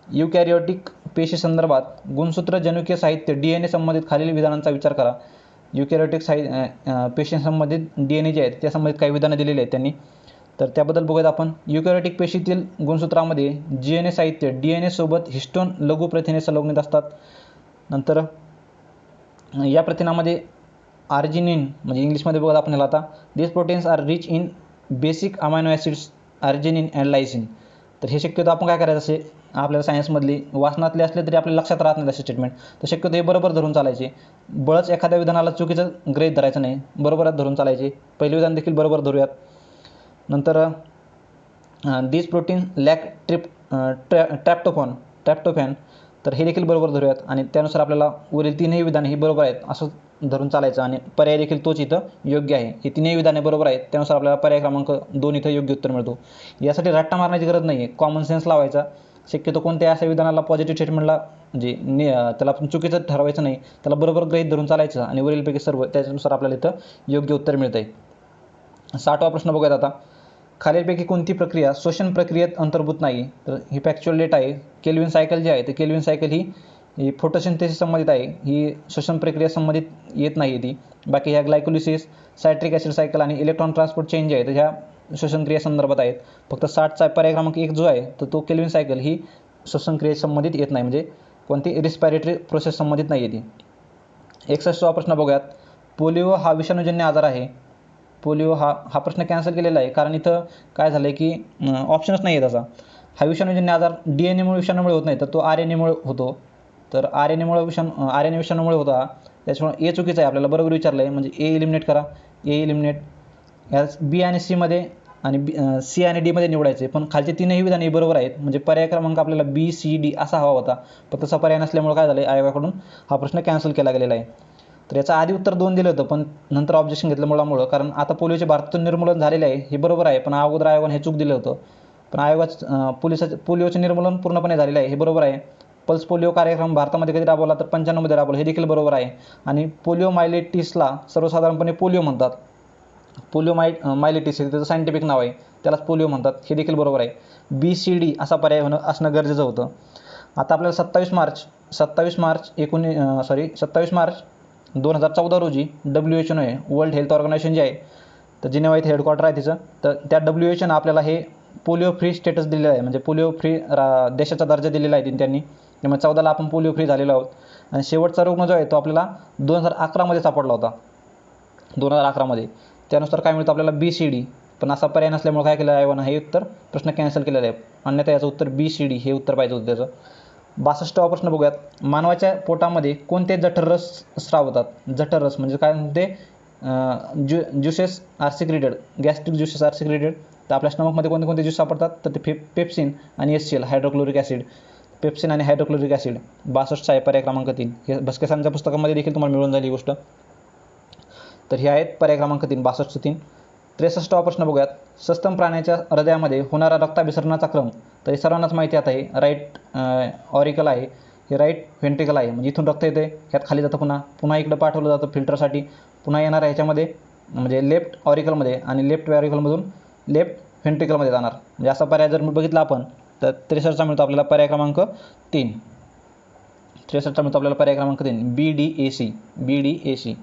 युकॅरियोटिक पेशी संदर्भात गुणसूत्र जनुकीय साहित्य DNA संबंधित खालील विधानांचा विचार करा. युकॅरियोटिक पेशींसंबंधित DNA जे आहेत त्या संबंधित काही विधानं दिलेली आहेत त्यांनी. तर त्याबद्दल बघूयात आपण. युकॅरियोटिक पेशीतील गुणसूत्रामध्ये DNA साहित्य DNA सोबत हिस्टोन लघु प्रथिने संलग्नित असतात. नंतर या प्रथिनामध्ये आर्जिनिन म्हणजे इंग्लिशमध्ये बघत आपण याला आता, this proteins are rich in basic amino acids arginine and lysine. तर हे शक्यतो आपण काय करायचं, असे आपल्याला सायन्समधली वाचनातले असले तरी आपल्याला लक्षात राहत नाही असे स्टेटमेंट, तर शक्यतो हे बरोबर धरून चालायचे. बळच एखाद्या विधानाला चुकीचं गृहीत धरायचं नाही, बरोबरच धरून चालायचे. पहिलं विधान देखील बरोबर धरूयात. नंतर दिस प्रोटीन लॅक ट्रॅप्टोफॅन, तर हे देखील बरोबर धरूयात. आणि त्यानुसार आपल्याला वरील तीनही विधाने ही बरोबर आहेत असं धरून चालायचं. आणि पर्याय देखील तोच इथं योग्य आहे. ही तीनही विधाने बरोबर आहेत, त्यानुसार आपल्याला पर्याय क्रमांक 2 इथं योग्य उत्तर मिळतो. यासाठी रट्टा मारण्याची गरज नाही आहे, कॉमन सेन्स लावायचा. शक्यतो कोणत्याही अशा विधानाला पॉझिटिव्ह स्टेटमेंटला म्हणजे त्याला आपण चुकीचं ठरवायचं नाही, त्याला बरोबर गृहीत धरून चालायचं आणि वरीलपैकी सर्व त्याच्यानुसार आपल्याला इथं योग्य उत्तर मिळतं आहे. 60वा प्रश्न बघूयात आता. खालीलपैकी कोणती प्रक्रिया श्वसन प्रक्रियेत अंतर्भूत नाही? तर ही फॅक्च्युअल डेटा आहे. केल्विन सायकल जी आहे, तर केल्विन सायकल ही फोटोसिंथेसिस संबंधित आहे, ही श्वसन प्रक्रिया संबंधित येत नाही ती. बाकी ह्या ग्लायकोलिसिस, सायट्रिक ॲसिड सायकल आणि इलेक्ट्रॉन ट्रान्सपोर्ट चेन जे आहे तर ह्या श्वसन क्रिया संदर्भात आहेत. फक्त 60चा पर्याय क्रमांक 1 जो आहे तर तो केल्विन सायकल ही श्वसन क्रिये संबंधित येत नाही, म्हणजे कोणती रिस्पायरेटरी प्रोसेस संबंधित नाही आहे ती. 61वा प्रश्न बघूयात. पोलिओ हा विषाणूजन्य आजार आहे. पोलिओ हा प्रश्न कॅन्सल केलेला आहे, कारण इथं काय झालं आहे की ऑप्शनच नाही आहे त्याचा. हा विषाणूजन्य आजार विषाणूमुळे होत नाही, तर तो RNAमुळे होतो. तर RNA विषाणूमुळे होता हा, त्याच्यामुळे ए चुकीचं आहे. आपल्याला बरोबर विचारलं आहे, म्हणजे ए इलिमिनेट करा. ए इलिमिनेट. या B आणि C मध्ये आणि C आणि D मध्ये निवडायचे, पण खालचे तीनही विधाने बरोबर आहेत, म्हणजे पर्याय क्रमांक आपल्याला B, C, D असा हवा होता, पण तसा पर्याय नसल्यामुळे काय झालं आहे, आयोगाकडून हा प्रश्न कॅन्सल केला गेलेला आहे. तर याचं आधी उत्तर 2 दिलं होतं, पण नंतर ऑब्जेक्शन घेतल्यामुळं, कारण आता पोलिओचे भारतातून निर्मूलन झालेले आहे हे बरोबर आहे, पण अगोदर आयोगाने हे चूक दिलं होतं. पण पोलिओचे निर्मूलन पूर्णपणे झालेलं आहे हे बरोबर आहे. पल्स पोलिओ कार्यक्रम भारतामध्ये कधी राबवला, तर 95मध्ये राबवला, हे देखील बरोबर आहे. आणि पोलिओ मायलेटिसला सर्वसाधारणपणे पोलिओ म्हणतात. पोलिओ मायलेटिस हे त्याचं सायंटिफिक नाव आहे, त्यालाच पोलिओ म्हणतात, हे देखील बरोबर आहे. BCD असा पर्याय असणं गरजेचं होतं. आता आपल्याला 27 मार्च 2014 रोजी WHO आहे, वर्ल्ड हेल्थ ऑर्गनायझेशन जे आहे, तर जिनेव्हा इथे हेडक्वार्टर आहे तिचं, तर त्या WHO आपल्याला हे पोलिओ फ्री स्टेटस दिलेलं आहे, म्हणजे पोलिओ फ्री देशाचा दर्जा दिलेला आहे त्यांनी. त्यामुळे 14ला आपण पोलिओ फ्री झालेलो आहोत. आणि शेवटचा रुग्ण जो आहे तो आपल्याला 2011मध्ये सापडला होता. 2011मध्ये. त्यानुसार काय मिळतं आपल्याला BCD, पण असा पर्याय नसल्यामुळे काय केलं आयोगानं, हे उत्तर प्रश्न कॅन्सल केलेलं आहे. अन्यथा याचं उत्तर BCD हे उत्तर पाहिजे होतं त्याचं. 62वा प्रश्न बघूयात. मानवाच्या पोटामध्ये कोणते जठररस स्रावतात? जठररस म्हणजे काय म्हणते, juices are secreted, gastric juices are secreted. तर आपल्या स्टमकमध्ये कोणते ज्यूस सापडतात, तर ते पेप्सिन आणि HCl हायड्रोक्लोरिक ॲसिड. पेप्सिन आणि हायड्रोक्लोरिक ॲसिड. 62चा आहे पर्याय क्रमांक 3. हे भस्केसांच्या पुस्तकामध्ये देखील तुम्हाला मिळून झाली ही गोष्ट. तर हे आहेत पर्याय क्रमांक 3, 62-3. 63वा प्रश्न बघूयात. सस्तन प्राण्याच्या हृदयामध्ये होणारा रक्ताभिसरणाचा क्रम, तर हे सर्वांनाच माहिती आता आहे. राईट ऑरिकल आहे, हे राईट व्हेंट्रिकल आहे, म्हणजे इथून रक्त येते, ह्यात खाली जातं, पुन्हा इकडं पाठवलं जातं फिल्टरसाठी, पुन्हा येणार ह्याच्यामध्ये म्हणजे लेफ्ट ऑरिकलमध्ये, आणि लेफ्ट ऑरिकलमधून लेफ्ट व्हेंट्रिकलमध्ये जाणार. म्हणजे असा पर्याय जर बघितला आपण, तर 63चा मिळतो आपल्याला पर्याय क्रमांक 3. 63चा मिळतो आपल्याला पर्याय क्रमांक 3, BDAC.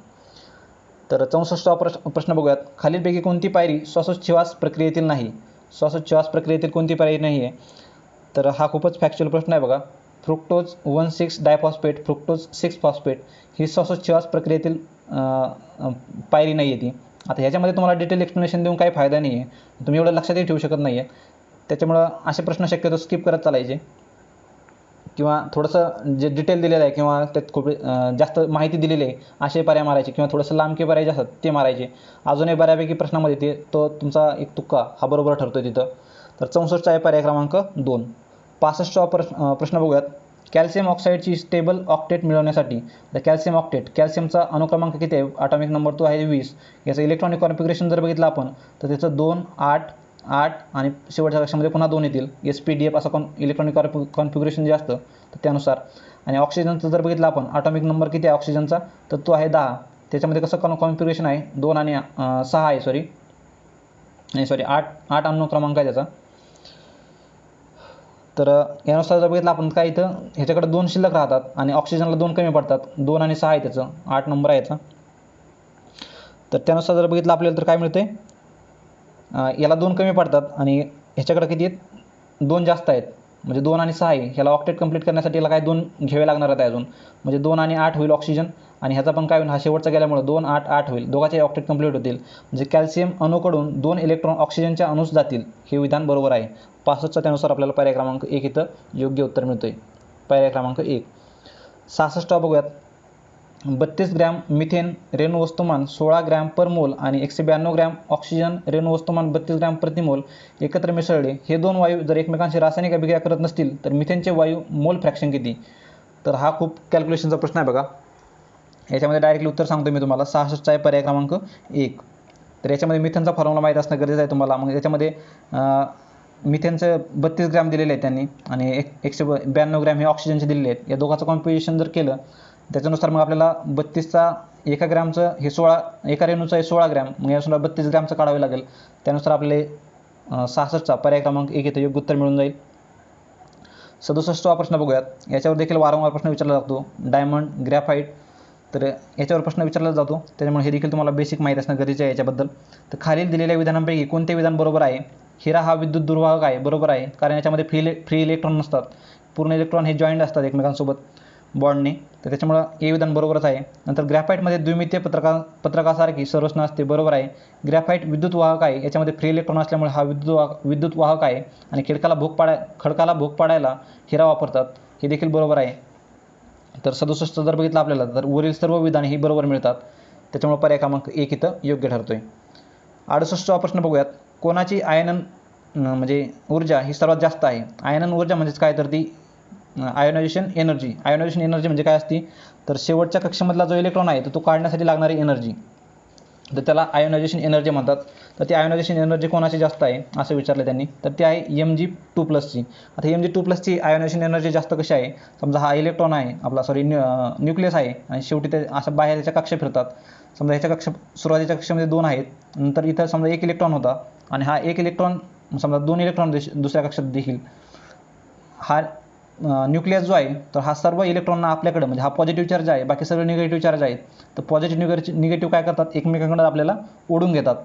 तर 64वा प्रश्न बघूयात. खालीलपैकी कोणती पायरी श्वासोच्छ्वास प्रक्रियेतील नाही? श्वासोच्छ्वास प्रक्रियेतील कोणती पायरी नाही आहे? तर हा खूपच फॅक्च्युअल प्रश्न आहे बघा. फ्रुक्टोज 1,6 डायफॉस्फेट, फ्रुक्टोज 6 फॉस्फेट ही श्वासोच्छ्वास प्रक्रियेतील पायरी नाही आहे ती. आता ह्याच्यामध्ये तुम्हाला डिटेल एक्सप्लेनेशन देऊन काही फायदा नाही आहे, तुम्ही एवढं लक्षातही ठेवू शकत नाही आहे. त्याच्यामुळं असे प्रश्न शक्यतो स्किप करत चालायचे, किंवा थोडंसं जे डिटेल दिलेलं आहे किंवा त्यात खूप जास्त माहिती दिलेली आहे असे पर्याय मारायचे, किंवा थोडंसं लांबके पर्याय जे असतात ते मारायचे. अजूनही बऱ्यापैकी प्रश्नामध्ये तो तुमचा एक तुक्का हा बरोबर ठरतो तिथं. तर 64चा आहे पर्याय क्रमांक 2. 65वा प्रश्न बघूयात. कॅल्शियम ऑक्साईडची स्टेबल ऑक्टेट मिळवण्यासाठी, तर कॅल्शियम ऑक्टेट, कॅल्शियमचा अनुक्रमांक किती आहे? ॲटॉमिक नंबर तो आहे 20. याचं इलेक्ट्रॉनिक कॉन्फिगरेशन जर बघितलं आपण, तर त्याचं 2, 8, 8 आणि शेवटच्या कक्षामध्ये पुन्हा 2 येतील. SPDF असं इलेक्ट्रॉनिक कॉन्फिगरेशन जे असतं तर त्यानुसार. आणि ऑक्सिजनचं जर बघितलं आपण, ॲटॉमिक नंबर किती आहे ऑक्सिजनचा, तर तो आहे 10. त्याच्यामध्ये कसं कॉन्फिगरेशन आहे, 2 आणि 6 आहे, सॉरी 8 अनुक्रमांक आहे त्याचा. तर यानुसार जर बघितलं आपण, काय इथं ह्याच्याकडे 2 शिल्लक राहतात आणि ऑक्सिजनला 2 कमी पडतात. 2 आणि 6 आहे त्याचं, 8 नंबर आहे याचा. तर त्यानुसार जर बघितलं आपल्याला तर काय मिळते, याला 2 कमी पडतात आणि ह्याच्याकडे किती आहेत, 2 जास्त आहेत. म्हणजे 2 आणि 6 आहे. ह्याला ऑक्टेट कंप्लीट करण्यासाठी याला काय 2 घ्यावे लागणार आहेत अजून. म्हणजे 2 आणि 8 होईल ऑक्सिजन आणि ह्याचा पण काय होईल, हा शेवटचा गेल्यामुळे 2, 8, 8 होईल. दोघांचे ऑक्टेट कंप्लीट होतील. म्हणजे कॅल्शियम अणूकडून 2 इलेक्ट्रॉन ऑक्सिजनच्या अणूस जातील. हे विधान बरोबर आहे. 65च्या त्यानुसार आपल्याला पर्याय क्रमांक 1 इथं योग्य उत्तर मिळतोय. पर्याय क्रमांक 1. 66 बघूयात. 32 ग्रॅम मिथेन रेणू वस्तुमान 16 ग्रॅम पर मोल आणि 192 ग्रॅम ऑक्सिजन रेणू वस्तुमान 32 ग्रॅम प्रति मोल एकत्र मिसळले. हे दोन वायू जर एकमेकांशी रासायनिक अभिक्रिया करत नसतील तर मिथेनचे वायू मोल फ्रॅक्शन किती. तर हा खूप कॅल्क्युलेशनचा प्रश्न आहे बघा. याच्यामध्ये डायरेक्टली उत्तर सांगतो मी तुम्हाला. 66चा आहे पर्याय क्रमांक 1. तर याच्यामध्ये मिथेनचा फॉर्म्युला माहीत असणं गरजेचं आहे तुम्हाला. मग याच्यामध्ये मिथेनचं 32 ग्रॅम दिलेले आहेत त्यांनी आणि 192 ग्रॅम हे ऑक्सिजनचे दिलेले आहेत. या दोघांचं कॉम्पोजिशन जर केलं त्याच्यानुसार मग आपल्याला 32चा एका ग्रॅमचं हे 16, एका रेणूचं आहे 16 ग्रॅम, मग यानुसार 32 ग्रॅमचं काढावे लागेल. त्यानुसार आपल्याला 66चा पर्याय क्रमांक 1 इथं योग्य उत्तर मिळून जाईल. 67वा प्रश्न बघूयात. याच्यावर देखील वारंवार प्रश्न विचारला जातो. डायमंड, ग्रॅफाईट, तर याच्यावर प्रश्न विचारला जातो. त्याच्यामुळे हे देखील तुम्हाला बेसिक माहीत असणं गरजेचं आहे याच्याबद्दल. तर खालील दिलेल्या विधानांपैकी कोणते विधान बरोबर आहे. हिरा हा विद्युत दुर्वाहक आहे. बरोबर आहे, कारण याच्यामध्ये फ्री इलेक्ट्रॉन नसतात. पूर्ण इलेक्ट्रॉन हे जॉईंट असतात एकमेकांसोबत बॉन्डने. तर त्याच्यामुळं हे विधान बरोबरच आहे. नंतर ग्रॅफाईटमध्ये द्विमितीय पत्रकासारखी संरचना असते. बरोबर आहे. ग्रॅफाईट विद्युत वाहक आहे. याच्यामध्ये फ्री इलेक्ट्रॉन असल्यामुळे हा विद्युत वाहक आहे आणि खडकाला भोग पाडायला हिरा वापरतात. हे देखील बरोबर आहे. तर 67 जर बघितलं आपल्याला तर वरील सर्व विधाने ही बरोबर मिळतात. त्याच्यामुळे पर्याय क्रमांक 1 इथं योग्य ठरतोय. 68वा प्रश्न बघूयात. कोणाची आयनन म्हणजे ऊर्जा ही सर्वात जास्त आहे. आयनन ऊर्जा म्हणजेच काय, तर ती आयोनायझेशन एनर्जी. आयोनायझेशन एनर्जी म्हणजे काय असती, तर शेवटच्या कक्षेमधला जो इलेक्ट्रॉन आहे तो काढण्यासाठी लागणारी एनर्जी, तर त्याला आयोनायझेशन एनर्जी म्हणतात. तर ती आयोनायझेशन एनर्जी कोणाची जास्त आहे असं विचारलं त्यांनी. तर ती आहे Mg2+ची. आता Mg2+ची आयोनायझेशन एनर्जी जास्त कशी आहे. समजा हा इलेक्ट्रॉन आहे आपला न्यूक्लियस आहे आणि शेवटी ते असं बाहेर त्याच्या कक्षा फिरतात. समजा ह्याच्या कक्षा सुरुवातीच्या कक्षेमध्ये 2 आहेत, नंतर इथं समजा 1 इलेक्ट्रॉन होता आणि हा 1 इलेक्ट्रॉन समजा 2 इलेक्ट्रॉन दुसऱ्या कक्षात देखील. हा न्यूक्लियस जो आहे तर हा सर्व इलेक्ट्रॉनना आपल्याकडे म्हणजे हा पॉझिटिव्ह चार्ज आहे, बाकी सर्व निगेटिव्ह चार्ज आहेत. तर पॉझिटिव्ह निगेटिव्ह काय करतात, एकमेकांकडे आपल्याला ओढून घेतात.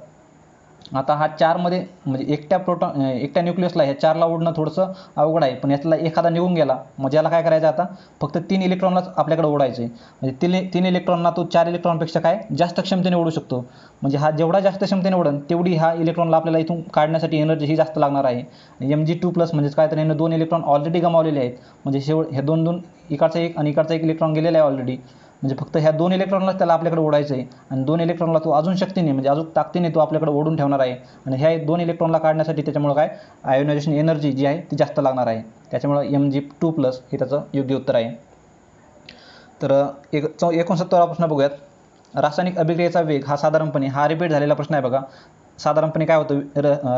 आता हा 4मध्ये म्हणजे एकट्या न्यूक्लियसला ह्या 4ला ओढणं थोडंसं अवघड आहे. पण यातला एखादा निघून गेला म्हणजे याला काय करायचं, आता फक्त 3 इलेक्ट्रॉनलाच आपल्याकडे ओढायचे. म्हणजे 3 इलेक्ट्रॉनला तो 4 इलेक्ट्रॉनपेक्षा काय जास्त क्षमतेने ओढू शकतो. म्हणजे हा जेवढा जास्त क्षमतेने ओढन तेवढी ह्या इलेक्ट्रॉनला आपल्याला इथून काढण्यासाठी एनर्जी ही जास्त लागणार आहे. Mg2+ म्हणजेच काय, तर यानं 2 इलेक्ट्रॉन ऑलरेडी गमावलेले आहेत. म्हणजे हे 2 इकडचा 1 आणि इकडचा 1 इलेक्ट्रॉन गेलेला आहे ऑलरेडी. म्हणजे फक्त ह्या 2 इलेक्ट्रॉनलाच त्याला आपल्याकडे ओढायचं आहे आणि 2 इलेक्ट्रॉनला तो अजून शक्तीने म्हणजे अजून ताकदीने तो आपल्याकडे ओढून ठेवणार आहे. आणि ह्या 2 इलेक्ट्रॉनला काढण्यासाठी त्याच्यामुळे काय आयोनायझेशन एनर्जी जी आहे ती जास्त लागणार आहे. त्याच्यामुळे Mg2+ हे त्याचं योग्य उत्तर आहे. तर 69वा प्रश्न बघूयात. रासायनिक अभिक्रियेचा वेग हा साधारणपणे, हा रिपीट झालेला प्रश्न आहे बघा. साधारणपणे काय होतं,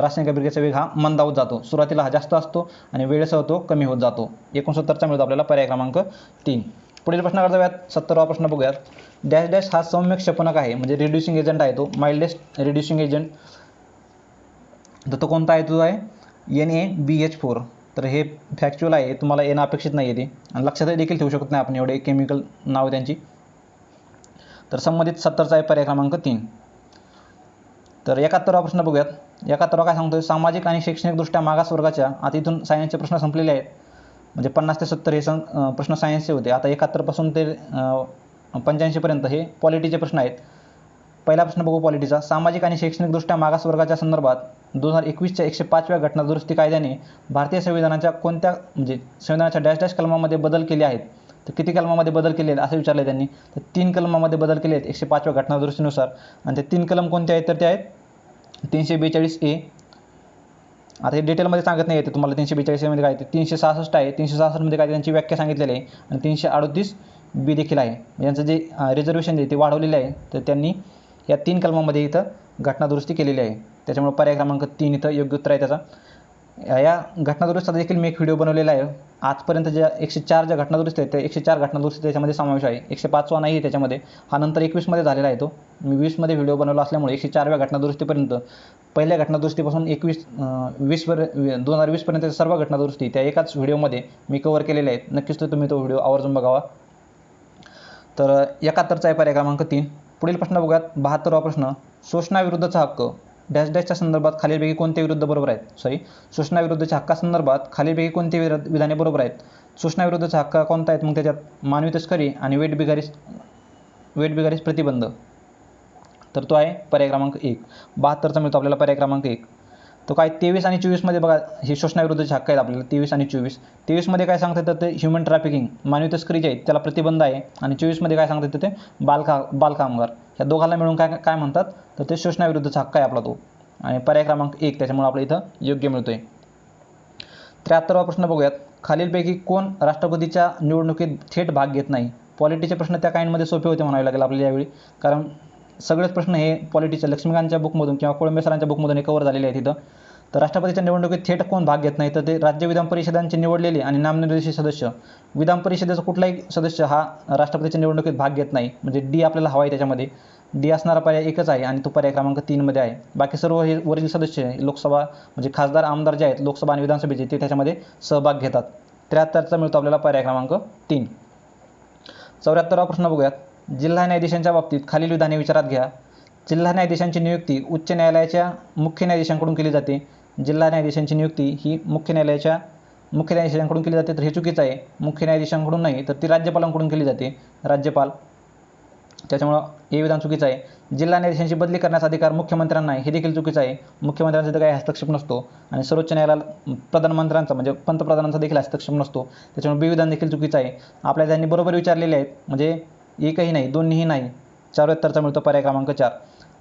रासायनिक अभिक्रियेचा वेग हा मंदावत जातो. सुरुवातीला हा जास्त असतो आणि वेळेसह तो कमी होत जातो. 69चा मिळतो आपल्याला पर्याय क्रमांक 3. पुढील प्रश्नाकडे जाऊयात. 70वा प्रश्न बघूयात. डॅश डॅश हा सौम्य क्षपनक आहे म्हणजे रिड्युसिंग एजंट आहे, तो माइल्डेस्ट रिड्युसिंग एजंट. तर तो कोणता आहे, तो आहे NaBH4. तर हे फॅक्च्युअल आहे, तुम्हाला येणं अपेक्षित नाही आहे ते, आणि लक्षात देखील ठेवू शकत नाही आपण एवढे केमिकल नाव त्यांची. तर संबंधित 70चा आहे पर्याय क्रमांक 3. तर 71वा प्रश्न बघूयात. 71वा काय सांगतोय, सामाजिक आणि शैक्षणिकदृष्ट्या मागास वर्गाच्या, आता इथून सायन्सचे प्रश्न संपलेले आहेत. म्हणजे 50 ते 70 हे प्रश्न सायन्सचे होते. आता 71 पासून ते 85 पर्यंत हे पॉलिटीचे प्रश्न आहेत. पहिला प्रश्न बघू पॉलिटीचा. सामाजिक आणि शैक्षणिकदृष्ट्या मागास वर्गाच्या संदर्भात 2021च्या 105व्या घटना दुरुस्ती कायद्याने भारतीय संविधानाच्या कोणत्या म्हणजे संविधानाच्या डॅश डॅश कलमामध्ये बदल केले आहेत. तर किती कलमामध्ये बदल केले आहेत असं विचारलं त्यांनी. तर 3 कलमामध्ये बदल केले आहेत 105व्या घटना दुरुस्तीनुसार. आणि ते 3 कलम कोणते आहेत, तर ते आहेत 342A. आता हे डिटेलमध्ये सांगत नाही येते तुम्हाला 342A मध्ये काय, ते 366 आहे. 366 मध्ये काय त्यांची व्याख्या सांगितलेली आहे. आणि 338B देखील आहे. यांचं जे रिझर्वेशन आहे ते वाढवलेलं आहे. तर त्यांनी या 3 कलमामध्ये इथं घटना दुरुस्ती केलेली आहे. त्याच्यामुळे पर्याय क्रमांक 3 इथं योग्य उत्तर आहे त्याचा. या घटना दुरुस्तीचा देखील मी एक व्हिडिओ बनवलेला आहे. आजपर्यंत ज्या 104 ज्या घटना दुरुस्ती आहेत त्या 104 घटना दुरुस्ती त्याच्यामध्ये समावेश आहे. 105वा नाही आहे त्याच्यामध्ये, हा नंतर 21मध्ये झालेला आहे तो. मी 20मध्ये व्हिडिओ बनवला असल्यामुळे 104व्या घटना दुरुस्तीपर्यंत, पहिल्या घटना दुरुस्तीपासून 2020 पर्यंत सर्व घटना दुरुस्ती त्या एकाच व्हिडिओमध्ये मी कव्हर केलेल्या आहेत. नक्कीच तुम्ही तो व्हिडिओ आवर्जून बघावा. तर 71चा आहे पर्याय क्रमांक 3. पुढील प्रश्न बघूयात. 72वा प्रश्न. शोषणाविरुद्धचा हक्क डॅश डॅशच्या संदर्भात खालीलपैकी कोणते विरुद्ध बरोबर आहेत शोषणाविरुद्धच्या हक्कासंदर्भात खालीलपैकी कोणते विधाने बरोबर आहेत. शोषणाविरुद्धचा हक्क कोणता आहेत मग त्याच्यात मानवी तस्करी आणि वेठबिगारीस प्रतिबंध. तर तो आहे पर्याय क्रमांक 1. 72चा मिळतो आपल्याला पर्याय क्रमांक 1. तो काय 23 आणि 24मध्ये बघा हे शोषणाविरुद्धचे हक्क आहेत आपल्याला 23 आणि 24. 23मध्ये काय सांगता येतं ते ह्युमन ट्रॅफिकिंग मानवी तस्करी जे आहे त्याला प्रतिबंध आहे आणि 24मध्ये काय सांगता येतं ते बालकामगार. ह्या दोघांना मिळून काय म्हणतात तर ते शोषणाविरुद्धचा हक्क आहे आपला तो. आणि पर्याय क्रमांक 1 त्याच्यामुळे आपल्या इथं योग्य मिळतोय. 73वा प्रश्न बघूयात. खालीलपैकी कोण राष्ट्रपतीच्या निवडणुकीत थेट भाग घेत नाही. पॉलिटीचे प्रश्न त्या काइंडमध्ये सोपे होते म्हणावे लागेल आपल्याला यावेळी, कारण सगळेच प्रश्न हे पॉलिटीच्या लक्ष्मीकांतच्या बुकमधून किंवा कोळंबे सरांच्या बुकमधून हे कव्हर झालेले आहेत इथं. तर राष्ट्रपतीच्या निवडणुकीत थेट कोण भाग घेत नाही तर ते राज्य विधान परिषदांचे निवडलेले आणि नामनिर्देशित सदस्य. विधान परिषदेचा कुठलाही सदस्य हा राष्ट्रपतीच्या निवडणुकीत भाग घेत नाही. म्हणजे डी आपल्याला हवा आहे त्याच्यामध्ये. डी असणारा पर्याय एकच आहे आणि तो पर्याय क्रमांक 3मध्ये आहे. बाकी सर्व हे वरील सदस्य लोकसभा म्हणजे खासदार आमदार जे आहेत लोकसभा आणि विधानसभेचे ते त्याच्यामध्ये सहभाग घेतात. 73चा मिळतो आपल्याला पर्याय क्रमांक 3. 74वा प्रश्न बघूयात. जिल्हा न्यायाधीशांच्या बाबतीत खालील विधाने विचारात घ्या. जिल्हा न्यायाधीशांची नियुक्ती उच्च न्यायालयाच्या मुख्य न्यायाधीशांकडून केली जाते. जिल्हा न्यायाधीशांची नियुक्ती ही मुख्य न्यायाधीशांकडून केली जाते तर हे चुकीचं आहे. मुख्य न्यायाधीशांकडून नाही तर ती राज्यपालांकडून केली जाते. राज्यपाल. त्याच्यामुळं हे विधान चुकीचं आहे. जिल्हा न्यायाधीशांची बदली करण्याचा अधिकार मुख्यमंत्र्यांना आहे हे देखील चुकीचं आहे. मुख्यमंत्र्यांचा तर काही हस्तक्षेप नसतो आणि सर्वोच्च न्यायालयाला प्रधानमंत्र्यांचा म्हणजे पंतप्रधानांचा देखील हस्तक्षेप नसतो. त्याच्यामुळे बी विधान देखील चुकीचं आहे. आपल्या त्यांनी बरोबर विचारलेले आहेत म्हणजे एकही नाही दोन्हीही नाही. 74चा मिळतो पर्याय क्रमांक 4.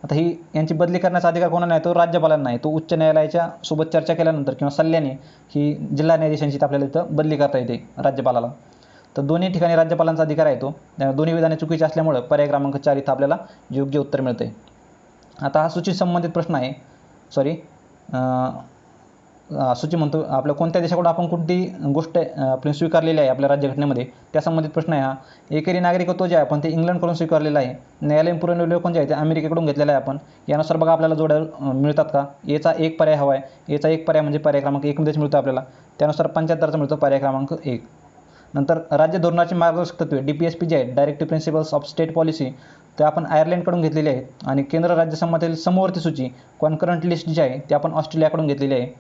आता ही यांची बदली करण्याचा अधिकार कोणाला आहे तो राज्यपालांना आहे. तो उच्च न्यायालयाच्या सोबत चर्चा केल्यानंतर किंवा सल्ल्याने ही जिल्हा न्यायाधीशांची आपल्याला इथं बदली करता येते राज्यपालाला. तर दोन्ही ठिकाणी राज्यपालांचा अधिकार आहे तो. दोन्ही विधाने चुकीचे असल्यामुळं पर्याय क्रमांक 4 इथं आपल्याला योग्य उत्तर मिळतं आहे. आता हा सूची संबंधित प्रश्न आहे. सूची म्हणतो आपल्या कोणत्या देशाकडून आपण कोणती गोष्ट आपली स्वीकारलेली आहे आपल्या राज्यघटनेमध्ये त्या संबंधित प्रश्न आहे हा. एकेरी नागरिकत्व जे आहे आपण ते इंग्लंडकडून स्वीकारलेलं आहे. न्यायालयीन पुनर्विलोकन जे आहे ते अमेरिकेकडून घेतलेलं आहे आपण. यानुसार बघा आपल्याला जोड्या मिळतात का. याचा एक पर्याय हवा आहे. याचा एक पर्याय म्हणजे पर्याय क्रमांक 1मध्येच मिळतो आपल्याला. त्यानुसार 75चा मिळतो पर्याय क्रमांक 1. नंतर राज्य धोरणाची मार्गदर्शक तत्त्वे DPSP जे आहे directive principles of state policy ते आपण आयर्लंडकडून घेतलेले आहेत आणि केंद्र राज्य संमतीतील समवर्ती सूची कॉन्करंट लिस्ट जी आहे ती आपण ऑस्ट्रेलियाकडून घेतलेली आहे.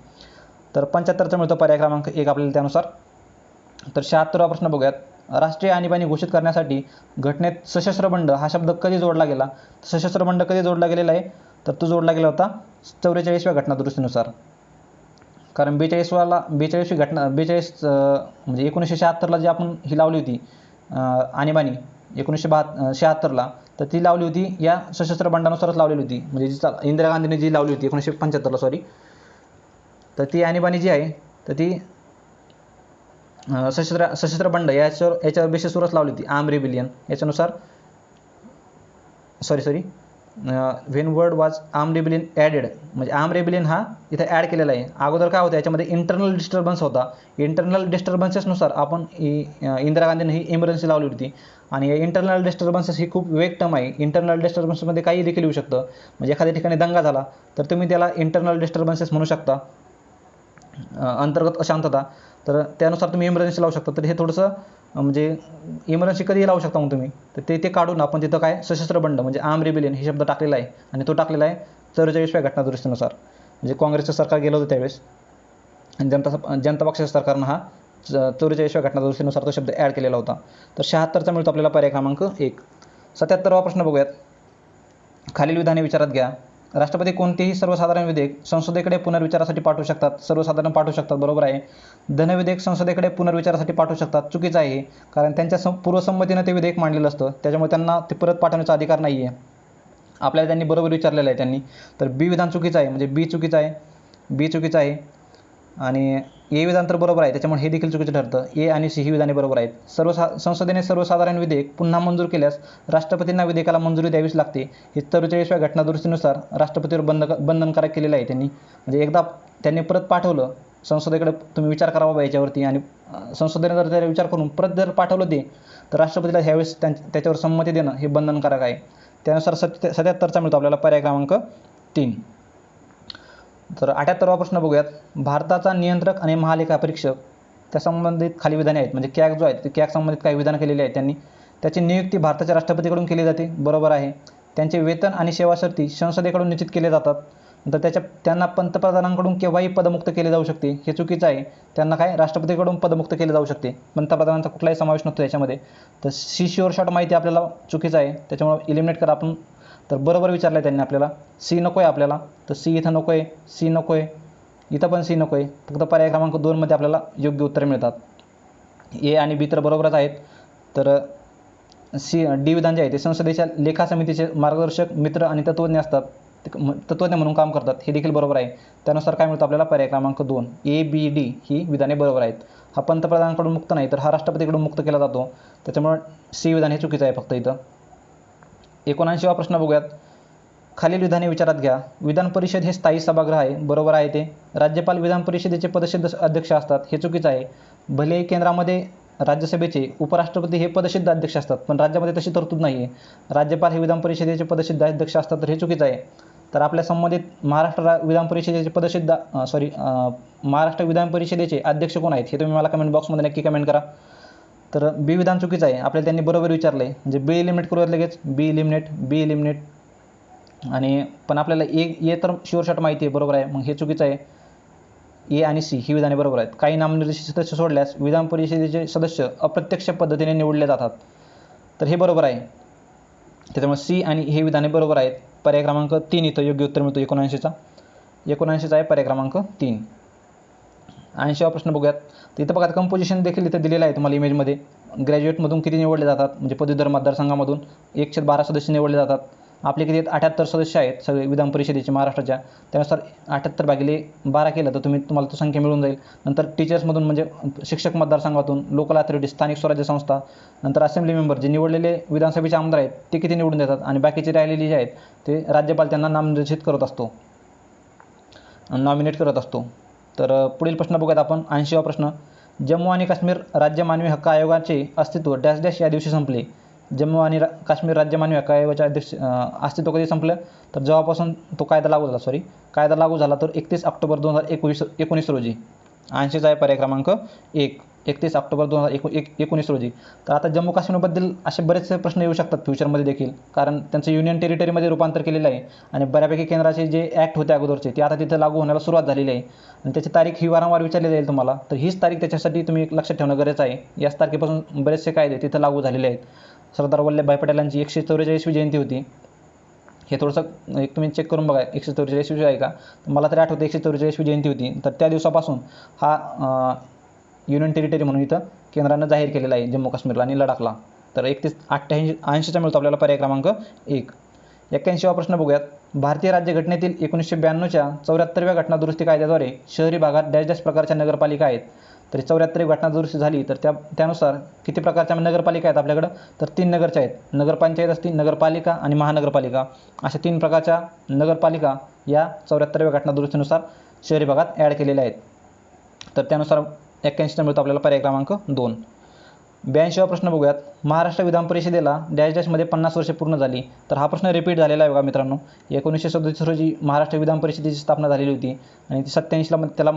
तर 75चा मिळतो पर्याय क्रमांक 1 आपल्याला त्यानुसार. तर 76वा प्रश्न बघूयात. राष्ट्रीय आणीबाणी घोषित करण्यासाठी घटनेत सशस्त्र बंड हा शब्द कधी जोडला गेला. सशस्त्र बंड कधी जोडला गेलेला आहे तर तो जोडला गेला होता 44व्या घटनादुरुस्तीनुसार. कारण 42वी घटना 42 म्हणजे 1976ला जी आपण ही लावली होती आणीबाणी 1976ला तर ती लावली होती या सशस्त्र बंडानुसारच लावलेली होती. म्हणजे जी इंदिरा गांधीने जी लावली होती 1975ला तर ती आणीबाणी जी आहे तर ती सशस्त्र बंड याच्यावर बेसिसवरच लावली होती. आर्म रेबिलियन याच्यानुसार व्हेन वर्ड वाज आर्म रेबिलियन ॲडेड म्हणजे आर्म रेबिलियन हा इथे ॲड केलेला आहे. अगोदर काय होतं याच्यामध्ये इंटरनल डिस्टर्बन्स होता. इंटरनल डिस्टर्बन्सेसनुसार आपण इंदिरा गांधीने ही इमर्जन्सी लावली होती आणि इंटरनल डिस्टर्बन्सेस ही खूप वेग टर्म आहे. इंटरनल डिस्टर्बन्समध्ये काही देखील येऊ शकतं. म्हणजे एखाद्या ठिकाणी दंगा झाला तर तुम्ही त्याला इंटरनल डिस्टर्बन्सेस म्हणू शकता. अंतर्गत अशांतता तर त्यानुसार तुम्ही इमर्जन्सी लावू शकता. तर हे थोडंसं म्हणजे इमर्जन्सी कधीही लावू शकता मग तुम्ही. तर ते काढून आपण तिथं काय सशस्त्र बंड म्हणजे आर्म रेबिलियन हे शब्द टाकलेला आहे आणि तो टाकलेला आहे 44व्या घटनादुरुस्तीनुसार. म्हणजे काँग्रेसचं सरकार गेलं होतं त्यावेळेस आणि जनता पक्षाच्या सरकारनं हा 44व्या घटनादुरुस्तीनुसार तो शब्द ॲड केलेला होता. तर 76चा मिळतो आपल्याला पर्याय क्रमांक 1. 77वा प्रश्न बघूयात. खालील विधाने विचारात घ्या. राष्ट्रपती कोणतेही सर्वसाधारण विधेयक संसदेकडे पुनर्विचारासाठी पाठवू शकतात. सर्वसाधारण पाठवू शकतात बरोबर आहे. धनविधेयक संसदेकडे पुनर्विचारासाठी पाठवू शकतात चुकीचं आहे. कारण त्यांच्या पूर्वसंमतीनं ते विधेयक मांडलेलं असतं त्याच्यामुळे त्यांना ते परत पाठवण्याचा अधिकार नाही आहे. आपल्याला त्यांनी बरोबर विचारलेलं आहे त्यांनी. तर बी विधान चुकीचं आहे म्हणजे बी चुकीचं आहे आणि ए विधान तर बरोबर आहे त्याच्यामुळे हे देखील चुकीचं ठरतं. ए आणि सी ही विधाने बरोबर आहेत. संसदेने सर्वसाधारण विधेयक पुन्हा मंजूर केल्यास राष्ट्रपतींना विधेयकाला मंजुरी द्यावीच लागते. हे 44व्या घटनादुरुस्तीनुसार राष्ट्रपतीवर बंधनकारक केलेलं आहे त्यांनी. म्हणजे एकदा त्यांनी परत पाठवलं संसदेकडे तुम्ही विचार करा बाबा याच्यावरती आणि संसदेने जर त्याला विचार करून परत जर पाठवलं ते तर राष्ट्रपतीला ह्यावेळेस त्याच्यावर संमती देणं हे बंधनकारक आहे. त्यानुसार 77चा मिळतो आपल्याला पर्याय क्रमांक 3. तर 78वा प्रश्न बघूयात. भारताचा नियंत्रक आणि महालेखा परीक्षक त्या संबंधित खाली विधाने आहेत. म्हणजे कॅग जो आहे ते कॅग संबंधित काही विधान केलेली आहेत त्यांनी. त्याची नियुक्ती भारताच्या राष्ट्रपतीकडून केली जाते बरोबर आहे. त्यांचे वेतन आणि सेवा शर्ती संसदेकडून निश्चित केले जातात. तर त्यांना पंतप्रधानांकडून केव्हाही पदमुक्त केले जाऊ शकते, हे चुकीचं आहे. त्यांना काय राष्ट्रपतीकडून पदमुक्त केले जाऊ शकते, पंतप्रधानांचा कुठलाही समावेश नसतो याच्यामध्ये. तर सी शुअर शॉट माहिती आपल्याला चुकीचं आहे, त्याच्यामुळे इलिमिनेट करा आपण. तर बरोबर विचारलं आहे त्यांनी आपल्याला. सी नको आहे आपल्याला, तर सी इथं नको आहे, सी नको आहे, इथं पण सी नको आहे. फक्त पर्याय क्रमांक 2मध्ये आपल्याला योग्य उत्तर मिळतात. ए आणि बी तर बरोबरच आहेत. तर डी विधान जे आहे ते संसदेच्या लेखा समितीचे मार्गदर्शक, मित्र आणि तत्त्वज्ञ असतात, तत्त्वज्ञ म्हणून काम करतात, हे देखील बरोबर आहे. त्यानुसार काय मिळतं आपल्याला, पर्याय क्रमांक 2 ए बी डी ही विधाने बरोबर आहेत. हा पंतप्रधानांकडून मुक्त नाही, तर हा राष्ट्रपतीकडून मुक्त केला जातो, त्याच्यामुळे सी विधान हे चुकीचं आहे फक्त इथं. 79वा प्रश्न बघूयात. खालील विधाने विचारात घ्या. विधान परिषद हे स्थायी सभागृह आहे, बरोबर आहे ते. राज्यपाल विधान परिषदेचे पदसिद्ध अध्यक्ष असतात, हे चुकीचं आहे. भलेही केंद्रामध्ये राज्यसभेचे उपराष्ट्रपती हे पदसिद्ध अध्यक्ष असतात, पण राज्यामध्ये तशी तरतूद नाही आहे. राज्यपाल हे विधान परिषदेचे पदसिद्ध अध्यक्ष असतात, तर हे चुकीचं आहे. तर आपल्या संबंधित महाराष्ट्र विधान परिषदेचे महाराष्ट्र विधान परिषदेचे अध्यक्ष कोण आहेत हे तुम्ही मला कमेंट बॉक्समध्ये नक्की कमेंट करा. तर बी विधान चुकीचं आहे, आपल्याला त्यांनी बरोबर विचारलं आहे. म्हणजे बी इलिमिनेट करूयात लगेच, बी इलिमिनेट. आणि पण आपल्याला ए तर शुअर शॉट माहिती आहे, बरोबर आहे. मग हे चुकीचं आहे. ए आणि सी ही विधाने बरोबर आहेत. काही नामनिर्देशित सदस्य सोडल्यास विधान परिषदेचे सदस्य अप्रत्यक्ष पद्धतीने निवडले जातात, तर हे बरोबर आहे. त्याच्यामुळे सी आणि हे विधाने बरोबर आहेत. पर्याय क्रमांक 3 इथं योग्य उत्तर मिळतो 79चा. 79चा आहे पर्याय क्रमांक 3. 80वा प्रश्न बघूयात. तर इथं बघा कंपोजिशन देखील इथं दिलेलं आहे तुम्हाला इमेजमध्ये. ग्रॅज्युएटमधून किती निवडले जातात, म्हणजे पदवीधर मतदारसंघामधून 1/12 सदस्य निवडले जातात. आपले किती 78 सदस्य आहेत सगळे विधान परिषदेचे महाराष्ट्राच्या. त्यानुसार 78/12 केलं तर तुम्हाला तो संख्या मिळून जाईल. नंतर टीचर्समधून म्हणजे शिक्षक मतदारसंघातून, लोकल अथॉरिटी स्थानिक स्वराज्य संस्था, नंतर असेंब्ली मेंबर जे निवडलेले विधानसभेचे आमदार आहेत ते किती निवडून देतात, आणि बाकीचे राहिलेले जे आहेत ते राज्यपाल त्यांना नामनिर्देशित करत असतो, नॉमिनेट करत असतो. तर पुढील प्रश्न बघूयात आपण. 80वा प्रश्न. जम्मू आणि काश्मीर राज्य मानवी हक्क आयोगाचे अस्तित्व डॅश डॅश या दिवशी संपले. जम्मू आणि काश्मीर राज्य मानवी हक्क आयोगाचे अस्तित्व कधी संपलं, तर जेव्हापासून तो कायदा लागू झाला तर 31 ऑक्टोबर 2019 रोजी. 80चा आहे पर्याय क्रमांक 1, 31 ऑक्टोबर 2019 रोजी. तर आता जम्मू काश्मीरबद्दल असे बरेचसे प्रश्न येऊ शकतात फ्युचरमध्ये देखील, कारण त्यांचं युनियन टेरिटरीमध्ये रूपांतर केलेलं आहे आणि बऱ्यापैकी केंद्राचे जे ॲक्ट होते अगोदरचे ते आता तिथं लागू होण्याला सुरुवात झालेली आहे. आणि त्याची तारीख ही वारंवार विचारली जाईल तुम्हाला, तर हीच तारीख त्याच्यासाठी तुम्ही लक्षात ठेवणं गरजेचं आहे. याच तारखेपासून बरेचसे कायदे तिथं लागू झालेले आहेत. सरदार वल्लभभाई पटेलांची 144वी जयंती होती. हे थोडंसं एक तुम्ही चेक करून बघा 144वी आहे का. मला तरी आठवतं 144वी जयंती होती. तर त्या दिवसापासून हा युनियन टेरिटरी म्हणून इथं केंद्रानं जाहीर केलेला आहे जम्मू काश्मीरला आणि लडाखला. तर 80चा मिळतो आपल्याला पर्याय क्रमांक 1. 81वा प्रश्न बघूयात. भारतीय राज्यघटनेतील 1992च्या 74व्या घटना दुरुस्ती कायद्याद्वारे शहरी भागात डॅश डॅश प्रकारच्या नगरपालिका आहेत. तर 74 घटना दुरुस्ती झाली, तर त्यानुसार किती प्रकारच्या नगरपालिका आहेत आपल्याकडं, तर 3 नगरच्या आहेत. नगरपंचायत असते, नगरपालिका आणि महानगरपालिका, अशा 3 प्रकारच्या नगरपालिका या 74व्या घटना दुरुस्तीनुसार शहरी भागात ॲड केलेल्या आहेत. तर त्यानुसार 81चा मिळतो आपल्याला पर्याय क्रमांक 2. 82वा प्रश्न बघूयात. महाराष्ट्र विधान परिषदेला डॅश डॅशमध्ये 50 वर्षे पूर्ण झाली. तर हा प्रश्न रिपीट झालेला आहे बघा मित्रांनो. 1937 रोजी महाराष्ट्र विधान परिषदेची स्थापना झालेली होती आणि 87ला त्याला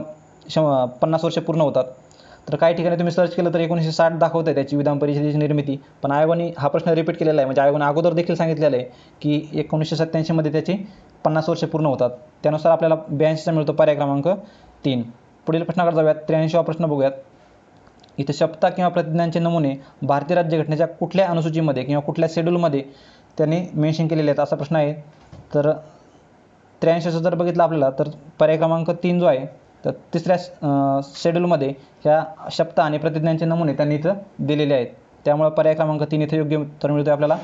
50 वर्षे पूर्ण होतात. तर काही ठिकाणी तुम्ही सर्च केलं तर 1960 दाखवत आहे त्याची विधान परिषदेची निर्मिती, पण आयोगाने हा प्रश्न रिपीट केलेला आहे. म्हणजे आयोगाने अगोदर देखील सांगितलेलं आहे की 1987मध्ये त्याची 50 वर्षे पूर्ण होतात. त्यानुसार आपल्याला 82चा मिळतो पर्याय क्रमांक 3. पुढील प्रश्नाकडे जाऊयात. 83वा प्रश्न बघूयात. इथं शपथा किंवा प्रतिज्ञांचे नमुने भारतीय राज्यघटनेच्या कुठल्या अनुसूचीमध्ये किंवा कुठल्या शेड्यूलमध्ये त्यांनी मेन्शन केलेले आहेत असा प्रश्न आहे. तर 83चं जर बघितलं आपल्याला तर पर्याय क्रमांक 3 जो आहे, तर 3ऱ्या शेड्यूलमध्ये ह्या शपथा आणि प्रतिज्ञांचे नमुने त्यांनी इथं दिलेले आहेत. त्यामुळे पर्याय क्रमांक 3 इथं योग्य उत्तर मिळतो आपल्याला.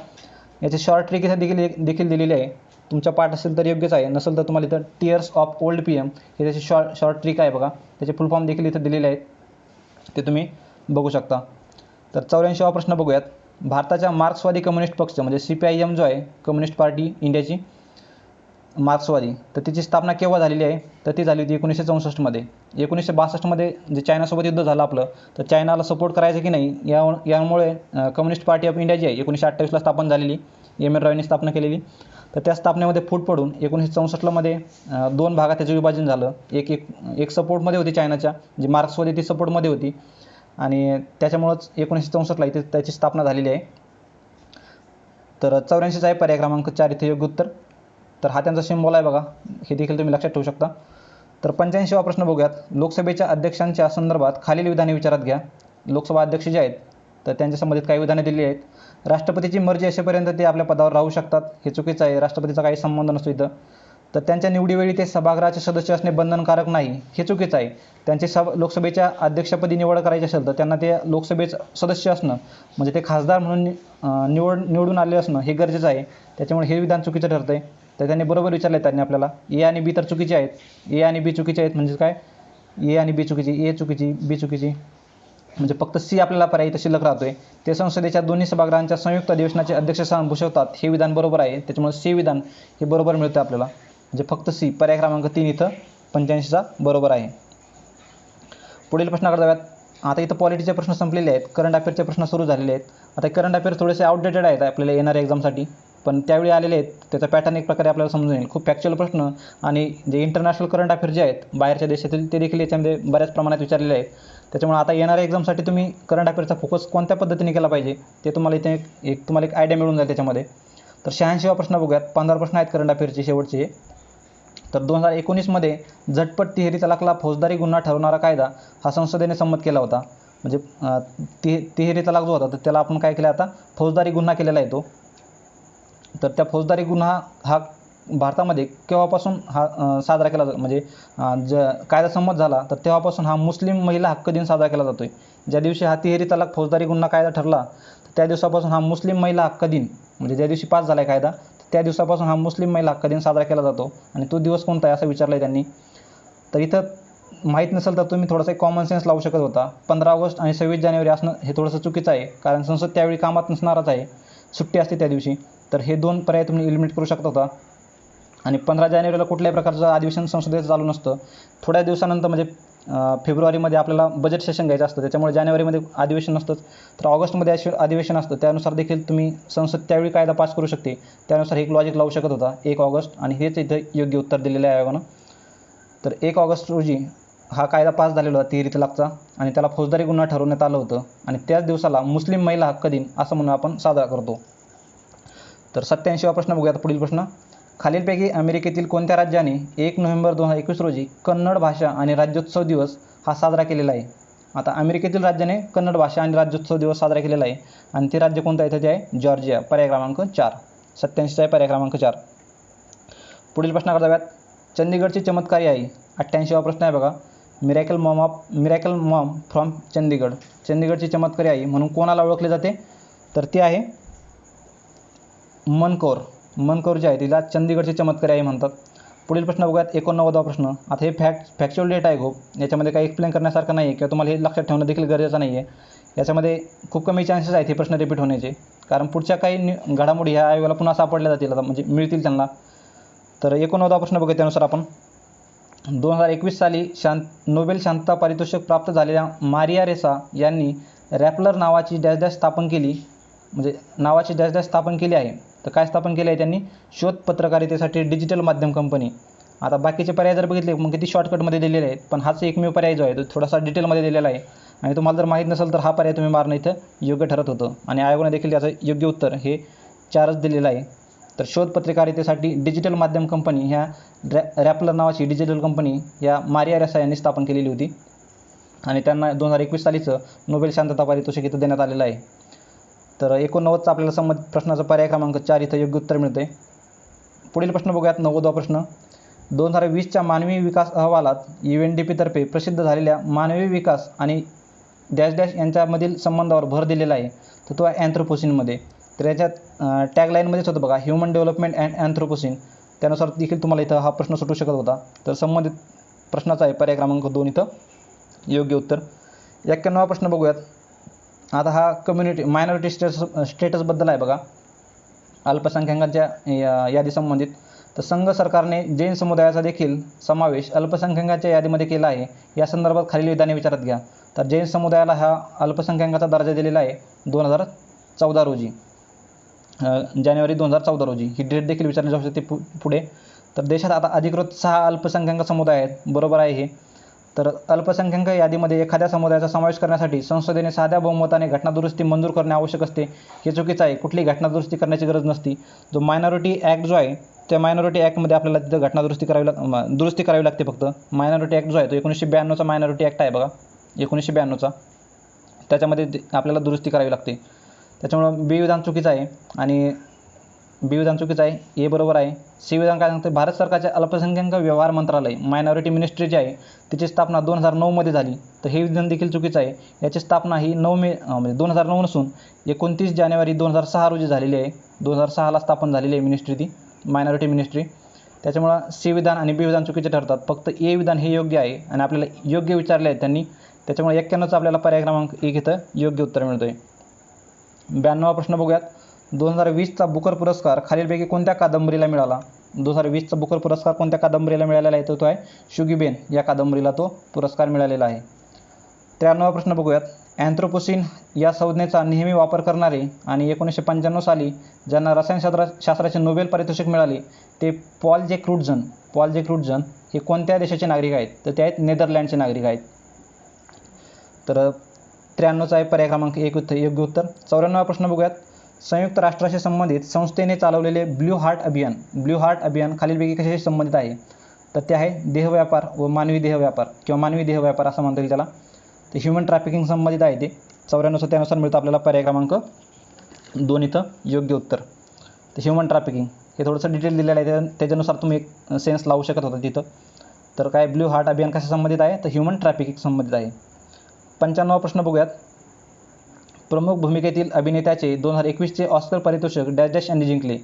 याची शॉर्ट ट्रिक इथं देखील दिलेली आहे. तुमच्या पाठ असेल तर योग्यच आहे, नसेल तर तुम्हाला इथं टीयर्स ऑफ ओल्ड PM हे त्याची शॉर्ट ट्रिक आहे बघा. त्याचे फुल फॉर्म देखील इथं दिलेले आहेत, ते तुम्ही बघू शकता. तर 84वा प्रश्न बघूयात. भारताच्या मार्क्सवादी कम्युनिस्ट पक्ष म्हणजे CPIM जो आहे, कम्युनिस्ट पार्टी इंडियाची मार्क्सवादी, तर तिची स्थापना केव्हा झालेली आहे, तर ती झाली होती 1964मध्ये. 1962मध्ये जे चायनासोबत युद्ध झालं आपलं, तर चायनाला सपोर्ट करायचं की नाही यामुळे कम्युनिस्ट पार्टी ऑफ इंडिया जी आहे 1928ला स्थापन झालेली, MN रॉयने स्थापना केलेली. तर त्या स्थापनेमध्ये फूट पडून 1964मध्ये 2 भागात त्याचं विभाजन झालं. एक सपोर्टमध्ये होती चायनाच्या, जी मार्क्सवादी ती सपोर्टमध्ये होती आणि त्याच्यामुळंच 1964ला इथे त्याची स्थापना झालेली आहे. तर 84चा आहे पर्याय क्रमांक 4 इथे योग्य उत्तर. तर हा त्यांचा सिम्बॉल आहे बघा, हे देखील तुम्ही लक्षात ठेवू शकता. तर 85वा प्रश्न बघूयात. लोकसभेच्या अध्यक्षांच्या संदर्भात खालील विधाने विचारात घ्या. लोकसभा अध्यक्ष जे आहेत तर त्यांच्या संबंधित काही विधाने दिली आहेत. राष्ट्रपतीची मर्जी असेपर्यंत ते आपल्या पदावर राहू शकतात, हे चुकीचं आहे. राष्ट्रपतीचा काही संबंध नसतो इथं. तर त्यांच्या निवडीवेळी ते सभागृहाचे सदस्य असणे बंधनकारक नाही, हे चुकीचं आहे. त्यांची लोकसभेच्या अध्यक्षपदी निवड करायची असेल तर त्यांना ते लोकसभेचं सदस्य असणं म्हणजे ते खासदार म्हणून निवडून आले असणं हे गरजेचं आहे. त्याच्यामुळे हे विधान चुकीचं ठरतं आहे. तर त्यांनी बरोबर विचारलं आहे त्यांनी आपल्याला. ए आणि बी तर चुकीचे आहेत. ए आणि बी चुकीचे आहेत म्हणजे काय, ए आणि बी चुकीची, ए चुकीची, बी चुकीची, म्हणजे फक्त सी आपल्याला पर्याय इथं शिल्लक राहतोय. ते संसदेच्या दोन्ही सभागृहांच्या संयुक्त अधिवेशनाचे अध्यक्षस्थान भूषवतात, हे विधान बरोबर आहे. त्याच्यामुळे सी विधान हे बरोबर मिळतं आपल्याला, म्हणजे फक्त सी पर्याय क्रमांक 3 इथं 85चा बरोबर आहे. पुढील प्रश्नाकडे जाऊयात. आता इथं पॉलिटीचे प्रश्न संपलेले आहेत, करंट अफेअरचे प्रश्न सुरू झालेले आहेत. आता करंट अफेअर थोडेसे आउटडेटेड आहेत आपल्याला येणाऱ्या एक्झामसाठी, पण त्यावेळी आलेले आहेत. त्याचा पॅटर्न एक प्रकारे आपल्याला समजून येईल. खूप फॅक्च्युअल प्रश्न आणि जे इंटरनॅशनल करंट अफेअर जे आहेत बाहेरच्या देशातील ते देखील याच्यामध्ये बऱ्याच प्रमाणात विचारलेले आहेत. त्याच्यामुळे आता येणाऱ्या एक्झामसाठी तुम्ही करंट अफेअरचा फोकस कोणत्या पद्धतीने केला पाहिजे ते तुम्हाला इथे तुम्हाला एक आयडिया मिळून जाईल त्याच्यामध्ये. तर 86वा प्रश्न बघूयात. 15 प्रश्न आहेत करंट अफेअरचे शेवटचे. तर 2019मध्ये झटपट तिहेरी तलाकला फौजदारी गुन्हा ठरवणारा कायदा हा संसदेने संमत केला होता. म्हणजे तिहेरी तलाक जो होता तर त्याला आपण काय केलं, आता फौजदारी गुन्हा केलेला आहे तो. तर त्या फौजदारी गुन्हा हा भारतामध्ये केव्हापासून हा साजरा केला म्हणजे कायदा संमत झाला तर तेव्हापासून हा मुस्लिम महिला हक्क दिन साजरा केला जातो आहे. ज्या दिवशी हा तिहेरी तलाक फौजदारी गुन्हा कायदा ठरला तर त्या दिवसापासून हा मुस्लिम महिला हक्क दिन म्हणजे ज्या दिवशी पास झाला आहे कायदा त्या दिवसापासून हा मुस्लिम महिला हक्क दिन साजरा केला जातो. आणि तो दिवस कोणता आहे असं विचारलं आहे त्यांनी. तर इथं माहीत नसेल तर तुम्ही थोडासा कॉमन सेन्स लावू शकत होता. 15 ऑगस्ट आणि 26 जानेवारी असणं हे थोडंसं चुकीचं आहे, कारण संसद त्यावेळी कामात नसणारच आहे, सुट्टी असते त्या दिवशी. तर हे 2 पर्याय तुम्ही एलिमिनेट करू शकत होता. आणि 15 जानेवारीला कुठल्याही प्रकारचं अधिवेशन संसदेचं चालू नसतं. थोड्या दिवसानंतर म्हणजे फेब्रुवारीमध्ये आपल्याला बजेट सेशन घ्यायचं असतं, त्याच्यामुळे जानेवारीमध्ये अधिवेशन नसतंच. तर ऑगस्टमध्ये अधिवेशन असतं, त्यानुसार देखील तुम्ही संसद त्यावेळी कायदा पास करू शकते. त्यानुसार एक लॉजिक लावू शकत होता 1 ऑगस्ट, आणि हेच इथं योग्य उत्तर दिलेलं आहे आयोगानं. तर 1 ऑगस्ट रोजी हा कायदा पास झालेला होता तिहेरी तलाकचा, आणि त्याला फौजदारी गुन्हा ठरवण्यात आलं होतं. आणि त्याच दिवसाला मुस्लिम महिला हक्क दिन असं म्हणून आपण साजरा करतो. तर 87वा प्रश्न बघूयात. पुढील प्रश्न. खालीलपैकी अमेरिकेतील कोणत्या राज्याने 1 नोव्हेंबर 2021 रोजी कन्नड भाषा आणि राज्योत्सव दिवस हा साजरा केलेला आहे? आता अमेरिकेतील राज्याने कन्नड भाषा आणि राज्योत्सव दिवस साजरा केलेला आहे, आणि ते राज्य कोणतं आहे? ते आहे जॉर्जिया, पर्याय क्रमांक 4. 87चा आहे पर्याय क्रमांक 4. पुढील प्रश्नाकडे जाऊयात. चंदीगडची चमत्कारी आई 88वा प्रश्न आहे बघा. Miracle mom from Chandigarh. चंदीगडची चमत्कारी आई म्हणून कोणाला ओळखले जाते? तर ती आहे मन कौर जी आहे तिला चंदीगडची चमत्कारी आई म्हणतात. पुढील प्रश्न बघूयात. 89वा प्रश्न. आता हे फॅक्च्युअल डेटा आहे खूप, याच्यामध्ये काही एक्सप्लेन करण्यासारखं नाही आहे किंवा तुम्हाला हे लक्षात ठेवणं देखील गरजेचं नाही आहे. याच्यामध्ये खूप कमी चान्सेस आहेत हे प्रश्न रिपीट होण्याचे, कारण पुढच्या काही घडामोडी ह्या आयोगाला पुन्हा सापडल्या जातील, आता म्हणजे मिळतील त्यांना. तर 89वा प्रश्न बघूया त्यानुसार आपण. 2021 साली नोबेल शांतता पारितोषिक प्राप्त झालेल्या मारिया रेसा यांनी रॅपलर नावाची डॅश डॅश स्थापन केली, म्हणजे नावाची डॅश डॅश स्थापन केली आहे. तर काय स्थापन केलं आहे त्यांनी? शोध पत्रकारितेसाठी डिजिटल माध्यम कंपनी. आता बाकीचे पर्याय जर बघितले मग किती शॉर्टकटमध्ये दिलेले आहेत, पण हाच एकमेव पर्याय जो आहे तो थोडासा डिटेलमध्ये दिलेला आहे. आणि तुम्हाला जर माहीत नसेल तर हा पर्याय तुम्ही मारणं इथं योग्य ठरत होतं, आणि आयोगाने देखील त्याचं योग्य उत्तर हे 4च दिलेलं आहे. तर शोध पत्रकारितेसाठी डिजिटल माध्यम कंपनी ह्या रॅपलर नावाची डिजिटल कंपनी या मारिया रेसा यांनी स्थापन केलेली होती, आणि त्यांना 2021 सालीचं नोबेल शांतता पारितोषिक इथं देण्यात आलेलं आहे. तर 89चा आपल्याला संबंधित प्रश्नाचं पर्याय क्रमांक 4 इथं योग्य उत्तर मिळतं आहे. पुढील प्रश्न बघूयात. 90वा प्रश्न. 2020च्या मानवी विकास अहवालात UNDP तर्फे प्रसिद्ध झालेल्या मानवी विकास आणि डॅश डॅश यांच्यामधील संबंधावर भर दिलेला आहे, तर तो आहे अँथ्रोपोसिनमध्ये. तर याच्यात टॅगलाईनमध्येच होतं बघा, ह्युमन डेव्हलपमेंट अँड अँथ्रोपोसिन. त्यानुसार देखील तुम्हाला इथं हा प्रश्न सुटू शकत होता. तर संबंधित प्रश्नाचा आहे पर्याय क्रमांक 2 इथं योग्य उत्तर. 91वा प्रश्न बघूयात. आता हा मायनॉरिटी स्टेटसबद्दल आहे बघा, अल्पसंख्याकांच्या यादी संबंधित. तर संघ सरकारने जैन समुदायाचा देखील समावेश अल्पसंख्याकांच्या यादीमध्ये केला आहे, या संदर्भात खालील विधाने विचारात घ्या. तर जैन समुदायाला हा अल्पसंख्याकाचा दर्जा दिलेला आहे 2014 रोजी, जानेवारी 2014 रोजी. ही डेट देखील विचारली जाऊ शकते पुढे. तर देशात आता अधिकृत 6 अल्पसंख्याक समुदाय आहेत, बरोबर आहे हे. तर अल्पसंख्याक यादीमध्ये एखाद्या समुदायाचा समावेश करण्यासाठी संसदेने साध्या बहुमताने घटनादुरुस्ती मंजूर करणे आवश्यक असते, हे चुकीचं आहे. कुठली घटनादुरुस्ती करण्याची गरज नसती. जो मायनॉरिटी ॲक्ट जो आहे त्या मायनॉरिटी ॲक्टमध्ये आपल्याला तिथं घटना दुरुस्ती करावी लागते फक्त. मायनॉरिटी ॲक्ट जो आहे तो 1992चा मायनॉरिटी ॲक्ट आहे बघा, 1992चा. त्याच्यामध्ये आपल्याला दुरुस्ती करावी लागते. त्याच्यामुळं बी विधान चुकीचं आहे आणि बी विधान चुकीचं आहे, ए बरोबर आहे. सी विधान काय सांगतं, भारत सरकारचे अल्पसंख्याक व्यवहार मंत्रालय मायनॉरिटी मिनिस्ट्री जी आहे तिची स्थापना 2009मध्ये झाली. तर हे विधान देखील चुकीचं आहे. याची स्थापना ही 9 मे म्हणजे 2009 नसून 29 जानेवारी 2006 रोजी झालेली आहे. 2006ला स्थापन झालेली आहे मिनिस्ट्री ती, मायनॉरिटी मिनिस्ट्री. त्याच्यामुळं सी विधान आणि बी विधान चुकीचे ठरतात. फक्त ए विधान हे योग्य आहे आणि आपल्याला योग्य विचारले आहे त्यांनी. त्याच्यामुळे 91चा आपल्याला पर्याय क्रमांक 1 इथं योग्य उत्तर मिळतं आहे. 92वा प्रश्न बघूयात. 2020चा बुकर पुरस्कार खालीलपैकी कोणत्या कादंबरीला मिळाला? 2020चा बुकर पुरस्कार कोणत्या कादंबरीला मिळालेला आहे? तो आहे शुगीबेन या कादंबरीला तो पुरस्कार मिळालेला आहे. 93वा प्रश्न बघूयात. अँथ्रोपोसिन या संज्ञेचा नेहमी वापर करणारे आणि 1995 साली ज्यांना रसायनशास्त्राचे नोबेल पारितोषिक मिळाले ते पॉल जे क्रूटझन हे कोणत्या देशाचे नागरिक आहेत? तर ते आहेत नेदरलँडचे नागरिक आहेत. तर 93चा आहे पर्याय क्रमांक 1 योग्य उत्तर. 94वा प्रश्न बघूयात. संयुक्त राष्ट्राशी संबंधित संस्थेने चालवलेले ब्ल्यू हार्ट अभियान खालीलपैकी कशाशी संबंधित आहे? तर ते आहे देहव्यापार व मानवी देहव्यापार असं म्हणता येईल त्याला. ते ह्युमन ट्रॅफिकिंग संबंधित आहे ते. 94 त्यानुसार मिळतं आपल्याला पर्याय क्रमांक 2 इथं योग्य उत्तर. ते ह्युमन ट्रॅफिकिंग हे थोडंसं डिटेल दिलेलं आहे, त्याच्यानुसार तुम्ही एक सेन्स लावू शकत होता तिथं. तर काय ब्ल्यू हार्ट अभियान कशा संबंधित आहे? तर ह्युमन ट्रॅफिकिंग संबंधित आहे. 95वा प्रश्न बघूयात. प्रमुख भूमिकेतील अभिनेत्याचे 2021चे ऑस्कर पारितोषिक डॅश डॅश यांनी जिंकले.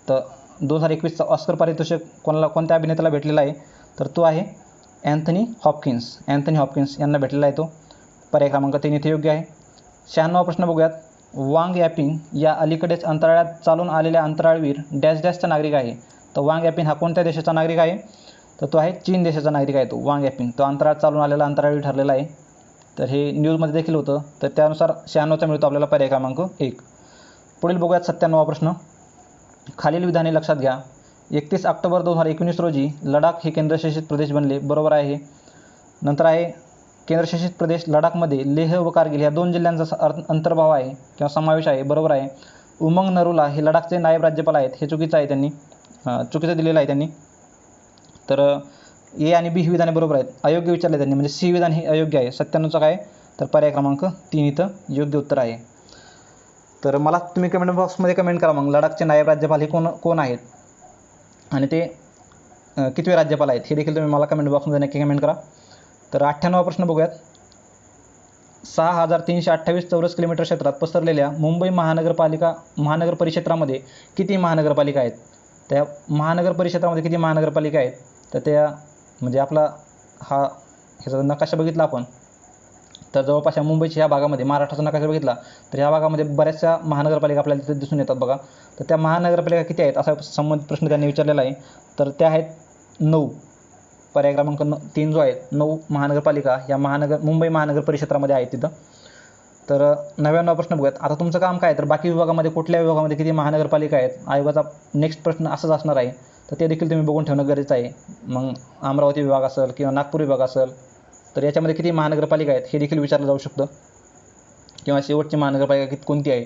तर 2021चा ऑस्कर पारितोषिक कोणत्या अभिनेत्याला भेटलेला आहे? तर तो आहे अँथनी हॉपकिन्स यांना भेटलेला आहे तो. पर्याय क्रमांक 3 इथे योग्य आहे. 96वा प्रश्न बघूयात. वांग यापिंग या अलीकडेच अंतराळात चालून आलेल्या अंतराळवीर डॅश डॅशचा नागरिक आहे. तर वांग यापिंग हा कोणत्या देशाचा नागरिक आहे? तर तो आहे चीन देशाचा नागरिक आहे तो वांग यापिंग. तो अंतराळात चालून आलेला अंतराळवीर ठरलेला आहे. तर हे न्यूजमध्ये देखील होतं. तर त्यानुसार 96चा मिळतो आपल्याला पर्याय क्रमांक 1. पुढील बघूयात 97वा प्रश्न. खालील विधाने लक्षात घ्या. 31 ऑक्टोबर 2019 रोजी लडाख हे केंद्रशासित प्रदेश बनले. बरोबर आहे. नंतर आहे केंद्रशासित प्रदेश लडाखमध्ये लेह व कारगिल या 2 जिल्ह्यांचा अंतर्भाव आहे किंवा समावेश आहे. बरोबर आहे. उमंग नरूला हे लडाखचे नायब राज्यपाल आहेत. हे चुकीचं आहे, चुकीचं दिलेलं आहे त्यांनी. तर ए आणि बी ही विधाने बरोबर आहेत. अयोग्य विचारले त्यांनी, म्हणजे सी विधान हे अयोग्य आहे. 97चं काय? तर पर्याय क्रमांक 3 इथं योग्य उत्तर आहे. तर मला तुम्ही कमेंट बॉक्समध्ये कमेंट करा मग लडाखचे नायब राज्यपाल हे कोण आहेत आणि ते कितवे राज्यपाल आहेत हे देखील तुम्ही मला कमेंट बॉक्समध्ये नक्की कमेंट करा. तर 98वा प्रश्न बघूयात. 6,328 चौरस किलोमीटर क्षेत्रात पसरलेल्या मुंबई महानगर परिक्षेत्रामध्ये किती महानगरपालिका आहेत? त्या महानगर परिक्षेत्रामध्ये किती महानगरपालिका आहेत? तर त्या म्हणजे आपला ह्याचा नकाशा बघितला आपण तर जवळपास या मुंबईच्या ह्या भागामध्ये महाराष्ट्राचा नकाशा बघितला तर ह्या भागामध्ये बऱ्याचशा महानगरपालिका आपल्याला तिथे दिसून येतात बघा. तर त्या महानगरपालिका किती आहेत असा संबंधित प्रश्न त्यांनी विचारलेला आहे. तर त्या आहेत 9. पर्याय क्रमांक 3 जो आहे 9 महानगरपालिका या मुंबई महानगर परिक्षेत्रामध्ये आहेत तिथं. तर 99वा प्रश्न बघूयात. आता तुमचं काम काय तर बाकी विभागामध्ये कुठल्या विभागामध्ये किती महानगरपालिका आहेत आयोगाचा नेक्स्ट प्रश्न असंच असणार आहे. तर ते देखील तुम्ही बघून ठेवणं गरजेचं आहे. मग अमरावती विभाग असेल किंवा नागपूर विभाग असेल तर याच्यामध्ये किती महानगरपालिका आहेत हे देखील विचारलं जाऊ शकतं किंवा शेवटची महानगरपालिका कोणती आहे.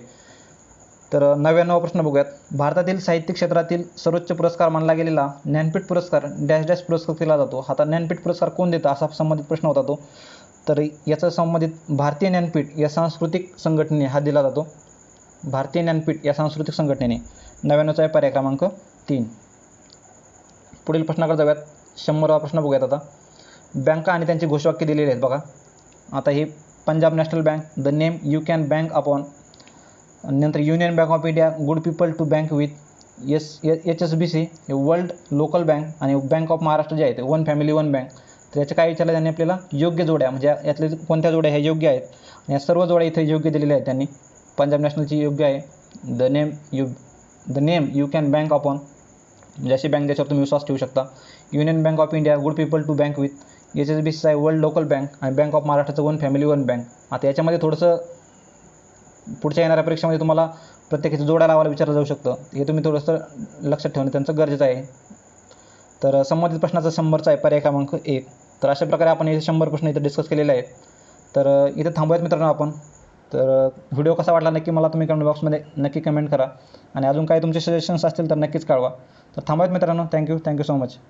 तर 99वा प्रश्न बघूयात. भारतातील साहित्य क्षेत्रातील सर्वोच्च पुरस्कार मानला गेलेला ज्ञानपीठ पुरस्कार डॅश डॅश पुरस्कार केला जातो. आता ज्ञानपीठ पुरस्कार कोण देतं असा संबंधित प्रश्न होता तो. तर याचा संबंधित भारतीय ज्ञानपीठ या सांस्कृतिक संघटनेने हा दिला जातो. भारतीय ज्ञानपीठ या सांस्कृतिक संघटनेने. 99चा आहे पर्याय क्रमांक 3. पुढील प्रश्नाकडे जाऊयात. 100वा प्रश्न बघूयात आता. बँका आणि त्यांची घोषवाक्य दिलेली आहेत बघा. आता हे Punjab National Bank, the name you can bank upon, नंतर Union Bank of India, good people to bank with, HSBC, world local bank आणि बँक ऑफ महाराष्ट्र जे आहे ते वन फॅमिली वन बँक. तर याचं काय विचारलं त्यांनी आपल्याला? योग्य जोड्या म्हणजे यातले कोणत्या जोड्या ह्या योग्य आहेत आणि या सर्व जोड्या इथे योग्य दिलेल्या आहेत त्यांनी. पंजाब नॅशनलची योग्य आहे. The name you can bank upon म्हणजे अशी बँक ज्याच्यावर तुम्ही विश्वास ठेवू शकता. Union Bank of India, good people to bank with, HSBC आहे वर्ल्ड लोकल बँक आणि बँक ऑफ महाराष्ट्राचं वन फॅमिली वन बँक. आता याच्यामध्ये थोडंसं पुढच्या येणाऱ्या परीक्षेमध्ये तुम्हाला प्रत्येकाचं जोड्या लावायला विचारलं जाऊ शकतं. हे तुम्ही थोडंसं लक्षात ठेवणं त्यांचं गरजेचं आहे. तर संबंधित प्रश्नाचा 100चा आहे पर्याय क्रमांक 1. तर अशा प्रकारे आपण हे 100 प्रश्न इथं डिस्कस केलेले आहेत. तर इथं थांबूयात मित्रांनो आपण. तर व्हिडिओ कसा वाटला नक्की मला तुम्ही कमेंट बॉक्समध्ये नक्की कमेंट करा आणि अजून काही तुमचे सजेशन्स असतील तर नक्कीच कळवा. तर थांबूयात मित्रांनो. Thank you so much.